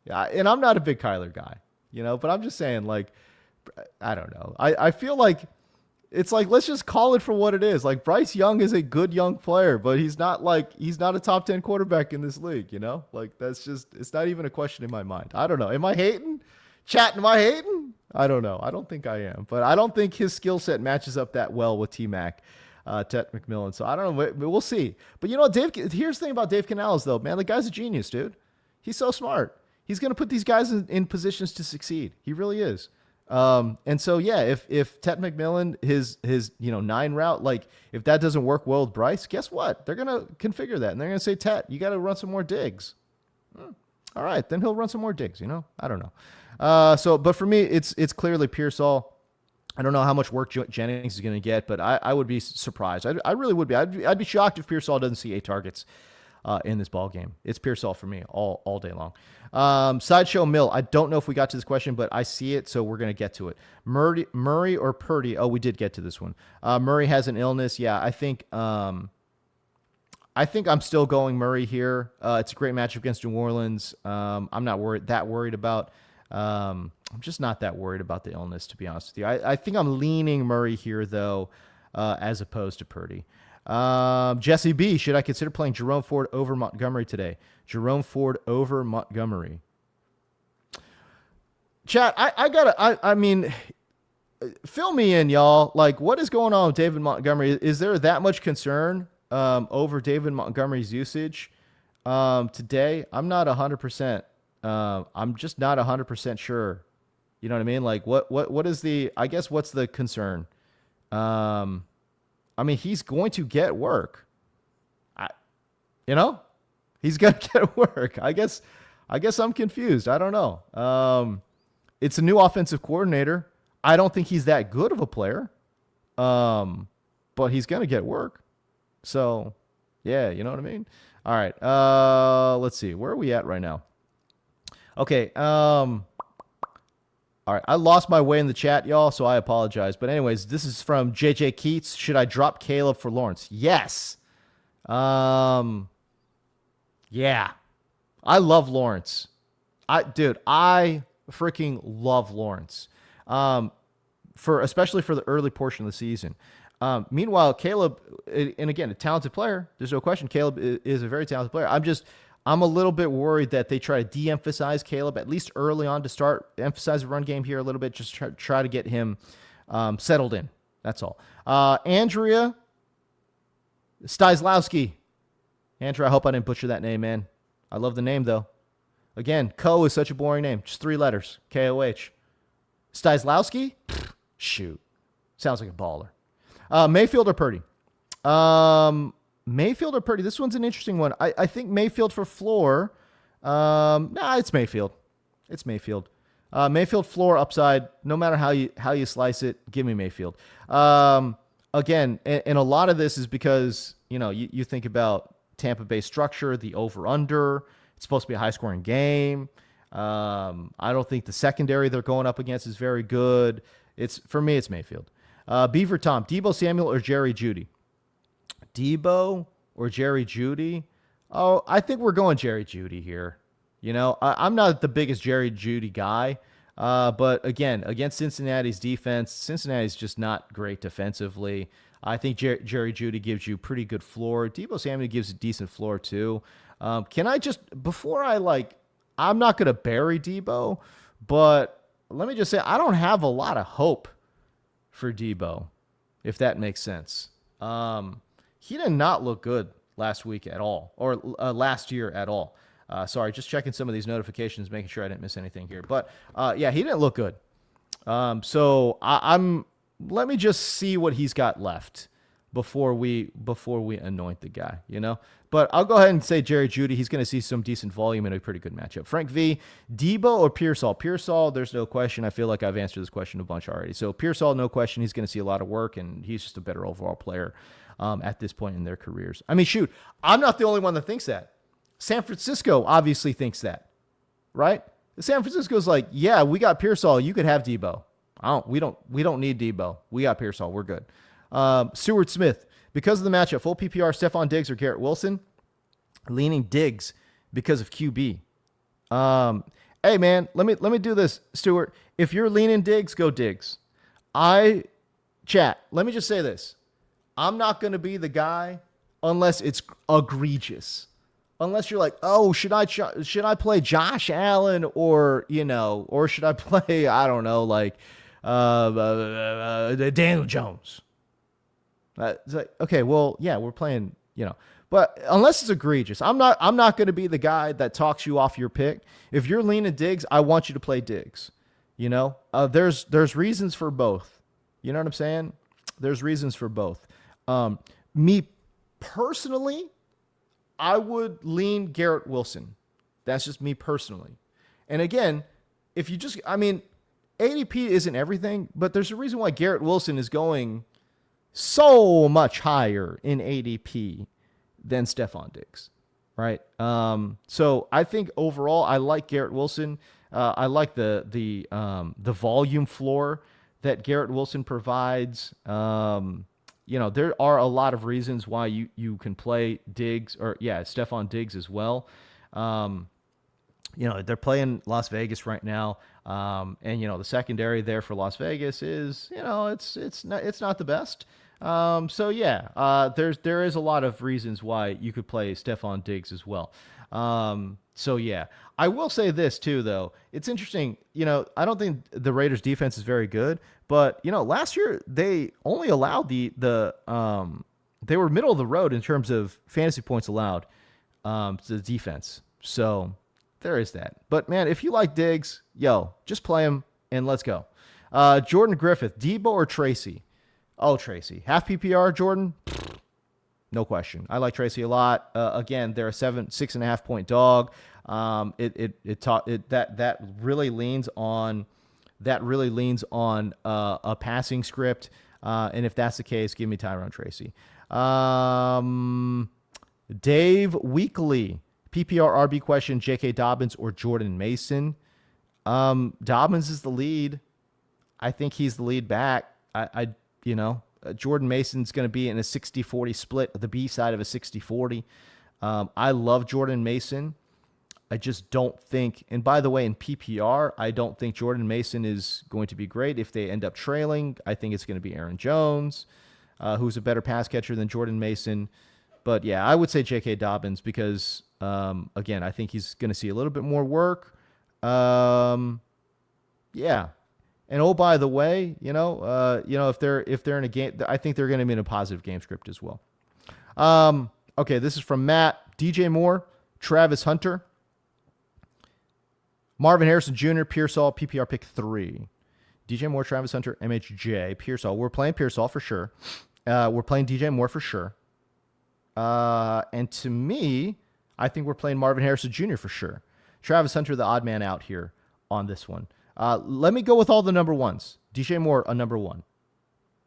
Yeah, and I'm not a big Kyler guy, but I'm just saying, like, I don't know. I feel like it's like, let's just call it for what it is. Like, Bryce Young is a good young player, but he's not a top 10 quarterback in this league, Like, it's not even a question in my mind. I don't know. Am I hating? Chat, am I hating? I don't know. I don't think I am, but I don't think his skill set matches up that well with T-Mac, Tet McMillan. So I don't know. We'll see. But here's the thing about Dave Canales, though, man. The guy's a genius, dude. He's so smart. He's going to put these guys in positions to succeed. He really is. And so, yeah, if Tet McMillan, his 9 route, like, if that doesn't work well with Bryce, guess what? They're going to configure that, and they're going to say, Tet, you got to run some more digs. All right, then he'll run some more digs, I don't know. But for me, it's clearly Pearsall. I don't know how much work Jennings is going to get, but I would be surprised. I really would be. I'd be shocked if Pearsall doesn't see 8 targets in this ball game. It's Pearsall for me all day long. Sideshow Mill. I don't know if we got to this question, but I see it, so we're going to get to it. Murray or Purdy? Oh, we did get to this one. Murray has an illness. Yeah, I think I'm still going Murray here. It's a great matchup against New Orleans. I'm not worried about. I'm just not that worried about the illness, to be honest with you. I think I'm leaning Murray here, though, as opposed to Purdy. Jesse B, should I consider playing Jerome Ford over Montgomery today? Jerome Ford over Montgomery. Chat, I mean, fill me in, y'all. Like, what is going on with David Montgomery? Is there that much concern over David Montgomery's usage today? I'm not 100%. I'm just not 100% sure. You know what I mean? Like, what is what's the concern? I mean, he's going to get work. He's going to get work. I guess I'm confused. I don't know. It's a new offensive coordinator. I don't think he's that good of a player. But he's going to get work. So, yeah, you know what I mean? All right. Let's see. Where are we at right now? Okay. All All right, I lost my way in the chat, y'all, so I apologize. But anyways, this is from JJ Keats. Should I drop Caleb for Lawrence? Yes. Yeah. I love Lawrence. I freaking love Lawrence. Especially for the early portion of the season. Meanwhile, Caleb, and again, a talented player. There's no question. Caleb is a very talented player. I'm a little bit worried that they try to de-emphasize Caleb, at least early on, to start emphasize the run game here a little bit, just try to get him settled in. That's all. Andrea Steislowski. Andrea, I hope I didn't butcher that name, man. I love the name, though. Again, Koh is such a boring name. Just 3 letters. K-O-H. Steislowski? Shoot. Sounds like a baller. Mayfield or Purdy? Mayfield or Purdy? This one's an interesting one. I think Mayfield for floor. It's Mayfield. It's Mayfield. Mayfield floor upside. No matter how you slice it, give me Mayfield. Again, and a lot of this is because you think about Tampa Bay structure, the over under. It's supposed to be a high scoring game. I don't think the secondary they're going up against is very good. For me, it's Mayfield. Beaver Tom, Deebo Samuel or Jerry Jeudy? Deebo or Jerry Jeudy? Oh, I think we're going Jerry Jeudy here. I'm not the biggest Jerry Jeudy guy, but again, against Cincinnati's defense, Cincinnati's just not great defensively. I think Jerry Jeudy gives you pretty good floor. Deebo Samuel gives a decent floor too. Can I just, I'm not going to bury Deebo, but let me just say, I don't have a lot of hope for Deebo, if that makes sense. He did not look good last week at all, or last year at all. Sorry, just checking some of these notifications, making sure I didn't miss anything here. But yeah, he didn't look good. So let me just see what he's got left before we anoint the guy, But I'll go ahead and say Jerry Jeudy. He's going to see some decent volume in a pretty good matchup. Frank V, Deebo or Pearsall? Pearsall, there's no question. I feel like I've answered this question a bunch already. So Pearsall, no question. He's going to see a lot of work, and he's just a better overall player at this point in their careers. I mean, shoot, I'm not the only one that thinks that. San Francisco obviously thinks that, right? San Francisco's like, yeah, we got Pearsall. You could have Deebo. We don't need Deebo. We got Pearsall. We're good. Seward Smith, because of the matchup, full PPR, Stephon Diggs or Garrett Wilson? Leaning Diggs because of QB. Hey man, let me do this, Stuart. If you're leaning Diggs, go Diggs. Chat, let me just say this. I'm not going to be the guy unless it's egregious. Unless you're like, oh, should I play Josh Allen or should I play, I don't know, like Daniel Jones? It's like, okay, well, yeah, we're playing, but unless it's egregious, I'm not going to be the guy that talks you off your pick. If you're leaning Diggs, I want you to play Diggs. There's reasons for both. You know what I'm saying? There's reasons for both. Me personally, I would lean Garrett Wilson. That's just me personally. And again, if you just, ADP isn't everything, but there's a reason why Garrett Wilson is going so much higher in ADP than Stephon Diggs, right? So I think overall, I like Garrett Wilson. I like the volume floor that Garrett Wilson provides. There are a lot of reasons why you can play Diggs Stephon Diggs as well. They're playing Las Vegas right now. And the secondary there for Las Vegas is, it's not the best. There is a lot of reasons why you could play Stephon Diggs as well. I will say this too, though. It's interesting. I don't think the Raiders defense is very good, but last year they only allowed they were middle of the road in terms of fantasy points allowed to the defense. So there is that. But man, if you like Diggs, just play him and let's go. Jordan Griffith, Deebo or Tracy? Oh, Tracy. Half PPR, Jordan? No question. I like Tracy a lot. Again, they're a 6.5 point dog. That really leans on a passing script. And if that's the case, give me Tyrone Tracy. Dave Weekly, PPR RB question, J.K. Dobbins or Jordan Mason? Dobbins is the lead. I think he's the lead back. Jordan Mason's going to be in a 60-40 split, the B side of a 60-40. I love Jordan Mason. I just don't think, and by the way, in PPR, I don't think Jordan Mason is going to be great. If they end up trailing, I think it's going to be Aaron Jones, who's a better pass catcher than Jordan Mason. But yeah, I would say J.K. Dobbins because, again, I think he's going to see a little bit more work. Yeah. And oh, by the way, if they're in a game, I think they're going to be in a positive game script as well. Okay, this is from Matt. DJ Moore, Travis Hunter, Marvin Harrison Jr., Pearsall, PPR pick 3. DJ Moore, Travis Hunter, MHJ, Pearsall. We're playing Pearsall for sure. We're playing DJ Moore for sure. And to me, I think we're playing Marvin Harrison Jr. for sure. Travis Hunter, the odd man out here on this one. Let me go with all the number ones. DJ Moore, a number 1.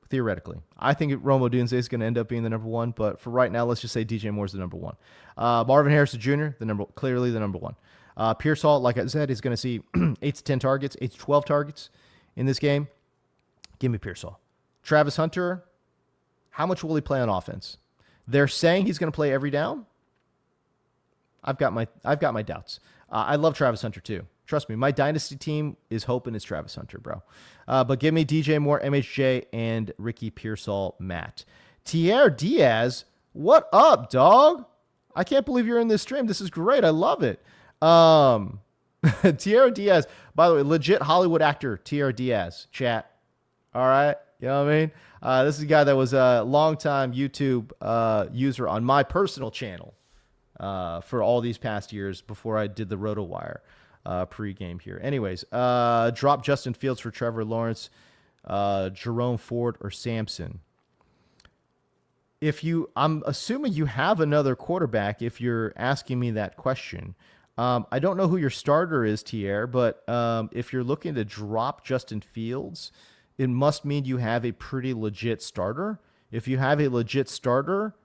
Theoretically. I think Rome Odunze is going to end up being the number 1, but for right now, let's just say DJ Moore is the number 1. Marvin Harrison Jr., clearly the number 1. Pearsall, like I said, is going to see 8 to 10 targets, 8 to 12 targets in this game. Give me Pearsall. Travis Hunter, how much will he play on offense? They're saying he's going to play every down. I've got my doubts. I love Travis Hunter too. Trust me, my dynasty team is hoping it's Travis Hunter, bro. But give me DJ Moore, MHJ, and Ricky Pearsall, Matt. Tier Diaz, what up, dog? I can't believe you're in this stream. This is great. I love it. Tier Diaz, by the way, legit Hollywood actor, Tier Diaz, chat. All right. You know what I mean? This is a guy that was a longtime YouTube user on my personal channel for all these past years before I did the RotoWire pregame here. Anyways, drop Justin Fields for Trevor Lawrence, Jerome Ford, or Sampson. I'm assuming you have another quarterback if you're asking me that question. I don't know who your starter is, Tier, but if you're looking to drop Justin Fields, it must mean you have a pretty legit starter. If you have a legit starter,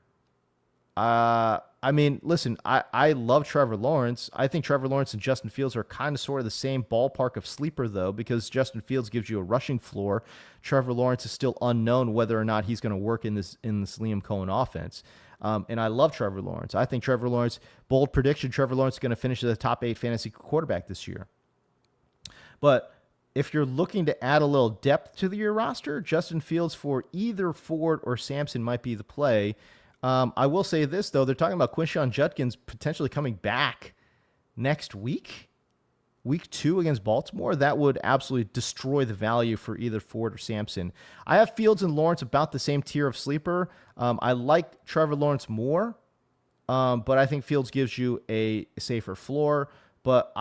listen, I love Trevor Lawrence. I think Trevor Lawrence and Justin Fields are kind of sort of the same ballpark of sleeper, though, because Justin Fields gives you a rushing floor. Trevor Lawrence is still unknown whether or not he's going to work in this Liam Cohen offense. And I love Trevor Lawrence. I think Trevor Lawrence, bold prediction, Trevor Lawrence is going to finish as a top 8 fantasy quarterback this year. But if you're looking to add a little depth to your roster, Justin Fields for either Ford or Sampson might be the play. I will say this, though. They're talking about Quinshon Judkins potentially coming back next week, week 2 against Baltimore. That would absolutely destroy the value for either Ford or Sampson. I have Fields and Lawrence about the same tier of sleeper. I like Trevor Lawrence more, but I think Fields gives you a safer floor. But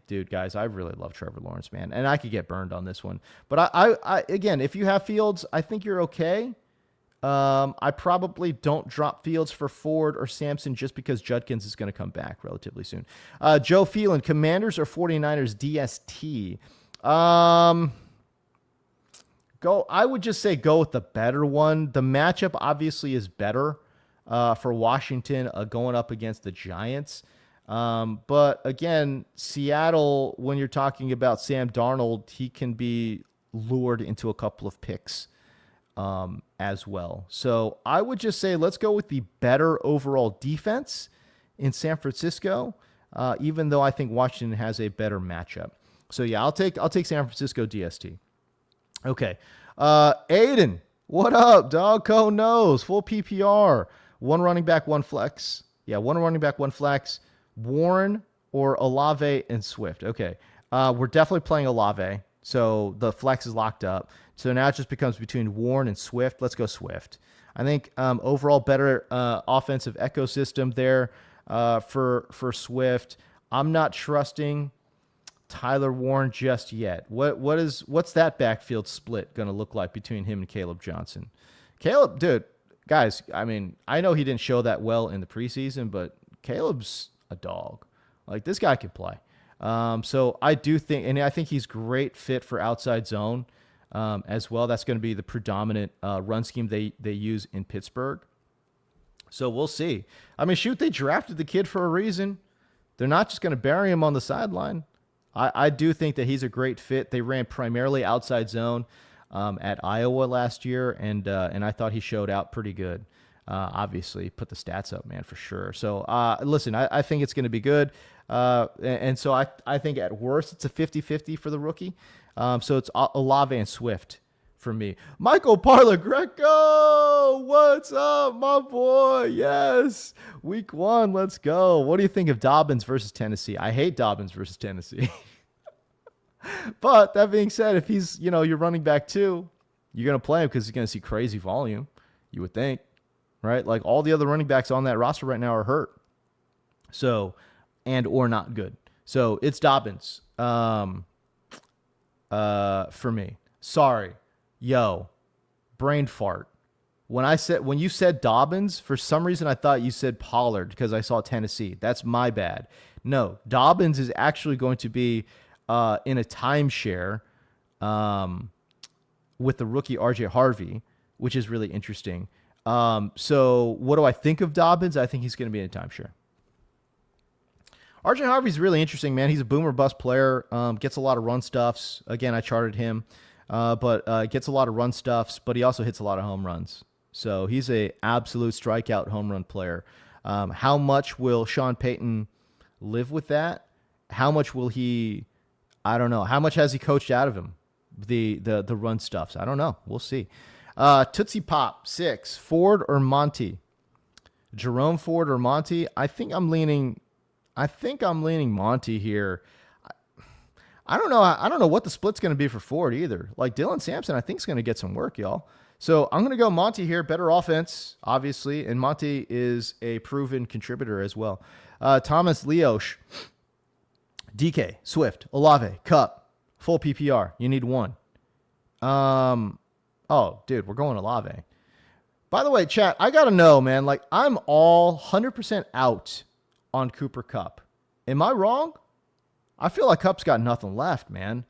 dude, guys, I really love Trevor Lawrence, man. And I could get burned on this one. But I again, if you have Fields, I think you're okay. I probably don't drop Fields for Ford or Sampson just because Judkins is going to come back relatively soon. Joe Phelan, Commanders or 49ers DST? I would just say go with the better one. The matchup obviously is better for Washington going up against the Giants. But again, Seattle, when you're talking about Sam Darnold, he can be lured into a couple of picks as well. So I would just say let's go with the better overall defense in San Francisco, even though I think Washington has a better matchup. So yeah, I'll take San Francisco DST. Okay. Aiden, what up, dog? Koh knows. Full PPR. 1 running back, 1 flex. Yeah, 1 running back, 1 flex. Warren or Olave and Swift. Okay. We're definitely playing Olave. So the flex is locked up. So now it just becomes between Warren and Swift. Let's go Swift. I think overall better offensive ecosystem there for Swift. I'm not trusting Tyler Warren just yet. What's that backfield split going to look like between him and Caleb Johnson? Caleb, dude, guys, I mean, I know he didn't show that well in the preseason, but Caleb's a dog. Like, this guy can play. So I do think, and I think he's great fit for outside zone as well. That's going to be the predominant run scheme they use in Pittsburgh. So we'll see. I mean, shoot, they drafted the kid for a reason. They're not just going to bury him on the sideline. I do think that he's a great fit. They ran primarily outside zone at Iowa last year, and I thought he showed out pretty good. Obviously, put the stats up, man, for sure. So, listen, I think it's going to be good. And so I think at worst it's a 50-50 for the rookie. So it's Olave and Swift for me. Michael Parla Greco, what's up, my boy? Yes, week 1, let's go. What do you think of Dobbins versus Tennessee? I hate Dobbins versus Tennessee. But that being said, if he's, your running back too, you're going to play him because he's going to see crazy volume, you would think, right? Like all the other running backs on that roster right now are hurt. So, and or not good. So it's Dobbins for me. Sorry. Yo, brain fart. When you said Dobbins, for some reason I thought you said Pollard because I saw Tennessee. That's my bad. No, Dobbins is actually going to be in a timeshare with the rookie RJ Harvey, which is really interesting. So what do I think of Dobbins? I think he's going to be in a timeshare. RJ Harvey's really interesting, man. He's a boomer bust player. Gets a lot of run stuffs. Again, I charted him. But gets a lot of run stuffs, but he also hits a lot of home runs. So he's a absolute strikeout home run player. How much will Sean Payton live with that? How much will he, I don't know. How much has he coached out of him? The run stuffs. I don't know. We'll see. Tootsie Pop 6, Ford or Monty? Jerome Ford or Monty? I think I'm leaning Monty here. I don't know. I don't know what the split's going to be for Ford either. Like Dylan Sampson, I think is going to get some work, y'all. So I'm going to go Monty here. Better offense, obviously, and Monty is a proven contributor as well. Thomas Leosh, DK, Swift, Olave, Cup, full PPR. You need one. Oh, dude, we're going Olave. By the way, chat, I got to know, man. Like I'm all 100% out on Cooper Kupp. Am I wrong? I feel like Kupp's got nothing left, man.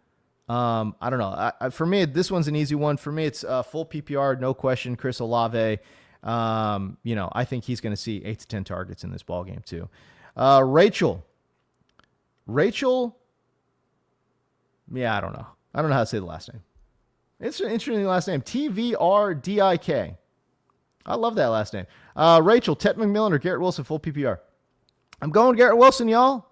I don't know. For me, this one's an easy one. For me, it's full PPR, no question. Chris Olave. I think he's going to see 8 to 10 targets in this ballgame too. Rachel. Yeah, I don't know. I don't know how to say the last name. It's an interesting last name. TVRDIK. I love that last name. Rachel, Ted McMillan or Garrett Wilson, full PPR. I'm going Garrett Wilson, y'all.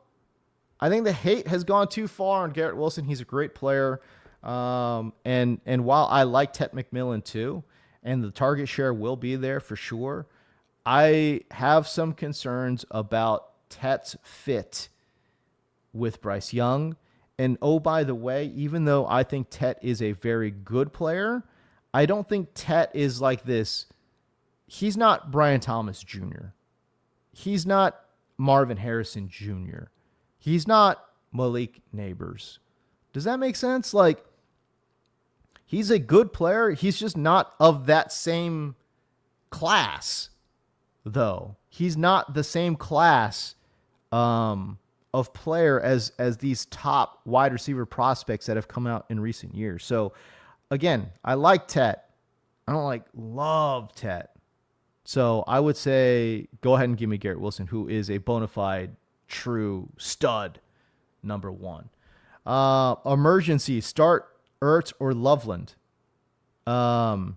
I think the hate has gone too far on Garrett Wilson. He's a great player. And while I like Ted McMillan too, and the target share will be there for sure, I have some concerns about Tet's fit with Bryce Young. And oh, by the way, even though I think Tet is a very good player, I don't think Tet is like this. He's not Brian Thomas Jr. He's not Marvin Harrison Jr. He's not Malik Neighbors. Does that make sense? Like, he's a good player. He's just not of that same class, though. He's not the same class of player as these top wide receiver prospects that have come out in recent years. So, again, I like Tet. I don't love Tet. So I would say go ahead and give me Garrett Wilson, who is a bona fide true stud number 1. Emergency, start Ertz or Loveland. Ertz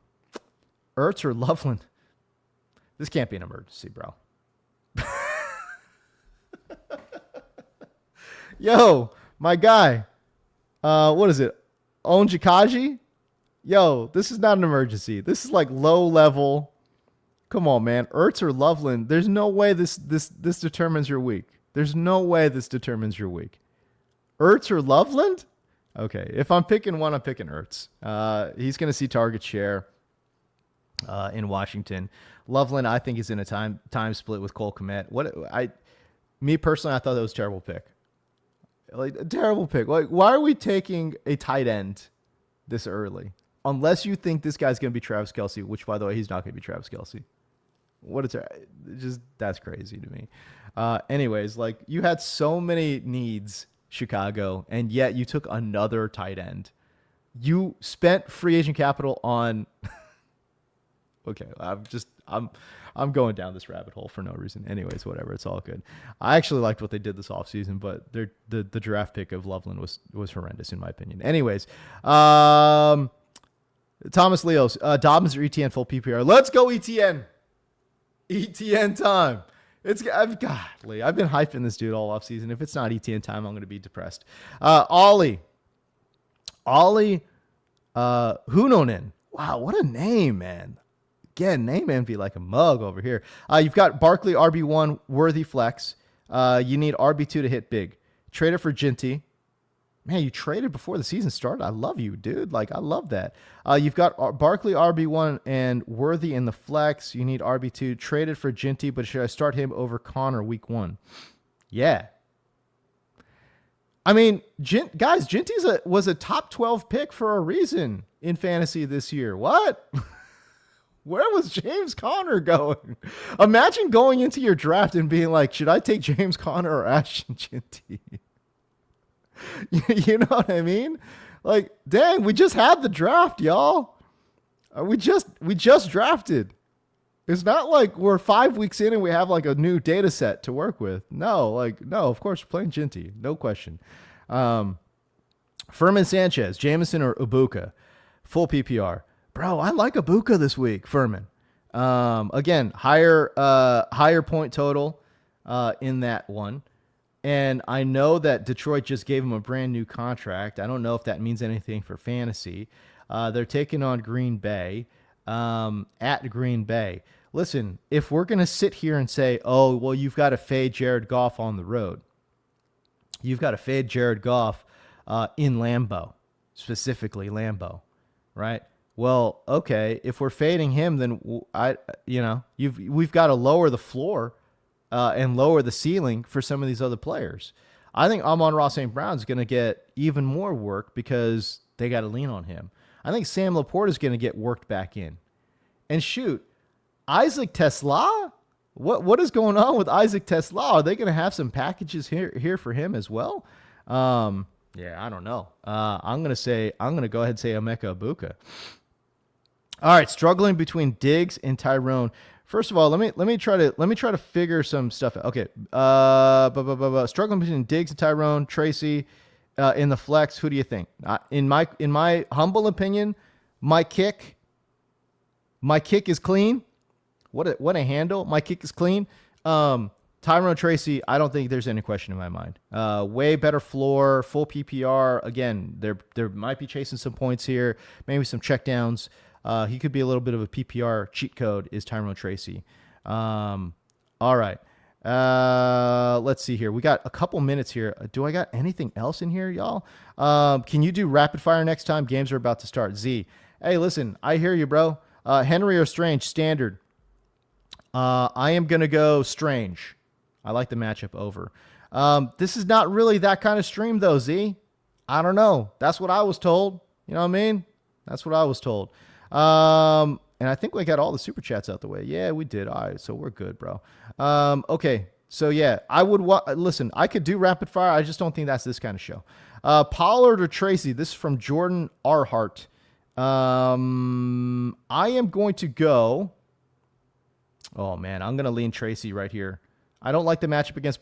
or Loveland. This can't be an emergency, bro. Yo, my guy. What is it? Onjikaji? Yo, this is not an emergency. This is like low level. Come on, man. Ertz or Loveland. There's no way this determines your week. There's no way this determines your week. Ertz or Loveland? Okay. If I'm picking one, I'm picking Ertz. He's going to see target share in Washington. Loveland, I think, is in a time split with Cole Kmet. Me personally, I thought that was a terrible pick. Like a terrible pick. Like, why are we taking a tight end this early? Unless you think this guy's going to be Travis Kelce, which, by the way, he's not going to be Travis Kelce. That's crazy to me. Anyways, like, you had so many needs, Chicago, and yet you took another tight end. You spent free agent capital on Okay, I'm going down this rabbit hole for no reason. Anyways, whatever. It's all good. I actually liked what they did this offseason, but the draft pick of Loveland was horrendous in my opinion. Anyways, Thomas Leos, Dobbins or ETN full PPR. Let's go ETN. ETN time. I've been hyping this dude all offseason. If it's not ETN time, I'm going to be depressed. Ollie Hunonen. Wow, what a name, man. Again, name envy like a mug over here. You've got Barkley, RB1, worthy flex. You need RB2 to hit big. Traded for Ginty. Man, you traded before the season started. I love you, dude. Like, I love that. You've got Barkley, RB1, and Worthy in the flex. You need RB2. Traded for Ginty, but should I start him over Connor week 1? Yeah. I mean, guys, Ginty was a top 12 pick for a reason in fantasy this year. What? Where was James Conner going? Imagine going into your draft and being like, should I take James Conner or Ashton Ginty? You know what I mean? Like, dang, we just had the draft, y'all. We just drafted. It's not like we're 5 weeks in and we have like a new data set to work with. No, of course we're playing Ginty. No question. Furman Sanchez, Jamison or Ibuka. Full PPR. Bro, I like Ibuka this week, Furman. Again, higher point total in that one. And I know that Detroit just gave him a brand new contract. I don't know if that means anything for fantasy. They're taking on Green Bay at Green Bay. Listen, if we're going to sit here and say, oh, well, you've got to fade Jared Goff on the road. You've got to fade Jared Goff in Lambeau, specifically Lambeau, right? Well, okay, if we're fading him, then we've got to lower the floor and lower the ceiling for some of these other players. I think Amon-Ra St. Brown's going to get even more work because they got to lean on him. I think Sam Laporta is going to get worked back in. And shoot, Isaac Tesla? What is going on with Isaac Tesla? Are they going to have some packages here for him as well? Yeah, I don't know. I'm going to go ahead and say Emeka Ibuka. All right, struggling between Diggs and Tyrone. First of all, let me try to figure some stuff out. Okay. Struggling between Diggs and Tyrone, Tracy, in the flex. Who do you think? In my humble opinion, my kick is clean. What a handle. My kick is clean. Tyrone Tracy, I don't think there's any question in my mind. Way better floor, full PPR. Again, there might be chasing some points here, maybe some checkdowns. He could be a little bit of a PPR cheat code is Tyrone Tracy. All right. Let's see here. We got a couple minutes here. Do I got anything else in here, y'all? Can you do rapid fire next time? Games are about to start. Z. Hey, listen, I hear you, bro. Henry or Strange, standard. I am going to go Strange. I like the matchup over. This is not really that kind of stream, though, Z. I don't know. That's what I was told. You know what I mean? That's what I was told. And I think we got all the super chats out the way. Yeah, we did. All right, so we're good, bro. Okay, so yeah, I would listen. I could do rapid fire. I just don't think that's this kind of show. Pollard or Tracy? This is from Jordan R. Hart. I am going to go. Oh man, I'm gonna lean Tracy right here. I don't like the matchup against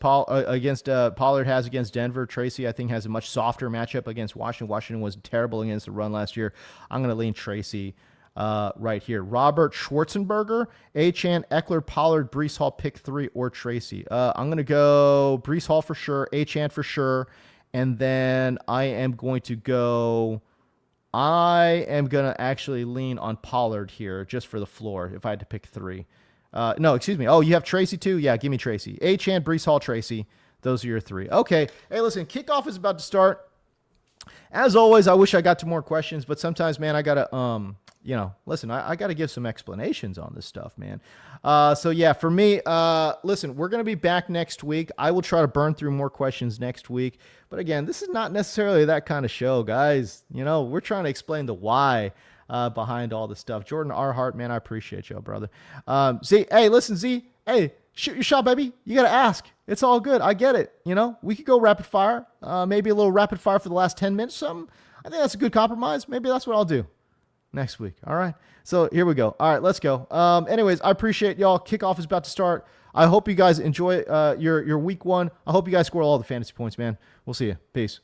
Pollard has against Denver. Tracy, I think, has a much softer matchup against Washington. Washington was terrible against the run last year. I'm going to lean Tracy right here. Robert Schwarzenberger, Achane, Eckler, Pollard, Breece Hall, pick 3, or Tracy. I'm going to go Breece Hall for sure, Achane for sure, and then I am going to actually lean on Pollard here just for the floor if I had to pick 3. No, excuse me. Oh, you have Tracy too? Yeah, give me Tracy. Achane, Breece Hall, Tracy. Those are your 3. Okay. Hey, listen, kickoff is about to start. As always, I wish I got to more questions, but sometimes, man, I got to, listen, I got to give some explanations on this stuff, man. So, yeah, for me, listen, we're going to be back next week. I will try to burn through more questions next week. But, again, this is not necessarily that kind of show, guys. We're trying to explain the why behind all this stuff. Jordan R. Hart, man, I appreciate you, brother. Z, hey, listen, Z, hey, shoot your shot, baby. You got to ask. It's all good. I get it. We could go rapid fire, maybe a little rapid fire for the last 10 minutes, something. I think that's a good compromise. Maybe that's what I'll do. Next week. All right. So here we go. All right, let's go. Anyways, I appreciate y'all. Kickoff is about to start. I hope you guys enjoy your week one. I hope you guys score all the fantasy points, man. We'll see you. Peace.